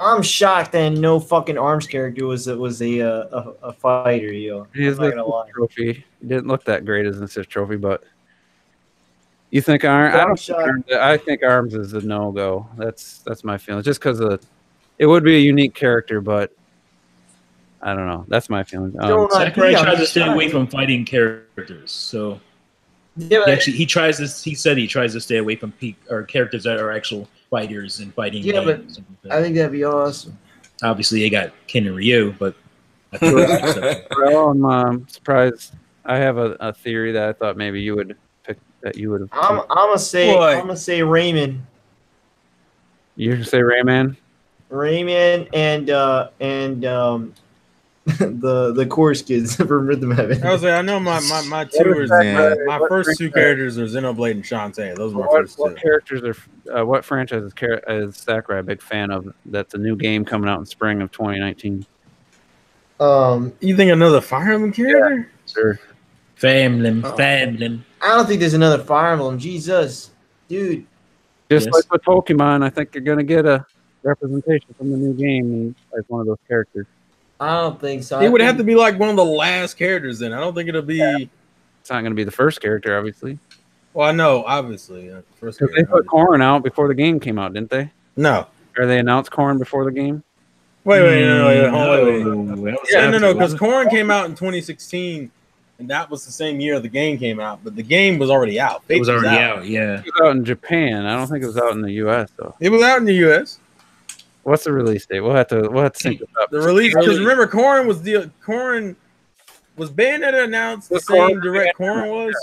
I'm shocked that no fucking ARMS character was a fighter, yo. He's I'm not gonna lie. Trophy. He didn't look that great as an assist trophy, but you think ARMS? I think ARMS is a no-go. That's my feeling. Just because it would be a unique character, but I don't know. That's my feeling. Sakurai tries to stay away from fighting characters, so he said he tries to stay away from characters that are actual fighters and fighting. Yeah, but I think that'd be awesome. Obviously, they got Ken and Ryu, but well, I'm surprised. I have a theory that I thought maybe you would pick. That you would have. I'm gonna say Rayman. You can say Rayman. Rayman and the chorus kids from Rhythm Heaven. I know my first 2 characters are Xenoblade and Shantae. Those are my first 2. What characters are what franchises is Sakurai a big fan of? That's a new game coming out in spring of 2019. You think another Fire Emblem character? Yeah, sure. Family. I don't think there's another Fire Emblem. Jesus, dude. Just like with Pokemon, I think you're gonna get a representation from the new game as one of those characters. I don't think so. It would have to be like one of the last characters then. I don't think it'll be. Yeah. It's not going to be the first character, obviously. Well, I know, obviously. First they put Corrin out before the game came out, didn't they? No. Or they announced Corrin before the game? Wait, no. Because Corrin came out in 2016, and that was the same year the game came out. But the game was already out. It was already out, yeah. It was out in Japan. I don't think it was out in the U.S., though. It was out in the U.S. What's the release date? We'll have to sync this up. The release, because remember, Corrin was Bayonetta announced the same direct Corrin was.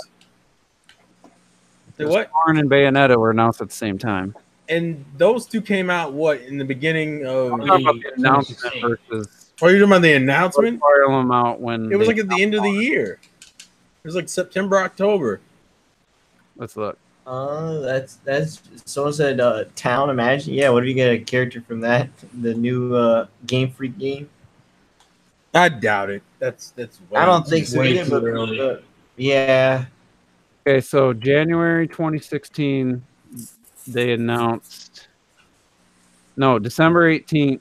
What? Corrin and Bayonetta were announced at the same time. And those two came out what in the beginning of? I'm talking about the announcement versus. Oh, you're talking about the announcement? File them out when it was like at the end of the year. It was like September, October. Let's look. That's someone said Town Imagine. Yeah, what if you get a character from that? The new Game Freak game. I doubt it. That's I don't think so either, but yeah. Okay, so January 2016, they announced. No, December 18th.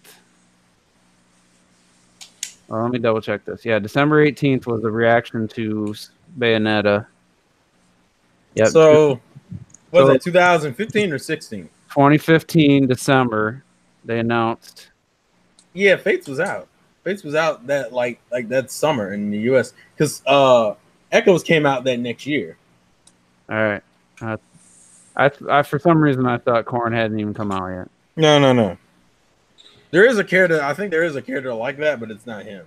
Oh, let me double check this. Yeah, December 18th was the reaction to Bayonetta. Yep. So, was it 2015 or 16? 2015 December, they announced. Yeah, Fates was out. Fates was out that like that summer in the US because Echoes came out that next year. All right. I for some reason I thought Korn hadn't even come out yet. No. There is a character. I think there is a character like that, but it's not him.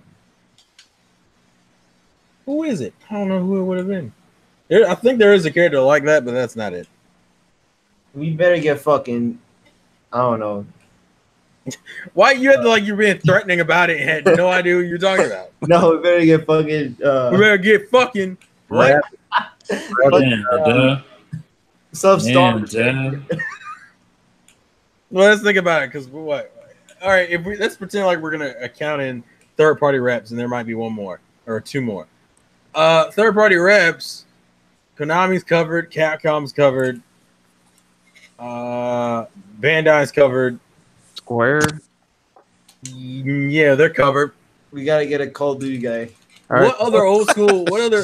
Who is it? I don't know who it would have been. I think there is a character like that, but that's not it. We better get fucking. I don't know. Why you had to like you're being threatening about it and had no idea what you're talking about? No, we better get fucking. We better get fucking right. Self-storm. Well, let's think about it because what? All right, if let's pretend like we're gonna account in third-party reps, and there might be one more or two more. Third-party reps, Konami's covered, Capcom's covered, Bandai's covered, Square. Yeah, they're covered. We gotta get a Call of Duty guy. What other old school? What other?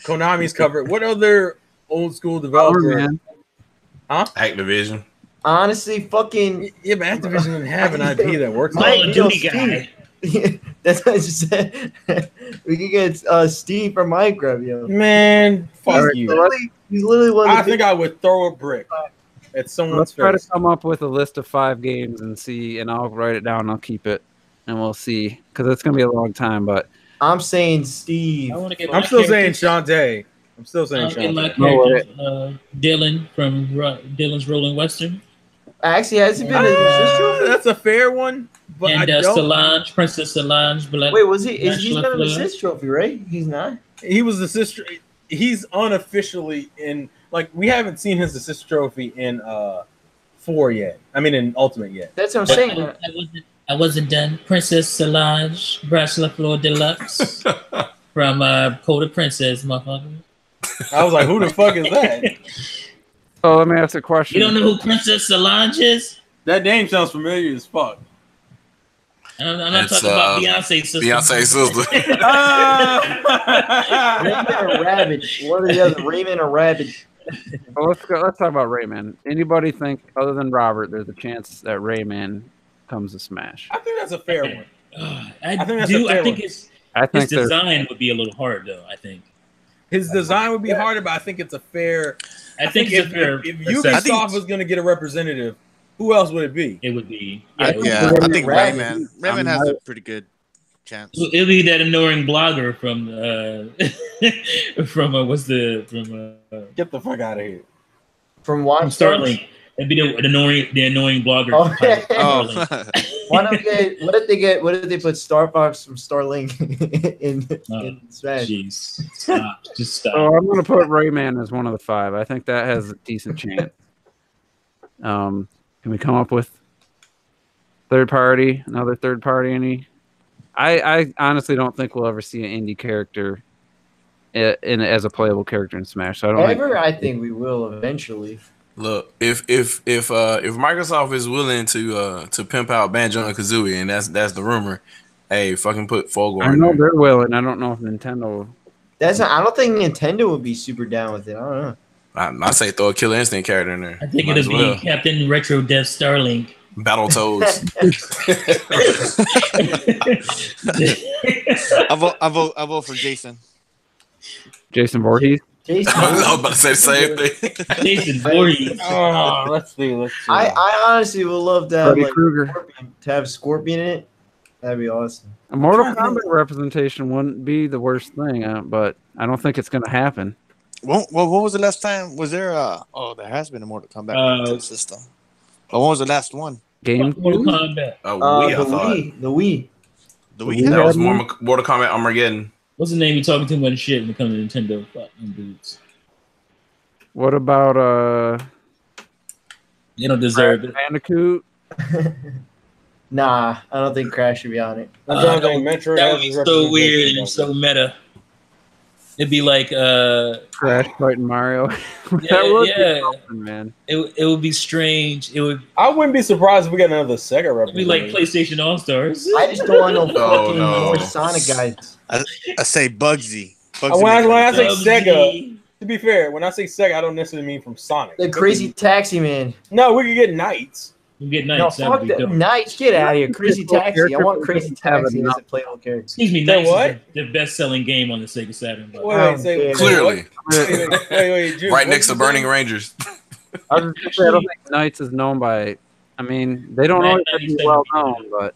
Konami's covered. What other old school developer? Huh? Activision. Honestly, fucking yeah, but Activision doesn't have an IP that works. Call of Duty guy. That's what I just said. We could get Steve from Minecraft, yo. Man, fuck you. He's literally one. I think I would throw a brick at someone's Let's face. try to come up with a list of 5 games and see, and I'll write it down. And I'll keep it, and we'll see because it's gonna be a long time. But I'm saying Steve. I'm still saying Shantae. I'm still saying Shantae. Dylan from Dylan's Rolling Western. Actually, has it been an assist trophy? That's a fair one. But and Solange, Princess Solange. Wait, was he? He's not an assist trophy, right? He's not. He was assist. He's unofficially in. Like we haven't seen his assist trophy in 4 yet. I mean, in Ultimate yet. That's what I'm saying. I wasn't done. Princess Solange, Bracelet Floor Deluxe from Code of Princess, motherfucker. I was like, who the fuck is that? Oh, let me ask a question. You don't know who Princess Solange is? That name sounds familiar as fuck. I'm not talking about Beyonce's sister. Beyonce's sister. Raymond or Rabbit? What are the other? Raymond or Rabbit? Well, let's talk about Rayman. Anybody think, other than Robert, there's a chance that Rayman comes to Smash? I think that's a fair one. I think his design would be a little hard, though. I think his design would be harder, but I think it's a fair. I think if Ubisoft was going to get a representative, who else would it be? It would be. I think Rayman. Rayman has a pretty good chance. It'll be that annoying blogger from get the fuck out of here. From Starlink. It'd be the annoying blogger. What if they put Star Fox from Starlink in Smash? Jeez, stop! Just stop. So I'm gonna put Rayman as one of the 5. I think that has a decent chance. Can we come up with another third party? Any? I honestly don't think we'll ever see an indie character as a playable character in Smash. So I think we will eventually. Look, if Microsoft is willing to pimp out Banjo and Kazooie, and that's the rumor, hey, fucking put Fogor. I know they're willing. I don't know if Nintendo. I don't think Nintendo would be super down with it. I don't know. I say throw a Killer Instinct character in there. I think it'll be Captain Retro Death Starlink. Battletoads. I vote for Jason. Jason Voorhees. Jason. I was about to say the same thing. Jason Voorhees. Oh, let's see. I honestly would love to have Scorpion in it. That'd be awesome. A Mortal Kombat representation wouldn't be the worst thing, but I don't think it's going to happen. Well, what was the last time? Was there there has been a Mortal Kombat system. Oh, what was the last one? Game Mortal Kombat. Wii, I thought. The Wii. The Wii. That was Mortal Kombat Armageddon. What's the name? You talking too much shit when it comes to Nintendo. Fuck them dudes. What about They don't deserve it. Bandicoot? Nah, I don't think Crash should be on it. I don't think Metro That has would be a so representation weird of and it. so meta. It'd be like Crash fighting Mario. yeah, yeah. Something, man. It would be strange. It would I wouldn't be surprised if we got another Sega be like representation. PlayStation All Stars. I just don't want no fucking no. more Sonic guys. I say Bugsy. When I say Bugsy. Sega, to be fair, when I say Sega, I don't necessarily mean from Sonic. The Crazy Taxi Man. No, we could get Knights. You get No, nights. fuck that. Knights, get out of here. Crazy Taxi. I want Crazy Taxi as a playable character. Excuse me, Say Nights what? is the best-selling game on the Sega Saturn. But Wait, say Clearly. Wait, Jude, Right what next did to you say? Burning Rangers. I was just saying, I don't think Knights is known by. I mean, they don't always have to be well known, but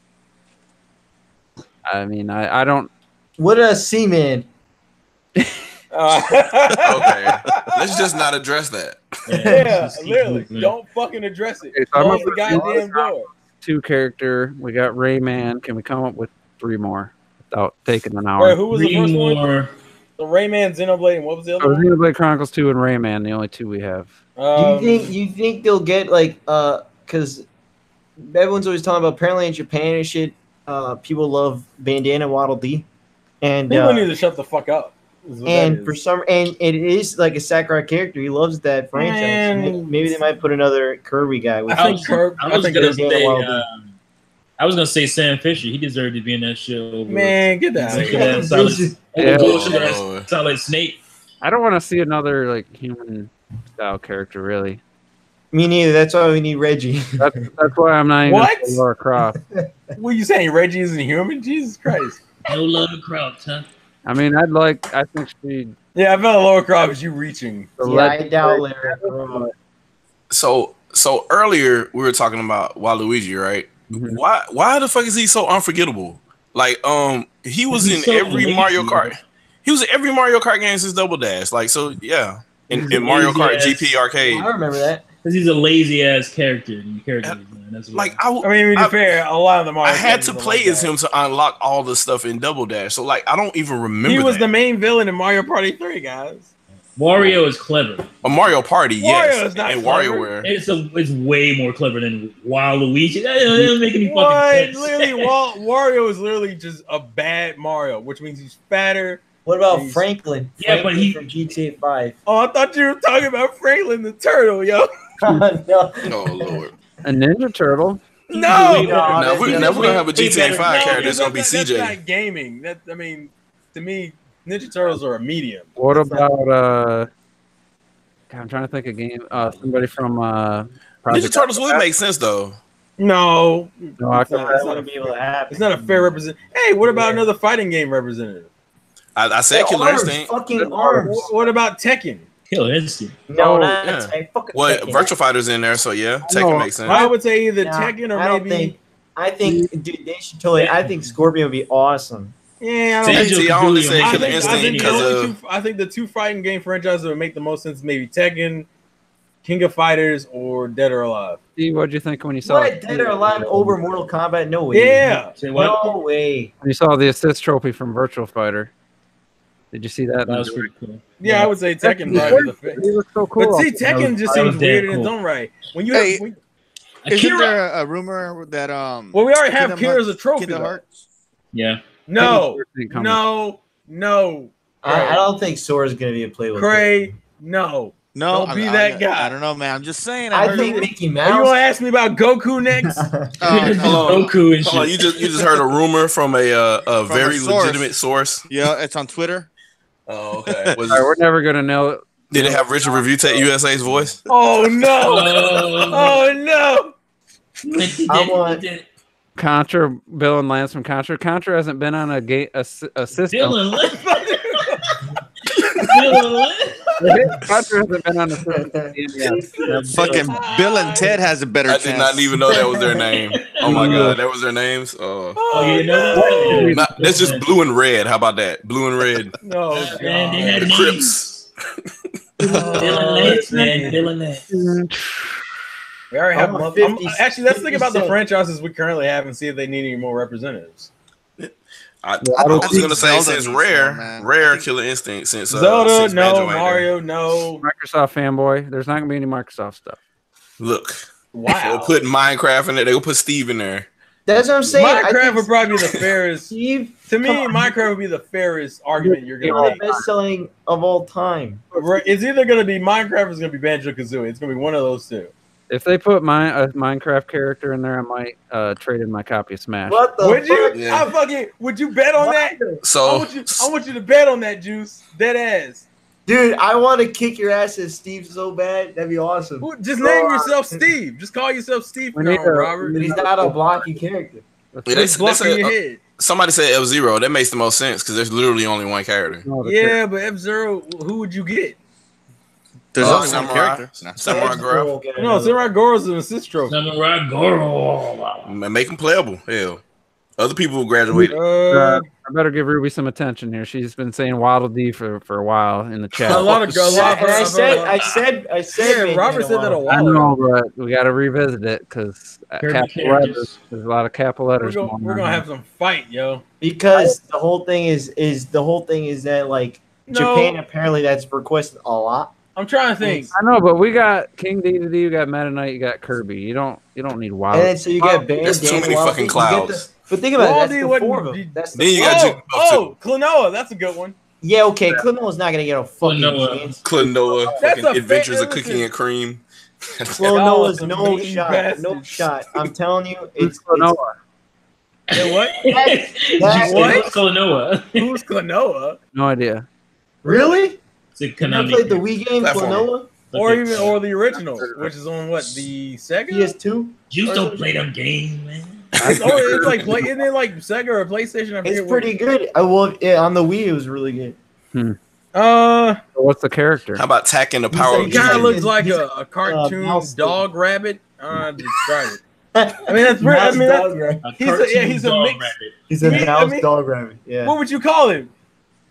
I mean, I don't. What a Seaman. Okay. Let's just not address that. Yeah, literally. Don't fucking address it. Okay, so I'm Close up the with goddamn door. 2 character. We got Rayman. Can we come up with 3 more without taking an Wait, hour? who was the 3 first one? more. The Rayman, Xenoblade, and what was the other So one? Xenoblade Chronicles 2 and Rayman, the only 2 we have. You think they'll get like because everyone's always talking about apparently in Japan and shit, people love Bandana Waddle Dee, and people need to shut the fuck up. is what that and is. for some and it is like a Sakurai character. He loves that franchise. Man. Maybe they might put another Kirby guy with I him. think Kirby. I I was think gonna Bandana say. Waddle Dee. I was gonna say Sam Fisher. He deserved to be in that show. Man, get that. Look at that solid, Yeah. Oh. solid Snake. I don't want to see another like human style character, really. Me neither. That's why we need Reggie. That's why I'm not even What? gonna say Lara Croft. What are you saying? Reggie isn't human? Jesus Christ. No love Croft, huh? I mean, I think she. Yeah, I felt Lower Croft is you reaching. Yeah, I doubt Larry. So earlier we were talking about Waluigi, right? Mhm. Why the fuck is he so unforgettable? Like he was He's in so every lazy. Mario Kart. He was in every Mario Kart game since Double Dash. Like so, yeah. In Mario Kart Lazy GP Arcade. I remember that. Because he's a lazy ass character in characters, man. That's what Like I mean, to be fair, a lot of the Mario I had games to are play like as that. him to unlock all the stuff in Double Dash. So like I don't even remember. He was that. the main villain in Mario Party 3, guys. Wario is clever. A Mario Party, yes. Wario is not and clever. WarioWare. It's way more clever than Waluigi. That doesn't make any What? fucking sense. Literally, Wario is literally just a bad Mario, which means he's fatter. What about He's- Franklin? Yeah, but he- from GTA 5. Oh, I thought you were talking about Franklin the Turtle, yo. No. Oh Lord. A Ninja Turtle. No. Now if we're gonna have a way GTA better. 5 No, character, it's gonna be that's CJ. not gaming. That I mean, to me, Ninja Turtles are a medium. What about God, I'm trying to think of game. Somebody from Project Ninja Turtles would make sense though. No, No, I it's not, That's not gonna be able to happen. it's not a fair represent. Hey, what about another fighting game representative? I said Killer Arms, Instinct. fucking arms. What about Tekken? Killer Instinct. No, Oh, not yeah. Tekken. Fucking Well, Tekken. Virtual Fighter's in there, so yeah, know. Tekken makes sense. I would say either Nah, Tekken or I don't maybe. think. I think, dude, they should totally. I think Scorpion would be awesome. Yeah, I See, don't Banjo see, I only say Kazooie. Killer I Instinct think, because I think the two fighting game franchises that would make the most sense maybe Tekken, King of Fighters, or Dead or Alive. Steve, what'd you think when you saw What? Dead or Alive over Mortal Kombat? No way. Yeah, Say what? No way. When you saw the assist trophy from Virtual Fighter? Did you see that? That was pretty cool. yeah, I would say Tekken probably the fit. He looks so cool. But see, Tekken just that was seems weird damn in its cool. own right. When you Hey, have, when, Isn't Akira. there a rumor that well, we already have Kingdom Kira as a Hearts- trophy. Kingdom though. Hearts? Yeah. No, Coming. no, I don't think Sora's gonna be a playable. Cray, no. No, Don't be that guy. I don't know, man. I'm just saying. I heard think it. Mickey Are you gonna Mouse. ask me about Goku next? Hold on. Goku and Hold on, shit. you just heard a rumor from a From very a source. legitimate source. Yeah, it's on Twitter. Oh, okay. All right, we're never gonna know it. Did it have Richard Review Tech USA's voice? Oh no! Oh. Oh no! I want- Contra, Bill and Lance from Contra. Contra hasn't been on a system. Dylan Lynn. Dylan Lynn. Contra hasn't been on a system. Yeah. Fucking Bill and Ted has a better I chance. did not even know that was their name. Oh my god, that was their names. Oh, Oh, you know that? Not- that's just blue and red. How about that? Blue and red. No, Man, they had The names. Crips. Dylan Lance, man. Dylan Lance. We already have. Actually, let's think about the 50 franchises we currently have and see if they need any more representatives. I was gonna say since Rare, man. Rare Killer Instinct, since Zelda, since no. Banjo ain't there. Mario, no. Microsoft fanboy. There's not gonna be any Microsoft stuff. Look, Wow. they'll put Minecraft in there. They'll put Steve in there. That's what I'm saying. Minecraft would probably be the fairest. Steve, To me, Minecraft would be the fairest argument you're it's gonna the make. best selling of all time. It's either gonna be Minecraft or it's gonna be Banjo Kazooie. It's gonna be one of those two. If they put a Minecraft character in there, I might trade in my copy of Smash. What the Would you? fuck? Yeah. Would you bet on that? So I want you to bet on that, Juice. Dead ass. Dude, I want to kick your ass as Steve so bad. That'd be awesome. Just name yourself Steve. Just call yourself Steve from now on, Robert. But he's not a blocky character. It's blocking your head. Somebody said F-Zero. That makes the most sense because there's literally only one character. Yeah, but F-Zero, who would you get? There's only one Samurai. character. Samurai Girl. No, Samurai Goro's an assist trophy. Samurai Goro. Make them playable. Hell, other people graduated. I better give Ruby some attention here. She's been saying Waddle Dee for a while in the chat. A lot of I said. Yeah, Robert said that a I while ago. know, but we got to revisit it because capital letters. There's a lot of capital letters. We're gonna have some fight, yo. Because the whole thing is that like Japan apparently that's requested a lot. I'm trying to think. I know, but we got King Dedede, you got Meta Knight, you got Kirby. You don't need Wild. And then so you get Bandana. That's too many fucking clouds. But think about Well, it. That's dude, the four of them. That's Then you the got Klonoa, that's a good one. yeah, okay. Klonoa's not gonna get a fucking Klonoa. chance. Klonoa, That's fucking a Adventures of listen. Cooking and Cream. Klonoa's Oh, no mean shot. bastard. No shot. I'm telling you, Who's it's Klonoa? Hey, what? What? Klonoa. Who's Klonoa? No idea. really. It's a You never Konami. played the Wii game Platformer. Klonoa? Or the original, which is on what, the Sega? PS2. You don't play them games, man. It's like isn't it like Sega or PlayStation? I forget It's pretty good. On the Wii, it was really good. what. So what's the character? How about Tack and the Power like- of He kind of Genie? looks like a cartoon mouse dog rabbit. Describe it. I mean, that's pretty. I mean, that's, dog rabbit. he's a mix. He's a I mouse mean- dog rabbit. Yeah. What would you call him?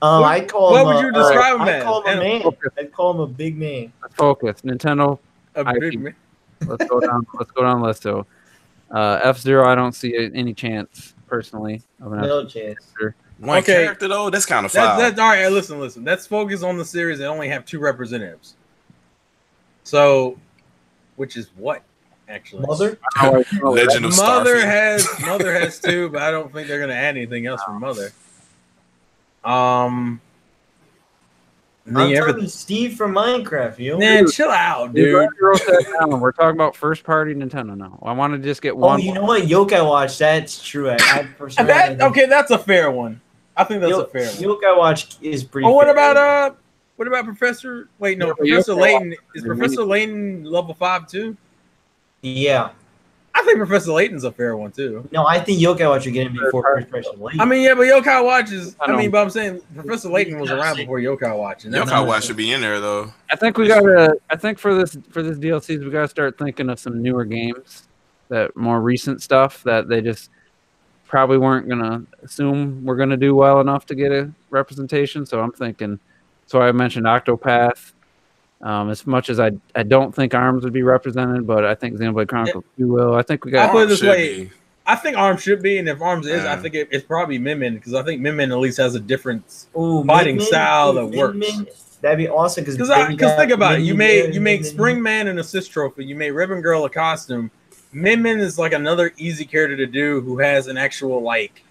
I call what him. would you describe him I as? call him a man. Focus. I'd call him a big man. Focus. Nintendo. A I big think- man. Let's go down. Let's go down the list. So, F-Zero. I don't see any chance personally of an No F-Zero chance. character. One Okay. character though. That's kind of foul. That's all right. Listen. Let's focus on the series that only have 2 representatives. So, which is what actually? Mother. Legend of Mother Starfleet. has 2, but I don't think they're gonna add anything else for Mother. I'm talking Steve from Minecraft. You know? Man, chill out, Dude, dude. wrote that down. We're talking about first party Nintendo now. I want to just get Oh, one. you know what? Yokai Watch. That's true. Okay, that's a fair one. I think that's a fair one. Yokai Watch is pretty. Oh, what fair. about Professor? Wait, no, Yeah, Professor Yokai Layton. Is is Professor Layton level 5 too? Yeah. I think Professor Layton's a fair one too. No, I think Yokai Watch are getting before First Person Late. I mean, yeah, but Yokai Watch is. I know. but I'm saying Professor Layton was around before Yokai Watch. And that's Yokai Watch should be in there though. I think we gotta. I think for this DLCs, we gotta start thinking of some newer games, that more recent stuff that they just probably weren't gonna assume we're gonna do well enough to get a representation. So I'm thinking. So I mentioned Octopath. As much as I don't think ARMS would be represented, but I think Xenoblade Chronicles 2 will. I think we got. I put it this Should way. be. I think ARMS should be, and if ARMS is, I Yeah. think it's probably Min because I think Min at least has a different Ooh, fighting Min-Min? style that Ooh, works. Min-Min? That'd be awesome because Because think about it, you made Spring Man an assist trophy, you made Ribbon Girl a costume. Min is like another easy character to do who has an actual like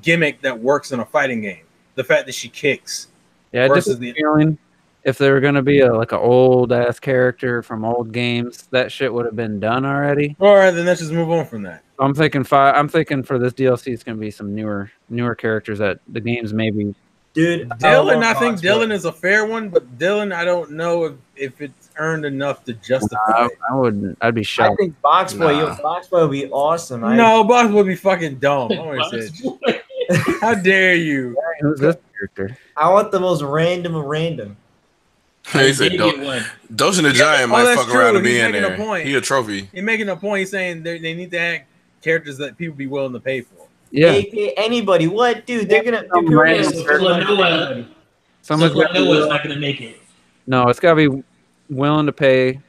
gimmick that works in a fighting game. The fact that she kicks. Yeah, just versus a the- feeling. If they were gonna be like an old ass character from old games, that shit would have been done already. All right, then let's just move on from that. I'm thinking I'm thinking for this DLC, it's gonna be some newer characters that the games maybe. Dude, Dylan, I love think Fox, Dylan is a fair one, but Dylan, I don't know if it's earned enough to justify it. I wouldn't. I'd be I shocked. think Box Boy, Nah. Box Boy would be awesome. No, Boss would be fucking dumb. I always said, how dare you? Who's this character? I want the most random of random. He said, Doshin the Giant might that's fuck around true. and be He's in making a there. point. He a trophy. You're making a point. He's saying they need to add characters that people be willing to pay for. Yeah, They pay anybody. What, dude? They're gonna. Some They're random gonna Klonoa. someone's got Klonoa's not gonna make it. no. It's gotta be willing to pay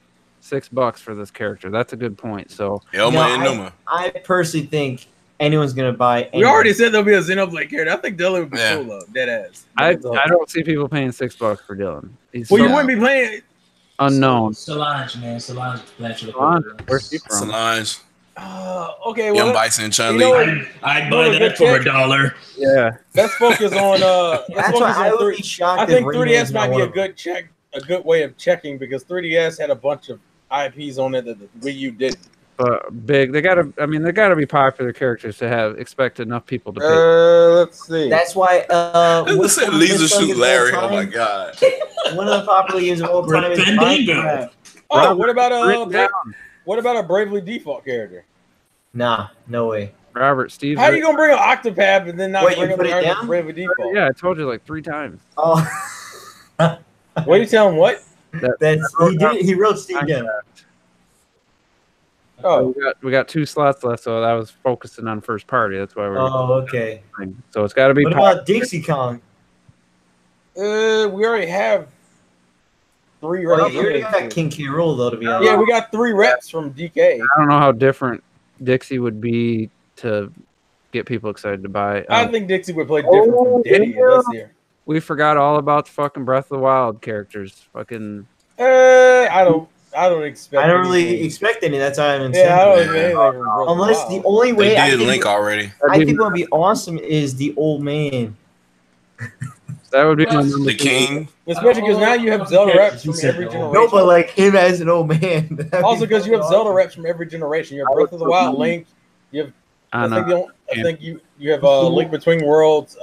$6 for this character. That's a good point. So Elma and Numa. I personally think anyone's gonna buy. We already said there'll be a Xenoblade character. I think Dylan would be cool though. Dead ass. I don't see people paying $6 for Dylan. You wouldn't be playing unknown. Solange, man. Solange. Where's she from? Solange. Okay, well, Young Bison, Chun-Li. I'd buy that for $1. Yeah. Let's focus on. That's why I would be shocked. I think 3DS might be a good way of checking because 3DS had a bunch of IPs on it that the Wii U didn't. But big, they gotta be popular characters to expect enough people to pay. Let's see. That's why. Leisure Suit Larry. Oh my god. One of the popular games of all time is Minecraft. Oh, what about a Bravely Default character? Nah, no way. Robert, Steve. How are you gonna bring an Octopath and then not bring up the Bravely Default? Yeah, I told you like 3 times. Oh. What are you telling what? He wrote Steve down. Oh, we got 2 slots left, so I was focusing on first party. That's why we're. Oh, okay. So it's got to be. What about Dixie Kong? We already have 3 reps. You already got King K. Rool though, to be honest. Yeah, we got 3 reps from DK. I don't know how different Dixie would be to get people excited to buy. I think Dixie would play different from Diddy this year. We forgot all about the fucking Breath of the Wild characters. Fucking. I don't expect. I don't really expect any. That's why I'm I don't expect anything. Unless the only way they did Link already. I think what would be awesome is the old man. That would be the king. Especially because now you have Zelda reps from every generation. No, but like him as an old man. Also, because you have Zelda reps from every generation. You have Breath of the Wild, Link. You have. I think you have Link Between Worlds,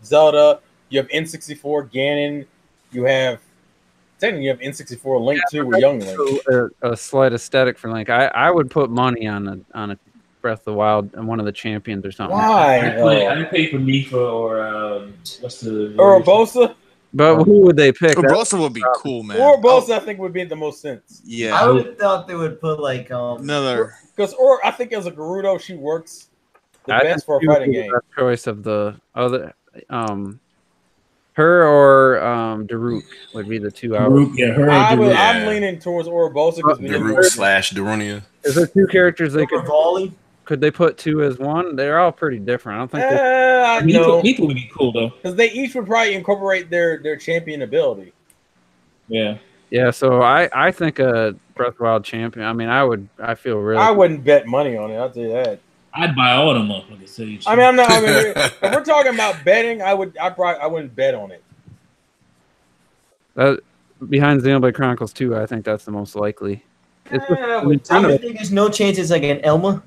Zelda. You have N64, Ganon. You have. Technically, you have N64 Link too, with Young Link. A slight aesthetic for Link. I would put money on a Breath of the Wild and one of the champions or something. Why? I'd pay for Nifa or what's the Urbosa? But who would they pick? Urbosa would be cool, man. Urbosa, I think, would be the most sense. Yeah, I would have thought they would put like another. Because I think as a Gerudo, she works the best for a fighting game. Choice of the other her or Daruk would be the 2 out. I'm leaning towards Urbosa because Daruk/Darunia. Is there 2 characters they could they put 2 as one? They're all pretty different. I don't think People would be cool though because they each would probably incorporate their champion ability. Yeah. So I think a Breath of the Wild champion. I mean, I feel really. I wouldn't bet money on it. I'll tell you that. I'd buy all them motherfuckers. I mean, I'm not. I mean, if we're talking about betting, I wouldn't bet on it. Behind Xenoblade Chronicles 2, I think that's the most likely. I don't think there's no chance it's like an Elma.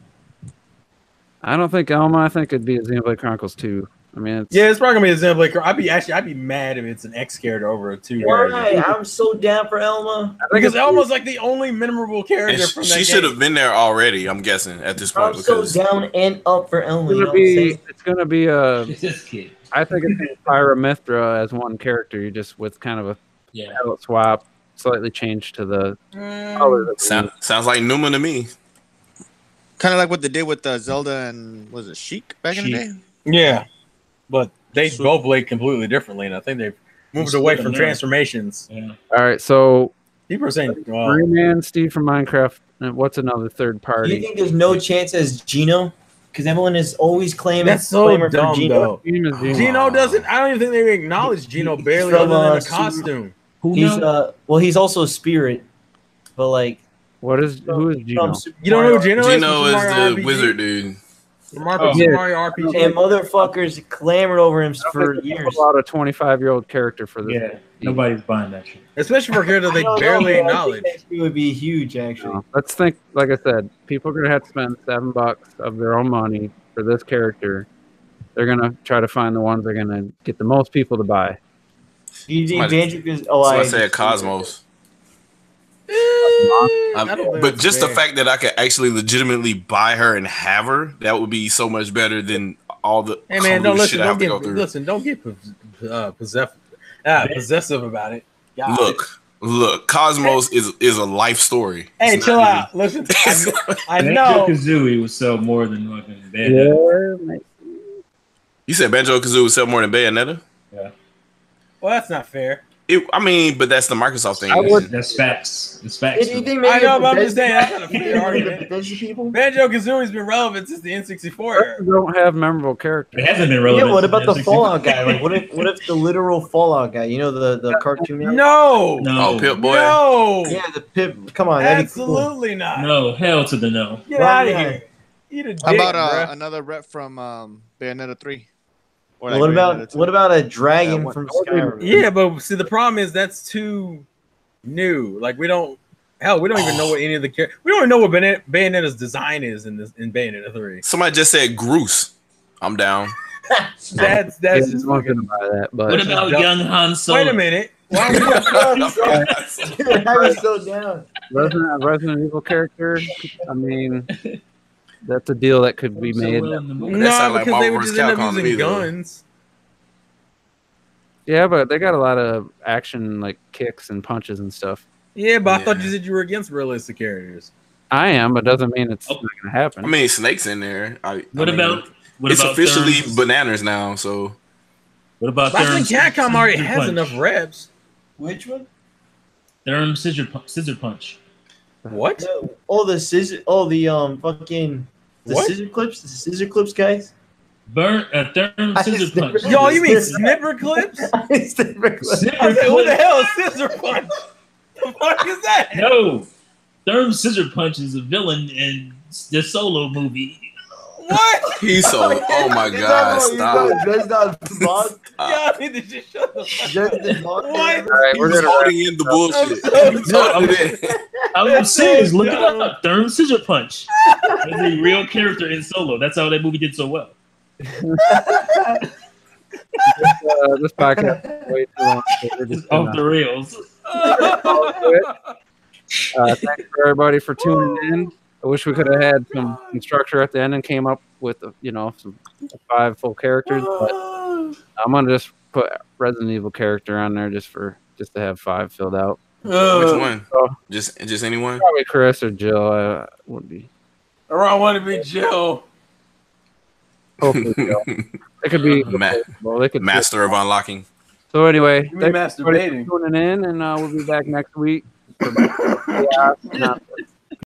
I don't think Elma. I think it'd be a Xenoblade Chronicles 2. I mean, it's probably gonna be a Xenoblade Chronicles. I'd be mad if it's an X character over a 2 character. Right, I'm so down for Elma because Elma's like the only memorable character from that game. She should have been there already. I'm guessing at this point. I'm so down and up for Elma. It's gonna be a. I think it's Pyra Mithra as one character. You just with kind of a palette swap, slightly changed to the color. Sounds like Numa to me. Kind of like what they did with Zelda and was it Sheik back in the day? Yeah. But they both played completely differently, and I think they've moved away from transformations. Yeah. All right, so people are saying Rayman, Steve from Minecraft, and what's another third party? Do you think there's no chance as Gino? Because everyone is always claiming that's so dumb, Gino. Gino doesn't. I don't even think they acknowledge Gino barely other than a costume. He's also a spirit, but like, who is Gino? You don't know who Gino is? Gino is the wizard dude. Mario RPG. And motherfuckers clamored over him for years. About a 25-year-old character for this. Yeah, nobody's buying that shit. Especially for a character they barely acknowledge. It would be huge, actually. Let's think. Like I said, people are gonna have to spend $7 of their own money for this character. They're gonna try to find the ones they're gonna get the most people to buy. Do you think Banjo I said Cosmos. But just the fact that I could actually legitimately buy her and have her, that would be so much better than all the shit I have to go through. Don't get possessive about it. God. Look, Cosmos is a life story. Hey, chill out. Listen, I know. Banjo-Kazooie would sell more than fucking Bayonetta. You said Banjo-Kazooie would sell more than Bayonetta? Yeah. Well, that's not fair. I mean, but that's the Microsoft thing. That's facts. It's facts. Do you think I maybe know, a but I'm just saying Bethesda- that's not a fair argument. Bethesda people? Banjo Kazooie's been relevant since the N64 They era. don't have memorable characters. It hasn't been Yeah, relevant. what about the since Fallout guy? Like, what if the literal Fallout guy? You know, the cartoon guy? No, No. Oh, Pip Boy. no, Yeah, the Pip. Come on, that'd be cool. absolutely not. No, hell to the no. Get Why out of not? here. Eat a dick, How about bruh. another rep from Bayonetta 3? Or What about Bayonetta 2? what about a dragon what- from Skyrim? Yeah, but see, the problem is that's too new. Like we don't even know what any of the we don't even know what Bayonetta's design is in Bayonetta 3. Somebody just said Groose. I'm down. That's Yeah, just I'm not fucking. gonna buy that. But What about young Han Solo? Wait a minute. Why would I was so down. Resident Evil character? I mean, that's a deal that could be made. no, sound like because they Marvel would vs. just end up Capcom to using me, though. guns. Yeah, but they got a lot of action, like kicks and punches and stuff. Yeah, but I thought Yeah. you said you were against realistic characters. I am, but doesn't mean it's not gonna happen. I mean, Snake's in there. What about It's officially Therm's- bananas now. So What about But I think Therm's Capcom already Scissor has Punch? enough reps. Which one? Therm's Scissor Punch. What? Oh, the scissor. Oh, the fucking the What? scissor clips. The scissor clips, guys. Therm's Scissor Punch. Yo, you mean snipper clips? Snipper clips. Snipper I was like, what the Punch. hell is scissor punch? The fuck is that? No, Therm's Scissor Punch is a villain in the Solo movie. What? he's so. Oh my God! Stop. Dressed out boss. Y'all need to just shut the fuck up. Dressed in boss. What? All right, He we're was gonna holding in the bullshit. I'm He so told me that. I'm serious. Look it dumb. up. Therm's Scissor Punch. He's a real character in Solo. That's how that movie did so well. this podcast is way too long. So we're It's just off gonna, the rails. thanks for everybody for tuning in. I wish we could have had some structure at the end and came up with some 5 full characters, but I'm gonna just put Resident Evil character on there just to have 5 filled out. Which one? Oh. Just anyone? Probably Chris or Jill would be. Or I want to be Jill. Hopefully, Jill. It could be. Well, they could Master of unlocking. So anyway, You mean thanks everybody masturbating. for tuning in, and we'll be back next week. For